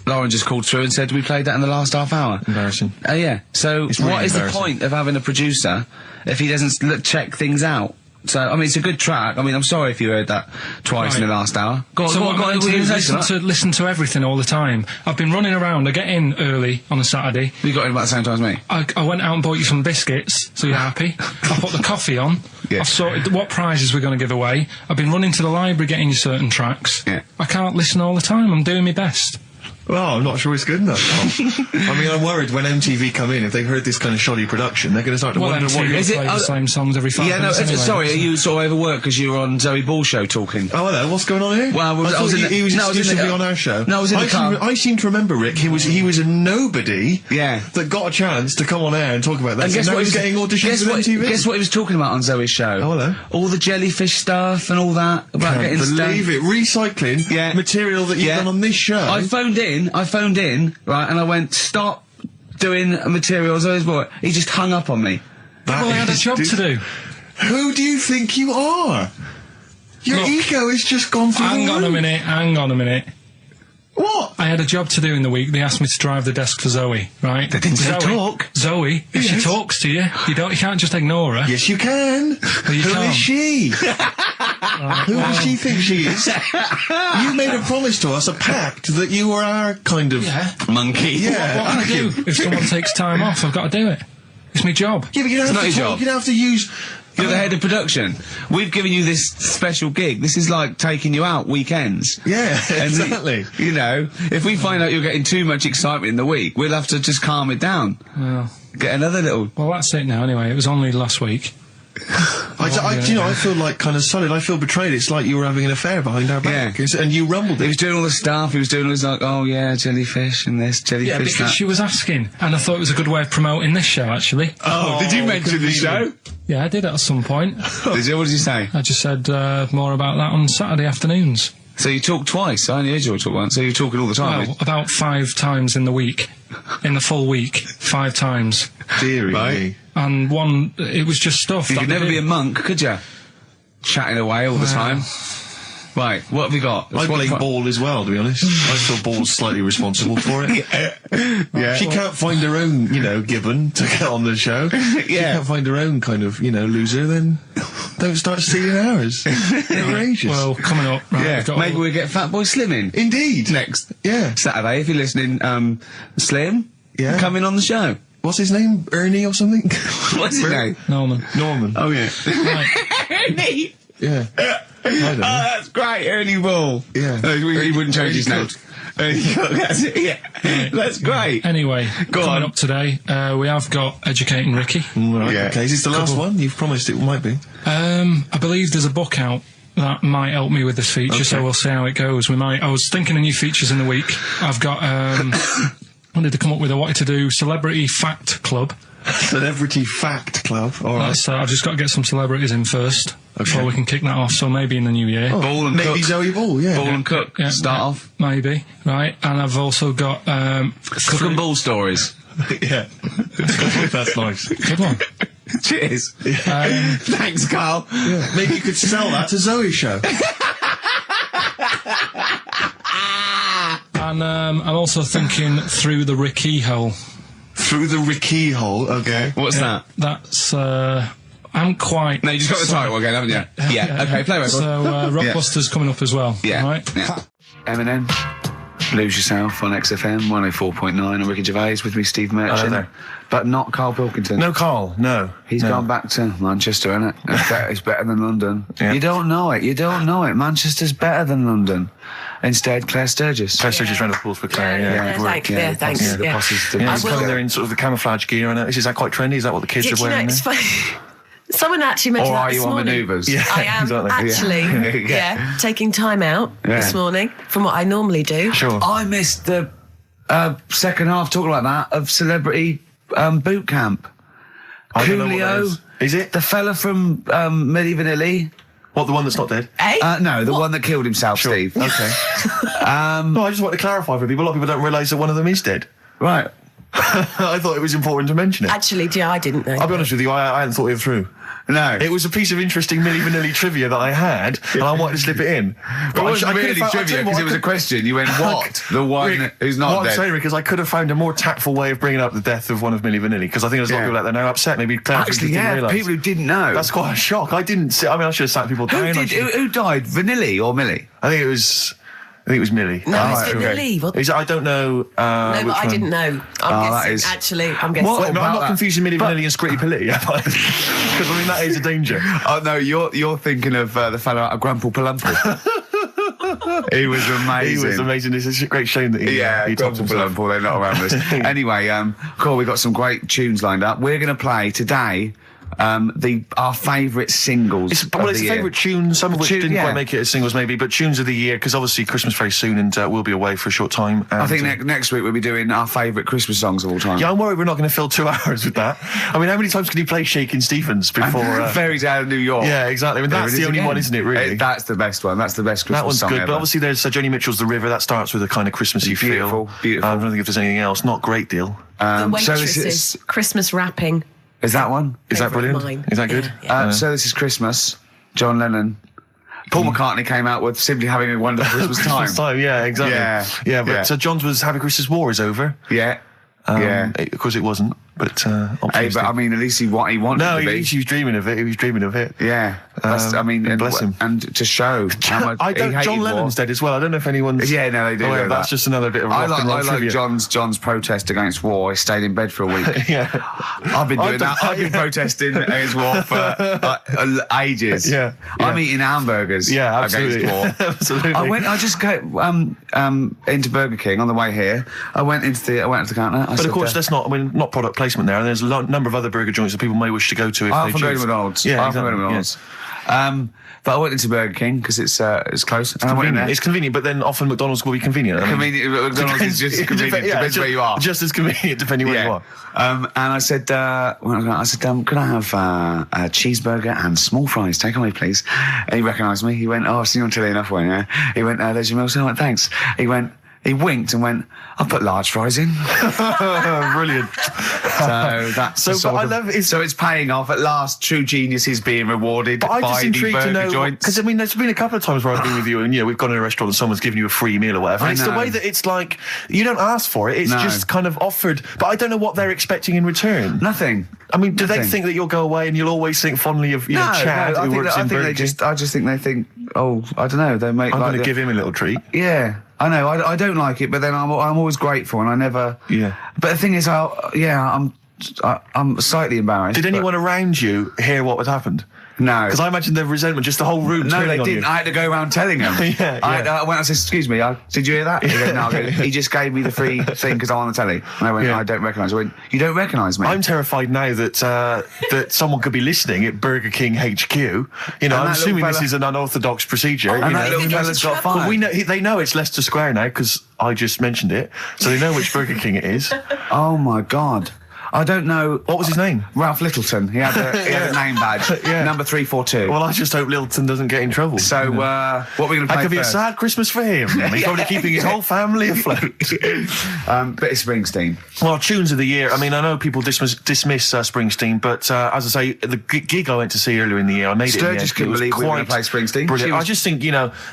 Lauren just called through and said we played that in the last half hour. Embarrassing. Yeah. So It's really what is the embarrassing. point of having a producer if he doesn't check things out? So, I mean, it's a good track. I mean, I'm sorry if you heard that twice in the last hour. Go on, So go what on, I'm go on. going to do is listen to everything all the time. I've been running around. I get in early on a Saturday. We got in about the same time as me. I went out and bought you some biscuits, so you're happy. I put the coffee on. Yeah. I've sorted what prizes we're going to give away. I've been running to the library getting you certain tracks. Yeah. I can't listen all the time. I'm doing my best. Well, I'm not sure it's good enough. I mean, I'm worried when MTV come in, if they've heard this kind of shoddy production, they're going to start to wonder what MTV you're... Is it- play the same songs every 5 minutes anyway. Sorry, are you sort of overworked because you were on Zoe Ball show talking? Oh, hello, what's going on here? Well, I thought he was exclusively on our show. No, I was in the car. I seem to remember, Rick, he was a nobody Yeah. that got a chance to come on air and talk about that. And So guess now what he's getting auditions with MTV. Guess what he was talking about on Zoe's show? Oh, hello. All the jellyfish stuff and all that about Can't getting believe it. Recycling Yeah. material that you've Yeah. done on this show. I phoned in, right, and I went, stop doing materials. He just hung up on me. That Well, I had a is- job to do. Who do you think you are? Your Look, ego has just gone through Hang the on a roof. minute. What? I had a job to do in the week. They asked me to drive the desk for Zoe, right? They didn't say Zoe, talk. Zoe, if she Yes. talks to you, you can't just ignore her. Yes, you can. Well, you Who can't. is she? Who does she think she is? You made a promise to us, a pact, that you were our kind of monkey. Yeah. What can I do? If someone takes time off, I've got to do it. It's my job. Yeah, but you don't It's have not to your talk, job. you don't have to use... You're the head of production. We've given you this special gig. This is like taking you out weekends. Yeah, And exactly. you know, if we find out you're getting too much excitement in the week, we'll have to just calm it down. Well, Get another little... well, that's it now anyway. It was only last week. I feel like kind of solid. I feel betrayed. It's like you were having an affair behind our back. Yeah. And you rumbled He it. was doing all the stuff. He was doing all this like, oh yeah, jellyfish and this, jellyfish Yeah, because that. she was asking, and I thought it was a good way of promoting this show, actually. Oh, did you mention the show? Yeah, I did at some point. Did you? What did you say? I just said more about that on Saturday afternoons. So you talk twice. I only heard you talk once. So you're talking all the time. Well, about 5 times in the week. In the full week, 5 times. Deary Right. me. And one, it was just stuff. You that could they never be did. a monk, could you? Chatting away all the time. Right, what have we got? I blame Ball as well, to be honest. I feel Ball's slightly responsible for it. Yeah. She can't find her own, Gibbon to get on the show. She can't find her own kind of, loser, then don't start stealing ours. Outrageous. Well, coming up, right, Yeah, we've got maybe all- we'll get Fat Boy Slim in. Indeed. Next Yeah. Saturday, if you're listening, Slim, Yeah. come in on the show. What's his name? Ernie or something? What's his name? Norman. Norman. Oh, yeah. Right. Ernie! Yeah. I don't know. Oh, that's great, Ernie Ball. Yeah. He wouldn't change Ernie his name. Ernie Cook, that's it, yeah. That's great. Anyway, Go coming on. up today, we have got Educating Ricky. Right, Yeah. okay. Is this the last one? You've promised it might be. I believe there's a book out that might help me with this feature, so we'll see how it goes. I was thinking of new features in the week. I've got, wanted to come up with, I wanted to do Celebrity Fact Club. Celebrity Fact Club. All right. That's, I've just got to get some celebrities in first before we can kick that off, so maybe in the new year. Ball and Maybe Cook. Zoe Ball, yeah. Ball and Cook. Yeah, Start yeah, off. Maybe, right? And I've also got, Cook and Ball stories. Yeah. That's nice. good one. Cheers. Thanks, Carl. Maybe you could sell that to Zoe's show. And I'm also thinking Through the Ricky Hole. Through the Ricky hole, okay. What's that? That's, I'm quite... No, you just got the title again, haven't you? Yeah. Okay, play record. So, Rockbuster's coming up as well. Yeah. Right? Yeah. Eminem, Lose Yourself on XFM 104.9. I'm Ricky Gervais, with me Steve Merchant. there. But not Karl Pilkington. No, Carl, no. He's no. gone back to Manchester, innit? It's better than London. Yeah. You don't know it. Manchester's better than London. Instead, Claire Sturgis. Claire Sturgis round of applause for Claire, Thanks, thanks. The posses. Yeah, he's I will- come there in sort of the camouflage gear, and is that quite trendy? Is that what the kids are wearing? it's funny. Someone actually mentioned Or that are this you on morning. manoeuvres? Yeah, I am exactly. actually, taking time out this morning from what I normally do. Sure. I missed the second half talking about that of Celebrity Boot Camp. I don't know what that Coolio. is it? The fella from Milli Vanilli. What, the one that's not dead? Eh? No, the one that killed himself, Steve. Okay. No, I just want to clarify for people. A lot of people don't realise that one of them is dead. Right. I thought it was important to mention it. Actually, I didn't know. I'll be honest with you, I hadn't thought it through. No. It was a piece of interesting Milli Vanilli trivia that I had, and I wanted to slip it in. It wasn't could've really found- I'll tell trivia you what, because I it was a could- question. You went, what? The one Rick, who's not what dead. I'm saying, Rick, is I could have found a more tactful way of bringing up the death of one of Milli Vanilli, because I think there's a lot of people out there now upset. Maybe Claire Actually, didn't yeah, realise. people who didn't know. That's quite a shock. I didn't see. I mean, I should have sat people down. Who died? Vanilli or Millie? I think it was Millie. No, it's Vanilli. What? I don't know. No, but I didn't know. that I'm is- guessing. Actually, I'm guessing. What? I'm about not that? confusing Milli Vanilli and Scritti Pilli, because I mean that is a danger. Oh no, you're thinking of the fellow out of Grumple Palumple. He was amazing. He was amazing. It's a great shame that he topped Grumple himself. Palumple, they're not around us. Anyway, cool, we've got some great tunes lined up. We're going to play today our favourite singles It's of the a year. favourite tune, some of which Tune, didn't yeah. quite make it as singles maybe, but tunes of the year, because obviously Christmas very soon and we'll be away for a short time. And, I think next week we'll be doing our favourite Christmas songs of all time. yeah, I'm worried we're not going to fill 2 hours with that. I mean, how many times can you play Shakin' Stevens before... Fairy Tale of New York. yeah, exactly. I mean, that's the only one, isn't it, really? That's the best one. That's the best Christmas That one's song good, ever. but obviously there's Joni Mitchell's The River. That starts with a kind of Christmassy Beautiful, feel. beautiful. I don't think if there's anything else. Not a great deal. The so this Waitresses, is Christmas wrapping. that one? Is that Favourite of brilliant? mine. Is that good? Yeah. So this is Christmas. John Lennon. Paul McCartney came out with Simply Having a Wonderful Christmas Time. Christmas time, yeah, exactly. Yeah, but yeah. John's was Happy Christmas War is over. Yeah. Of course it wasn't. But Hey, optimistic. but I mean, at least he wanted no, to be. he was dreaming of it. He was dreaming of it. Yeah. I mean, and, bless him. And to show how much I he don't. hated John war. Lennon's dead as well. I don't know if anyone's. Yeah, no, they do. aware. know That's that. just another bit of rock and roll I like trivia. John's protest against war. He stayed in bed for a week. Yeah. I've been doing that. I've been protesting against war for ages. Yeah. I'm eating hamburgers. Yeah, absolutely. Against war. Absolutely. I just go into Burger King on the way here. I went to the counter. But of course, that's not. I mean, not product placement there. And there's a number of other burger joints that people may wish to go to if I they often go to choose. McDonald's. Yeah, I often go to exactly. McDonald's. But I went into Burger King because it's close. And I went in there. It's convenient, but then often McDonald's will be convenient. I mean, Convenient. McDonald's is just convenient. Depends where you are. Just as convenient, depending where you are. And I said, could I have a cheeseburger and small fries? Take away, please. And he recognised me. He went, oh, I've seen you on telly enough, one. Yeah. He went, there's your meal. So I went, thanks. He winked and went, I'll put large fries in. Brilliant. So that's so it's paying off at last. True genius is being rewarded But I'm just by the intrigued to burger know, joints. because I mean, there's been a couple of times where I've been with you, and we've gone to a restaurant and someone's given you a free meal or whatever. I And it's the know. way that it's like you don't ask for it; it's No. just kind of offered. But I don't know what they're expecting in return. Nothing. I mean, do they Nothing. think that you'll go away and you'll always think fondly of Chad, I who think, works in Burger King? I just think they think, oh, I don't know, they make I'm like going to give him a little treat. Yeah, I know. I don't like it, but then I'm always grateful, and I never. Yeah. But the thing is, I'm slightly embarrassed. Did but- anyone around you hear what had happened? No. Because I imagine the resentment, just the whole room No, turning they on didn't. you. I had to go around telling them. Yeah, I went and said, excuse me, did you hear that? He goes, no. I go, he just gave me the free thing because I'm on the telly. And I went, Yeah. I don't recognise. I went, you don't recognise me? I'm terrified now that that someone could be listening at Burger King HQ. You know, I'm that assuming little this fella- is an unorthodox procedure. And you that know. little fella's got fired. But we know they know it's Leicester Square now because I just mentioned it, so they know which Burger King it is. Oh, my God. I don't know. What was his name? Ralph Littleton. He had a name badge. Yeah. Number 342. Well, I just hope Littleton doesn't get in trouble. So, you know. what are we going to That play could be a first? sad Christmas for him. He's probably keeping his whole family afloat. Bit of Springsteen. Well, tunes of the year. I mean, I know people dismiss Springsteen, but as I say, the gig I went to see earlier in the year, I made it. Sturgis in the end. couldn't It was believe we were going quite to play Springsteen. brilliant. She was- I just think,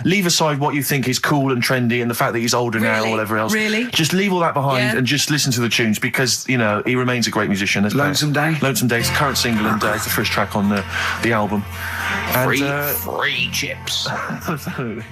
leave aside what you think is cool and trendy and the fact that he's older now or Really? whatever else. Really? Just leave all that behind Yeah. and just listen to the tunes because, he remains a great musician. Let's play it. Lonesome Day? Lonesome Day is the current single and it's the first track on the album. And, Free chips. absolutely.